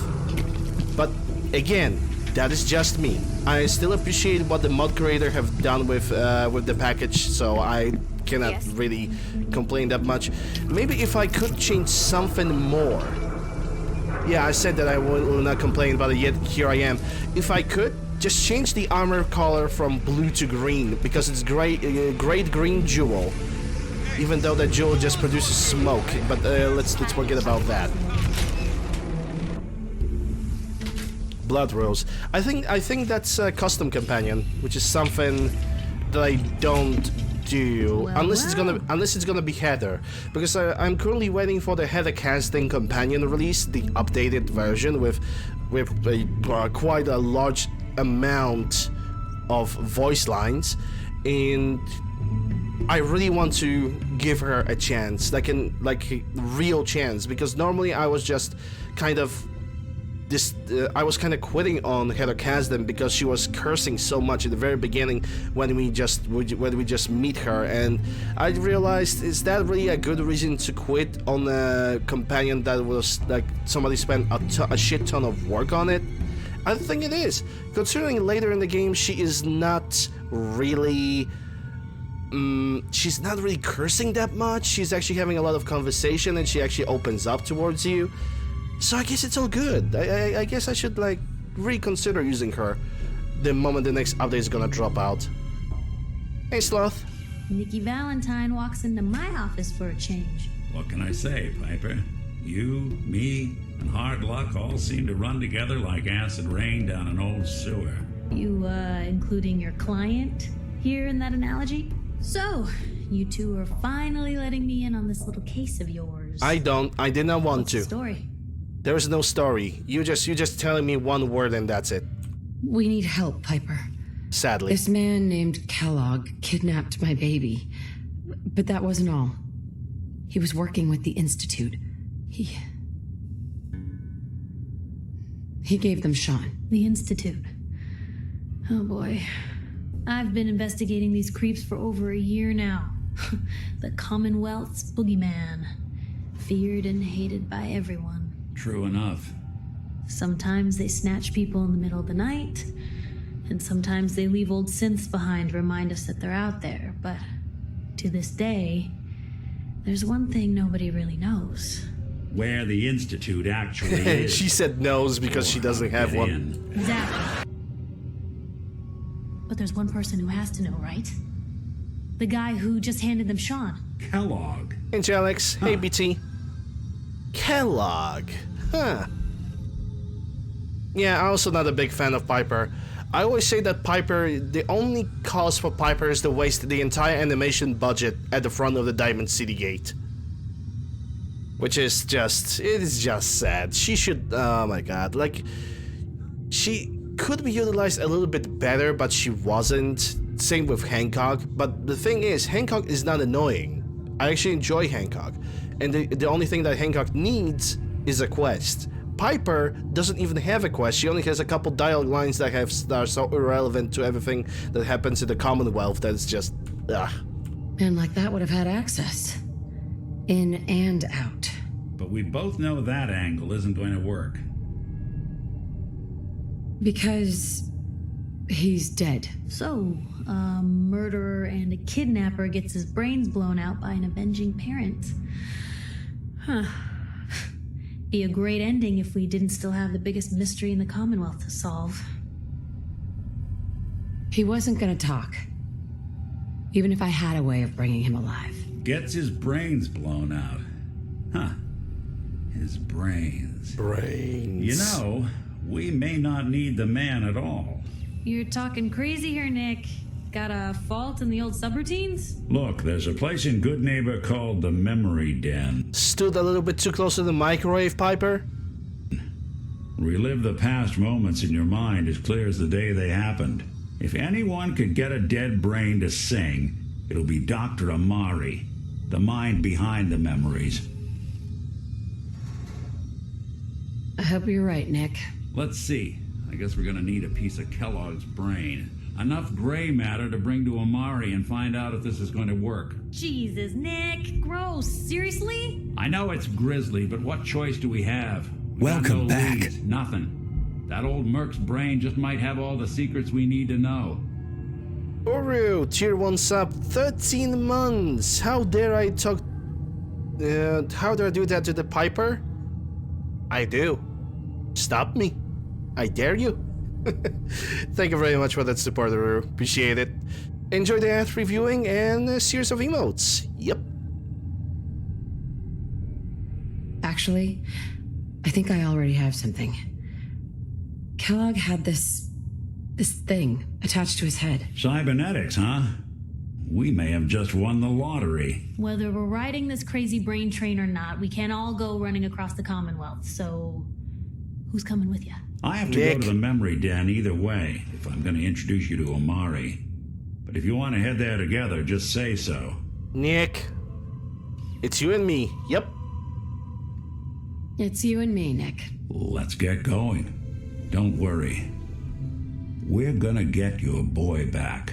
But again, that is just me. I still appreciate what the mod creator have done with the package, so I cannot really complain that much. Maybe if I could change something more. Yeah, I said that I will not complain, but yet here I am. If I could, just change the armor color from blue to green, because it's great green jewel. Even though that jewel just produces smoke, but let's forget about that. Blood Rose. I think that's a custom companion, which is something that I don't do unless it's gonna be Heather, because I'm currently waiting for the Heather casting companion release, the updated version with quite a large amount of voice lines, and I really want to give her a chance, like a real chance, because normally I was just kind of quitting on Heather Kasdan because she was cursing so much at the very beginning when we just meet her, and I realized, is that really a good reason to quit on a companion that was like somebody spent a shit ton of work on it? I think it is, considering later in the game she is not really she's not really cursing that much. She's actually having a lot of conversation, and she actually opens up towards you. So I guess it's all good. I guess I should like reconsider using her the moment the next update is gonna drop out. Hey, Sloth. Nikki Valentine walks into my office for a change. What can I say, Piper? You, me, and hard luck all seem to run together like acid rain down an old sewer. You, including your client here in that analogy? So, you two are finally letting me in on this little case of yours. I did not want What's to. the story? There is no story. You're just telling me one word and that's it. We need help, Piper. Sadly. This man named Kellogg kidnapped my baby. But that wasn't all. He was working with the Institute. He gave them Sean. The Institute. Oh boy. I've been investigating these creeps for over a year now. The Commonwealth's boogeyman. Feared and hated by everyone. True enough. Sometimes they snatch people in the middle of the night, and sometimes they leave old synths behind to remind us that they're out there. But to this day, there's one thing nobody really knows. Where the Institute actually is. She said knows because she doesn't have one. Exactly. But there's one person who has to know, right? The guy who just handed them Sean. Kellogg. Angelix, hey BT. Kellogg. Huh. Yeah, I'm also not a big fan of Piper. I always say that Piper, the only cause for Piper is to waste the entire animation budget at the front of the Diamond City gate. Which is just, it is just sad. She should, oh my god, like, she could be utilized a little bit better, but she wasn't. Same with Hancock, but the thing is, Hancock is not annoying. I actually enjoy Hancock, and the only thing that Hancock needs is a quest. Piper doesn't even have a quest. She only has a couple dialogue lines that are so irrelevant to everything that happens in the Commonwealth that it's just, ugh. And like that would have had access. In and out. But we both know that angle isn't going to work. Because he's dead. So, a murderer and a kidnapper gets his brains blown out by an avenging parent. Huh. Be a great ending if we didn't still have the biggest mystery in the Commonwealth to solve. He wasn't gonna talk. Even if I had a way of bringing him alive. Gets his brains blown out. Huh. His brains. Brains. You know, we may not need the man at all. You're talking crazy here, Nick. Got a fault in the old subroutines? Look, there's a place in Good Neighbor called the Memory Den. Stood a little bit too close to the microwave, Piper? Relive the past moments in your mind as clear as the day they happened. If anyone could get a dead brain to sing, it'll be Dr. Amari, the mind behind the memories. I hope you're right, Nick. Let's see. I guess we're gonna need a piece of Kellogg's brain. Enough gray matter to bring to Amari and find out if this is going to work. Jesus, Nick. Gross. Seriously? I know it's grisly, but what choice do we have? We Welcome got no back. leads, nothing. That old Merc's brain just might have all the secrets we need to know. Uru, tier 1 sub, 13 months. How dare I talk... how do I do that to the Piper? I do. Stop me. I dare you. Thank you very much for that support, Uru. Appreciate it. Enjoy the ad reviewing and a series of emotes. Yep. Actually, I think I already have something. Kellogg had this thing attached to his head. Cybernetics, huh? We may have just won the lottery. Whether we're riding this crazy brain train or not, we can't all go running across the Commonwealth, so who's coming with you? I have to go to the memory den either way if I'm going to introduce you to Omari. But if you want to head there together, just say so. Nick. It's you and me. Yep. It's you and me, Nick. Let's get going. Don't worry. We're gonna get your boy back.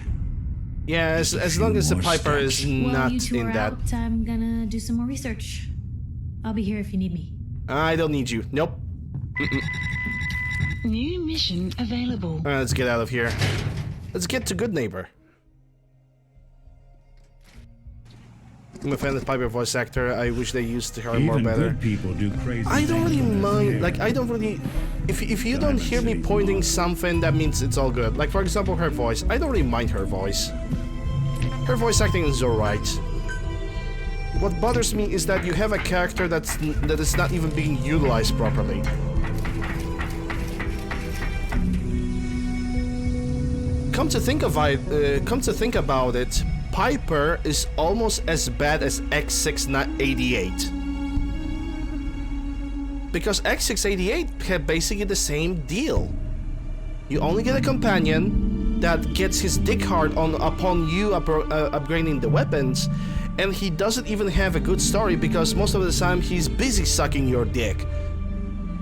Yeah, as long as the Piper is not you two in are that. out, I'm gonna do some more research. I'll be here if you need me. I don't need you. Nope. New mission available. Alright, let's get out of here. Let's get to Good Neighbor. I'm a fan of the Piper voice actor. I wish they used her more better. Good people do crazy I don't really things. mind. Like, I don't really. If you don't hear me pointing something, that means it's all good. Like, for example, her voice. I don't really mind her voice. Her voice acting is alright. What bothers me is that you have a character that is not even being utilized properly. Come to think about it, Piper is almost as bad as X688. Because X688 had basically the same deal. You only get a companion that gets his dick hard upon you upgrading the weapons, and he doesn't even have a good story because most of the time he's busy sucking your dick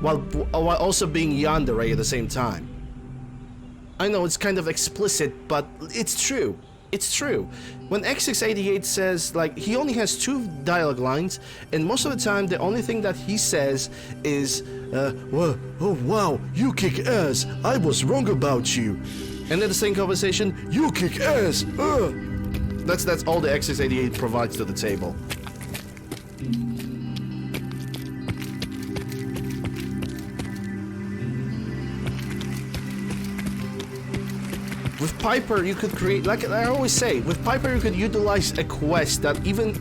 while also being yandere at the same time. I know it's kind of explicit, but it's true. It's true. When X688 says, like, he only has 2 dialogue lines, and most of the time the only thing that he says is, well, oh wow, you kick ass, I was wrong about you. And then the same conversation, you kick ass, That's all the X688 provides to the table. With Piper, you could create, like I always say, with Piper you could utilize a quest that even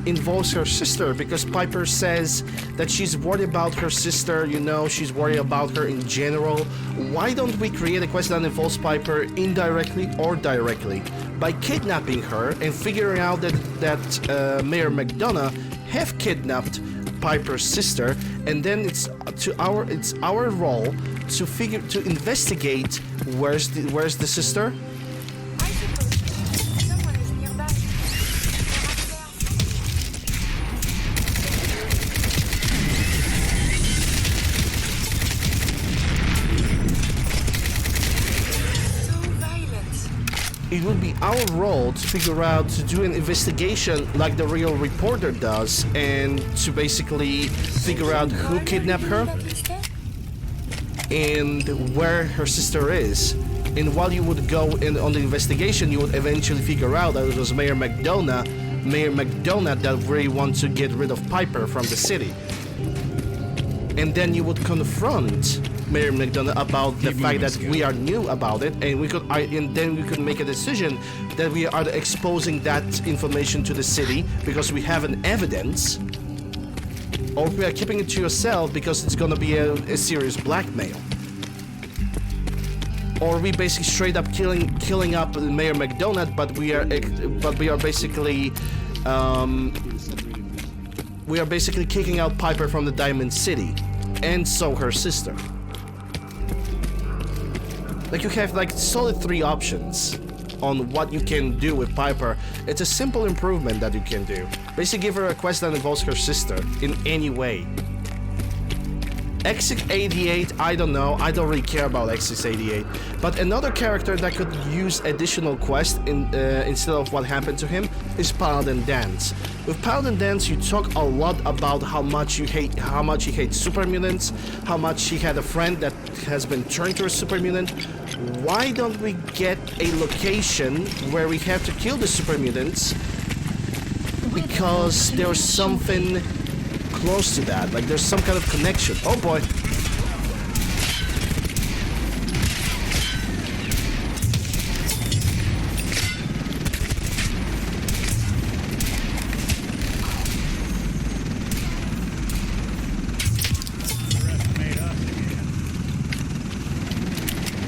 involves her sister, because Piper says that she's worried about her sister, you know, she's worried about her in general. Why don't we create a quest that involves Piper indirectly or directly? By kidnapping her and figuring out that Mayor McDonough have kidnapped Piper's sister, and then it's our role to investigate where's the sister. I suppose someone is nearby. So violent. It would be our role to figure out, to do an investigation like the real reporter does, and to basically figure out who kidnapped her and where her sister is. And while you would go in on the investigation, you would eventually figure out that it was Mayor McDonough that really wants to get rid of Piper from the city. And then you would confront Mayor McDonough about the fact that we are new about it, and then we could make a decision that we are exposing that information to the city because we have an evidence, or we are keeping it to yourself because it's gonna be a serious blackmail. Or we basically straight up killing up Mayor McDonough, but we are basically kicking out Piper from the Diamond City, and so her sister. Like, you have like solid 3 options on what you can do with Piper. It's a simple improvement that you can do. Basically give her a quest that involves her sister in any way. X688, I don't know. I don't really care about X688. But another character that could use additional quests instead of what happened to him is Paladin Dance. With Paladin Dance, you talk a lot about how much you hate super mutants, how much he had a friend that has been turned to a super mutant. Why don't we get a location where we have to kill the super mutants? Because there's something close to that, like there's some kind of connection. Oh boy.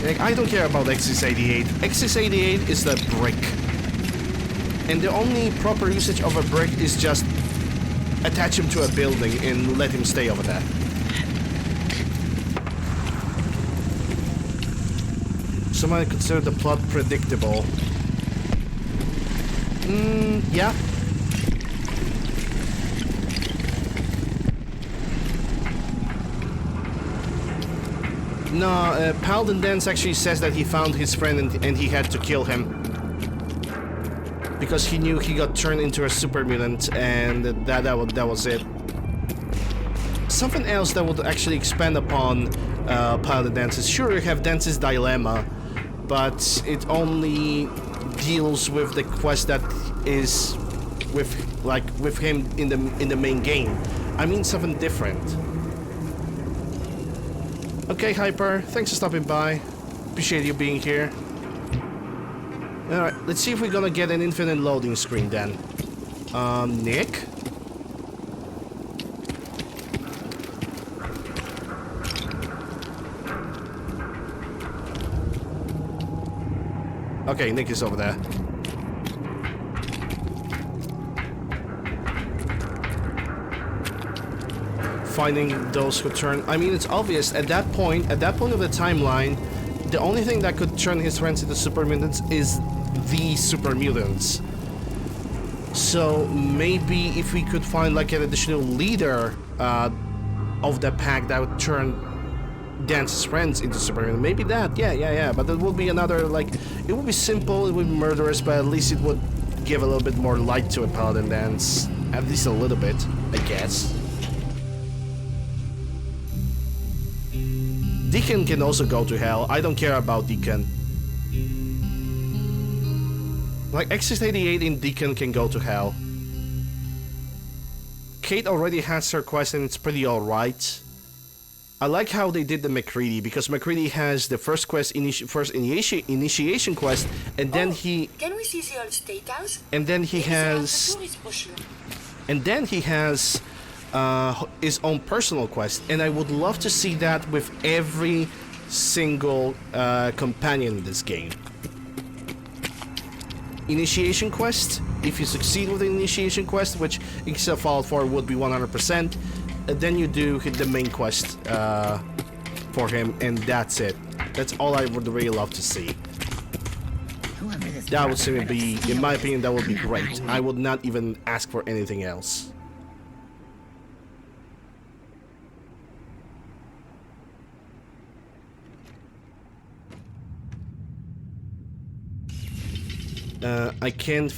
Like, I don't care about X688. X688 is the brick. And the only proper usage of a brick is just attach him to a building and let him stay over there. Somebody consider the plot predictable. Yeah. No, Paladin Dance actually says that he found his friend and he had to kill him. Because he knew he got turned into a super mutant, and that was it. Something else that would actually expand upon Paladin Dance is, sure, you have Dance's Dilemma, but it only deals with the quest that is with him in the main game. I mean something different. Okay, Hyper, thanks for stopping by. Appreciate you being here. Alright, let's see if we're gonna get an infinite loading screen then. Nick? Okay, Nick is over there. Finding those who turn... I mean, it's obvious, at that point of the timeline, the only thing that could turn his friends into super mutants is the super mutants. So maybe if we could find like an additional leader of the pack that would turn Dance's friends into super mutants, maybe that, yeah. But it would be another, like, it would be simple, it would be murderous, but at least it would give a little bit more light to a Paladin Dance. At least a little bit, I guess. Deacon can also go to hell. I don't care about Deacon. Like, X688 in Deacon can go to hell. Kate already has her quest and it's pretty alright. I like how they did the McCready, because McCready has the first quest, initiation quest, and then he... Can we see the old state house? And then he has... And then he has... his own personal quest, and I would love to see that with every single companion in this game. Initiation quest, if you succeed with the initiation quest, which except Fallout 4 would be 100%, then you do hit the main quest for him, and that's it. That's all I would really love to see. That would simply be, in my opinion, that would be great. I would not even ask for anything else. I can't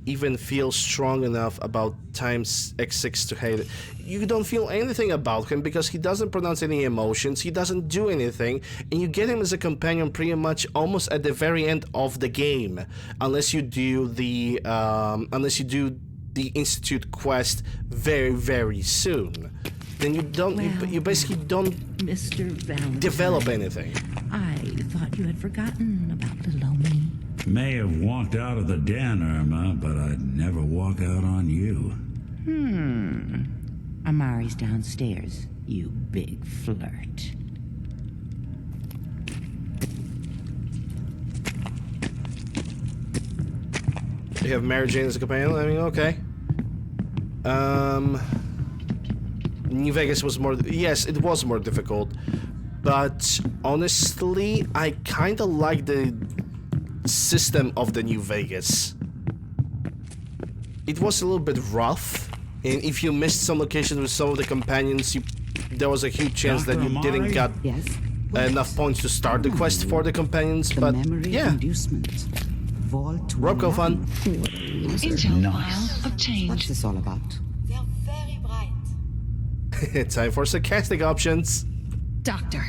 even feel strong enough about times X6 to hate it. You don't feel anything about him because he doesn't pronounce any emotions, he doesn't do anything, and you get him as a companion pretty much almost at the very end of the game, unless you do the Institute quest very, very soon. Then you don't, you basically don't Mr. Valentine, develop anything. I thought you had forgotten about little old me. May have walked out of the den, Irma, but I'd never walk out on you. Amari's downstairs, you big flirt. You have Mary Jane as a companion? I mean, okay. New Vegas was more... Yes, it was more difficult. But honestly, I kind of like the system of the New Vegas. It was a little bit rough, and if you missed some locations with some of the companions, you there was a huge chance that you Dr. didn't Amari? get enough points to start the quest for the companions, but yeah. Robco fun. Intel file obtained. What's this all about? They're very bright. Time for sarcastic options. Doctor,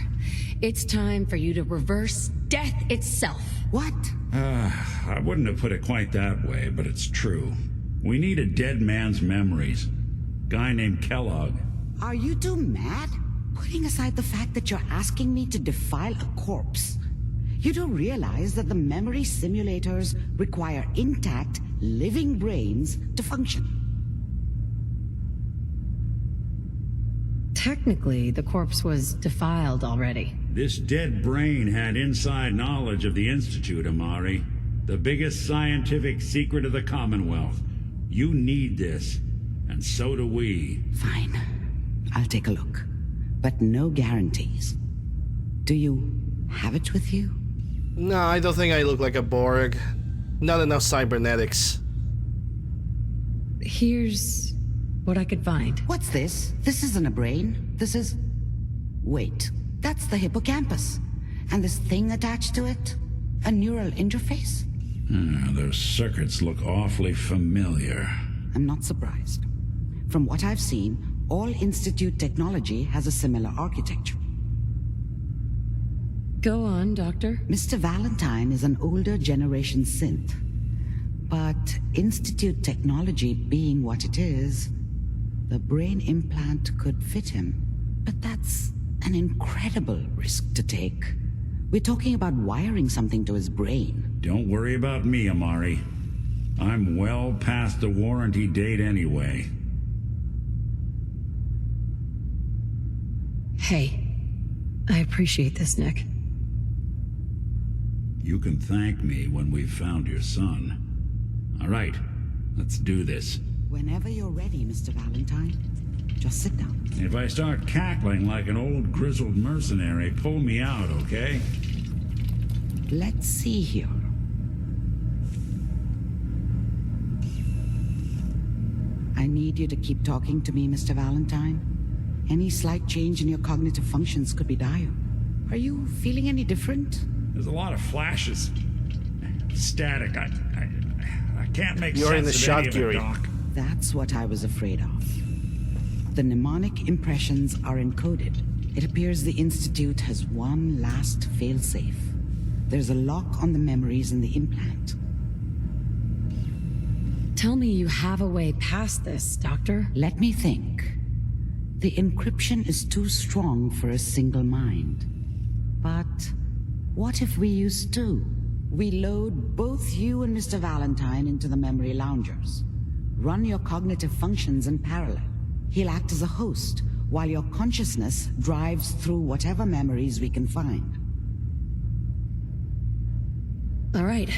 it's time for you to reverse death itself. What? I wouldn't have put it quite that way, but it's true. We need a dead man's memories. Guy named Kellogg. Are you two mad? Putting aside the fact that you're asking me to defile a corpse, you don't realize that the memory simulators require intact, living brains to function. Technically, the corpse was defiled already. This dead brain had inside knowledge of the Institute, Amari. The biggest scientific secret of the Commonwealth. You need this, and so do we. Fine. I'll take a look. But no guarantees. Do you have it with you? No, I don't think I look like a Borg. Not enough cybernetics. Here's what I could find. What's this? This isn't a brain. This is... Wait, that's the hippocampus. And this thing attached to it? A neural interface? Those circuits look awfully familiar. I'm not surprised. From what I've seen, all Institute technology has a similar architecture. Go on, Doctor. Mr. Valentine is an older generation synth. But Institute technology being what it is, the brain implant could fit him. But that's an incredible risk to take. We're talking about wiring something to his brain. Don't worry about me, Amari. I'm well past the warranty date anyway. Hey, I appreciate this, Nick. You can thank me when we've found your son. All right, let's do this. Whenever you're ready, Mr. Valentine. Just sit down. If I start cackling like an old grizzled mercenary, pull me out, okay? Let's see here. I need you to keep talking to me, Mr. Valentine. Any slight change in your cognitive functions could be dire. Are you feeling any different? There's a lot of flashes. Static. I can't make You're sense in the of shot, any of it, Geary. Doc. That's what I was afraid of. The mnemonic impressions are encoded. It appears the Institute has one last failsafe. There's a lock on the memories in the implant. Tell me you have a way past this, Doctor. Let me think. The encryption is too strong for a single mind. But what if we use two? We load both you and Mr. Valentine into the memory loungers. Run your cognitive functions in parallel. He'll act as a host, while your consciousness drives through whatever memories we can find. All right,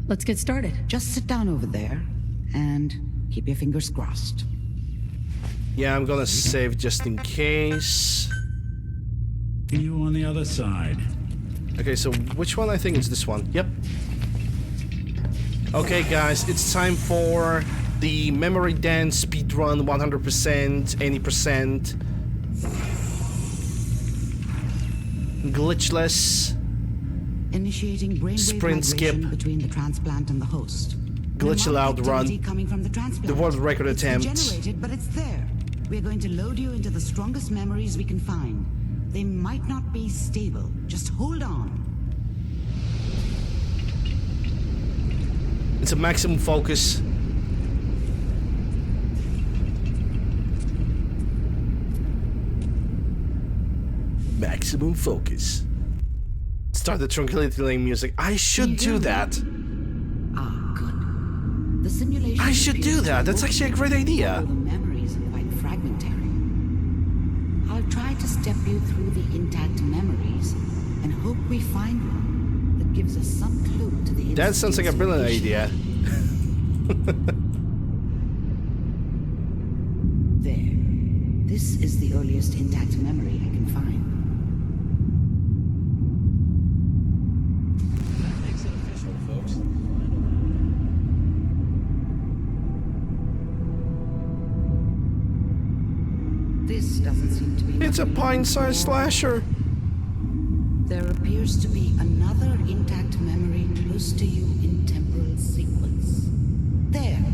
let's get started. Just sit down over there, and keep your fingers crossed. Yeah, I'm gonna save just in case. You on the other side. Okay, so which one? I think it's this one. Yep. Okay, guys, it's time for the memory dance speedrun 100%, any percent. Glitchless. Initiating brainwave Sprint skip. migration between the transplant and the host. Glitch allowed run. Coming from the transplant. The world record It's attempt. Generated, but it's there. We're going to load you into the strongest memories we can find. They might not be stable. Just hold on. It's a maximum focus. Maximum focus. Start the Tranquility Lane music. I should do that. Ah, good. The simulation. I should do that. That's actually a great idea. The memories are quite fragmentary. I'll try to step you through the intact memories and hope we find one that gives us some clue to the. That sounds like a brilliant idea. There. This is the earliest intact memory I can find. That makes it official, folks. This doesn't seem to be. It's a pint-sized slasher. There appears to be another intact memory close to you in temporal sequence. There.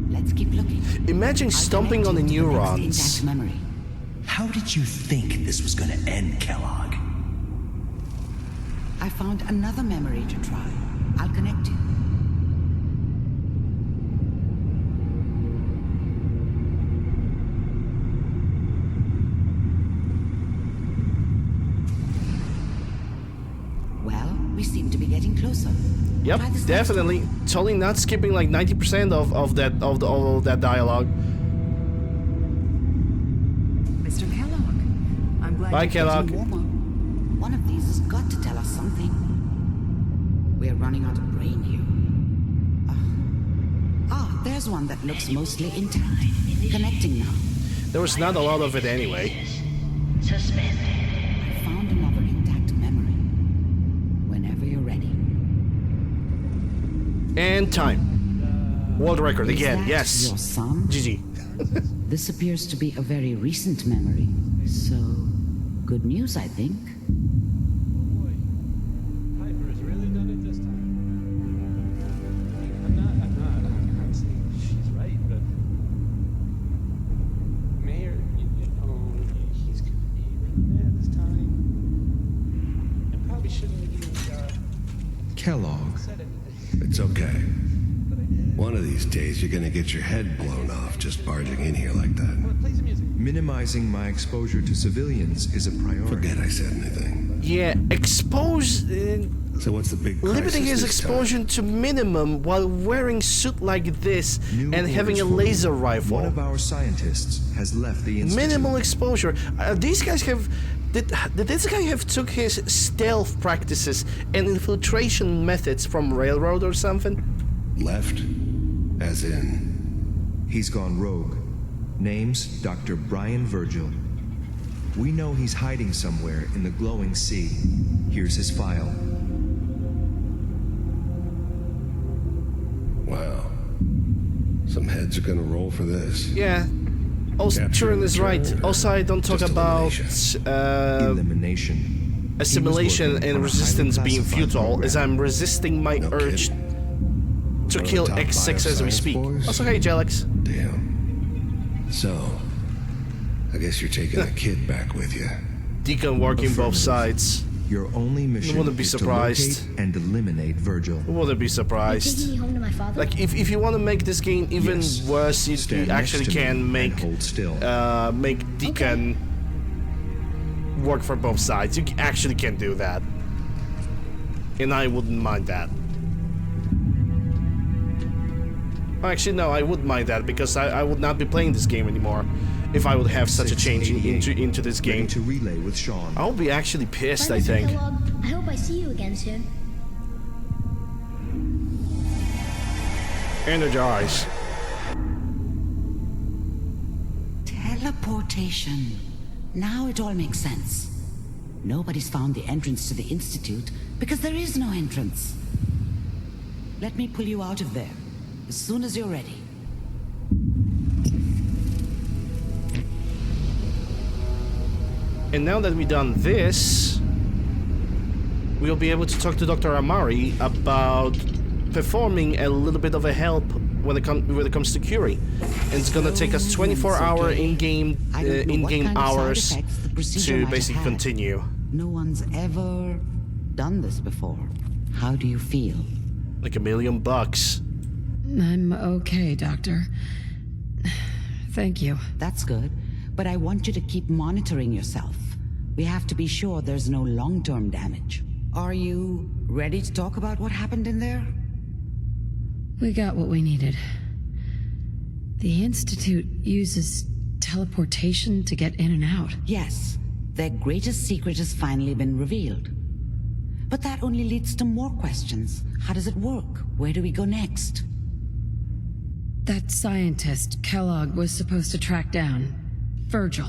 Let's keep looking. Imagine stomping on the neurons. Intact memory. How did you think this was gonna end, Kellogg? I found another memory to try. I'll connect you. Well, we seem to be getting closer. Yep, definitely. Totally not skipping like 90% of that dialogue. Mr. Kellogg, I'm glad Bye, you're Kellogg. getting warmer. One of these has got to tell us something. We're running out of brain here. There's one that looks mostly intact. Connecting now. There was not a lot of it anyway. I found another intact memory. Whenever you're ready. And time. World record again, Is that yes. your son? GG. This appears to be a very recent memory. So, good news, I think. Piper has really done it this time. I'm saying she's right, but Mayor, he's gonna be really mad this time. And probably shouldn't have even Kellogg. said anything. It's okay. One of these days, you're gonna get your head blown off just barging in here like that. Play some music. Minimizing my exposure to civilians is a priority. Forget I said anything. Yeah, So what's the big crisis limiting his this exposure to minimum while wearing suit like this New and having a orders for laser you. rifle. One of our scientists has left the institute. Minimal exposure. These guys have. Did this guy have took his stealth practices and infiltration methods from railroad or something? Left? As in... He's gone rogue. Name's Dr. Brian Virgil. We know he's hiding somewhere in the glowing sea. Here's his file. Wow. Some heads are gonna roll for this. Yeah. Also, Capture Turing is right. return. Also, I don't talk Just about elimination. assimilation working and on a resistance highly being classified futile, program. as I'm resisting my urge to One of kill the top X6 as we bioscience speak. boys? Also, hey, Jelix. Damn. So, I guess you're taking the kid back with you. Deacon working both sides. Your only mission wouldn't be is surprised. to locate and eliminate Virgil. Wouldn't be surprised. Taking me home to my father? Like, if you want to make this game even Yes. worse, you Stand actually next to me can and make hold still. make Deacon work for both sides. You actually can do that, and I wouldn't mind that. Actually, no, I wouldn't mind that because I would not be playing this game anymore if I would have such a change into this Ready game. to relay with Sean. I'll be actually pissed, Bye, I Mr. think. Kellogg. I hope I see you again soon. Energize. Teleportation. Now it all makes sense. Nobody's found the entrance to the Institute because there is no entrance. Let me pull you out of there as soon as you're ready. And now that we've done this, we'll be able to talk to Dr. Amari about performing a little bit of a help when it comes to Curie. And it's gonna take us 24-hour in-game hours to basically continue. No one's ever done this before. How do you feel? Like $1 million. I'm okay, Doctor. Thank you. That's good, but I want you to keep monitoring yourself. We have to be sure there's no long-term damage. Are you ready to talk about what happened in there? We got what we needed. The Institute uses teleportation to get in and out. Yes, their greatest secret has finally been revealed. But that only leads to more questions. How does it work? Where do we go next? That scientist Kellogg was supposed to track down. Virgil.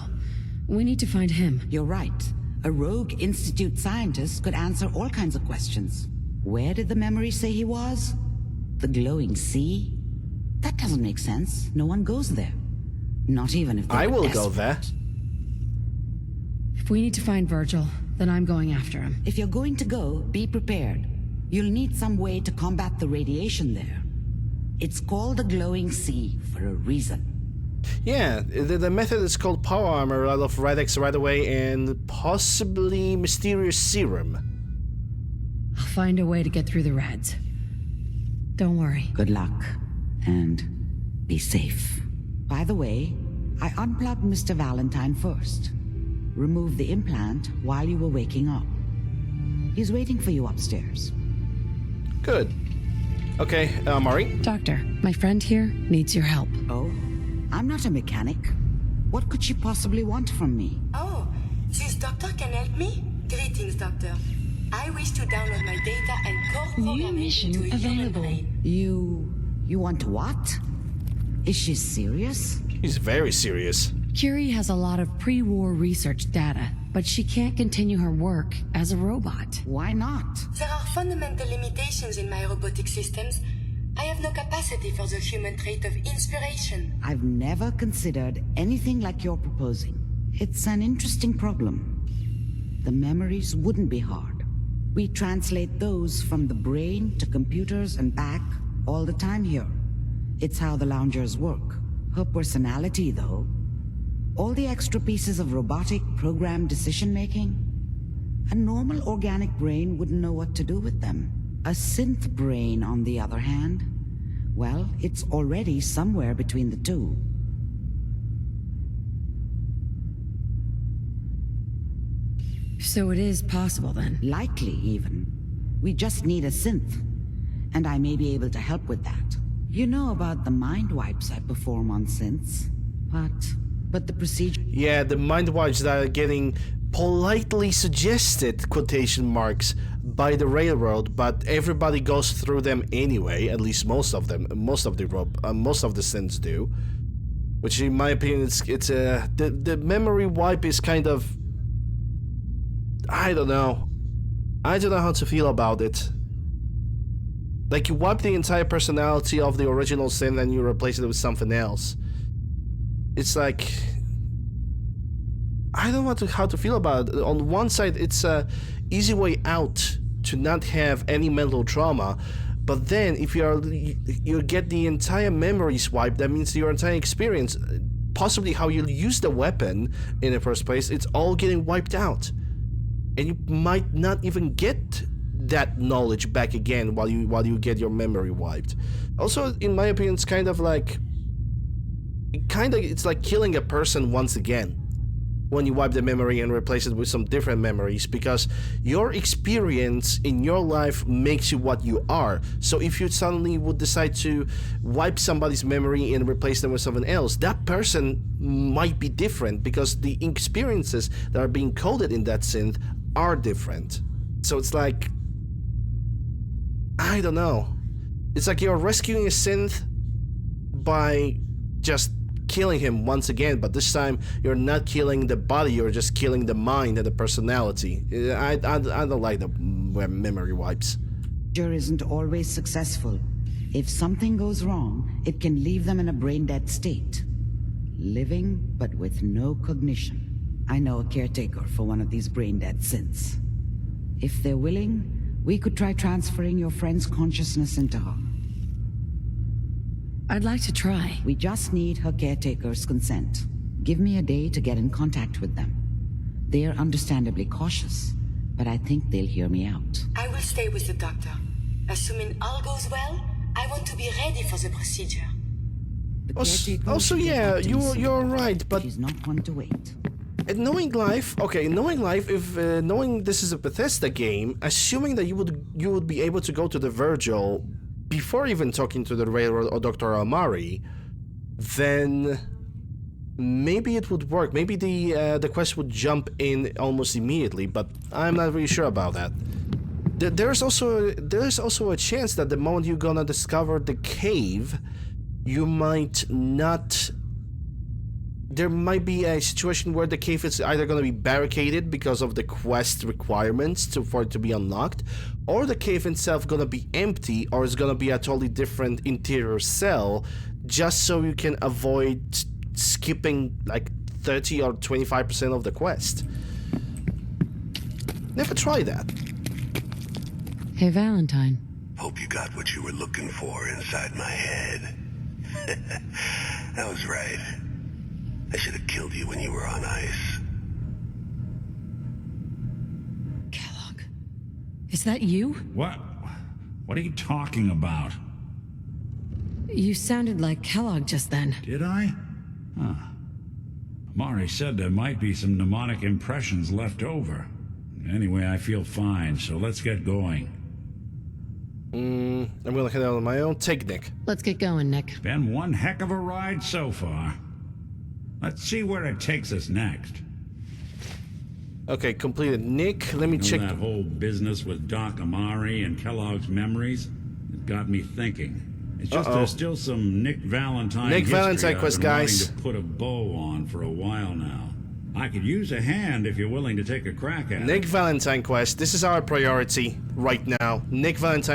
We need to find him. You're right. A rogue Institute scientist could answer all kinds of questions. Where did the memory say he was? The glowing sea? That doesn't make sense. No one goes there. Not even if they I were will go desperate. there. If we need to find Virgil, then I'm going after him. If you're going to go, be prepared. You'll need some way to combat the radiation there. It's called the glowing sea for a reason. Yeah, the method is called power armor out of Radix right away and possibly mysterious serum. I'll find a way to get through the rads. Don't worry. Good luck, and be safe. By the way, I unplugged Mr. Valentine first. Removed the implant while you were waking up. He's waiting for you upstairs. Good. Okay, Mari? Doctor, my friend here needs your help. Oh? I'm not a mechanic. What could she possibly want from me? Oh, this doctor can help me? Greetings, doctor. I wish to download my data and core New mission into a human available. brain. You want what? Is she serious? He's very serious. Curie has a lot of pre-war research data, but she can't continue her work as a robot. Why not? There are fundamental limitations in my robotic systems. I have no capacity for the human trait of inspiration. I've never considered anything like you're proposing. It's an interesting problem. The memories wouldn't be hard. We translate those from the brain to computers and back all the time here. It's how the loungers work. Her personality, though. All the extra pieces of robotic programmed decision-making. A normal organic brain wouldn't know what to do with them. A synth brain, on the other hand, well, it's already somewhere between the two. So it is possible then? Likely, even. We just need a synth. And I may be able to help with that. You know about the mind wipes I perform on synths. But the procedure... Yeah, the mind wipes that are getting politely suggested, quotation marks, by the railroad, but everybody goes through them anyway, at least most of them, most of the synths do. Which in my opinion, the memory wipe is kind of... I don't know how to feel about it. Like, you wipe the entire personality of the original synth and you replace it with something else. It's like... I don't know how to feel about it. On one side, it's a easy way out to not have any mental trauma, but then if you get the entire memories wiped, that means your entire experience, possibly how you use the weapon in the first place, it's all getting wiped out. And you might not even get that knowledge back again while you get your memory wiped. Also, in my opinion, it's kind of like... It's like killing a person once again when you wipe the memory and replace it with some different memories, because your experience in your life makes you what you are. So if you suddenly would decide to wipe somebody's memory and replace them with someone else, that person might be different because the experiences that are being coded in that synth are different. So it's like... I don't know. It's like you're rescuing a synth by just killing him once again, but this time you're not killing the body, you're just killing the mind and the personality. I don't like the memory wipes. Isn't always successful. If something goes wrong, it can leave them in a brain-dead state. Living, but with no cognition. I know a caretaker for one of these brain-dead synths. If they're willing, we could try transferring your friend's consciousness into her. I'd like to try. We just need her caretaker's consent. Give me a day to get in contact with them. They're understandably cautious, but I think they'll hear me out. I will stay with the doctor. Assuming all goes well, I want to be ready for the procedure. Also, yeah, you're right, but... She's not one to wait. Knowing life, if knowing this is a Bethesda game, assuming that you would be able to go to the Virgil before even talking to the railroad or Dr. Amari, then maybe it would work. Maybe the quest would jump in almost immediately, but I'm not really sure about that. There's also a chance that the moment you're gonna discover the cave, you might not... There might be a situation where the cave is either going to be barricaded because of the quest requirements for it to be unlocked, or the cave itself going to be empty, or it's going to be a totally different interior cell, just so you can avoid skipping like 30 or 25% of the quest. Never try that. Hey, Valentine. Hope you got what you were looking for inside my head. That was right. I should have killed you when you were on ice. Kellogg. Is that you? What? What are you talking about? You sounded like Kellogg just then. Did I? Huh. Mari said there might be some mnemonic impressions left over. Anyway, I feel fine, so let's get going. I'm gonna head out on my own. Take Nick. Let's get going, Nick. Been one heck of a ride so far. Let's see where it takes us next. Okay, completed. Nick, let me check. That whole business with Doc Amari and Kellogg's memories, it got me thinking. It's just there's still some Nick Valentine quest, guys. To put a bow on for a while now. I could use a hand if you're willing to take a crack at it. Nick Valentine quest. This is our priority right now. Nick Valentine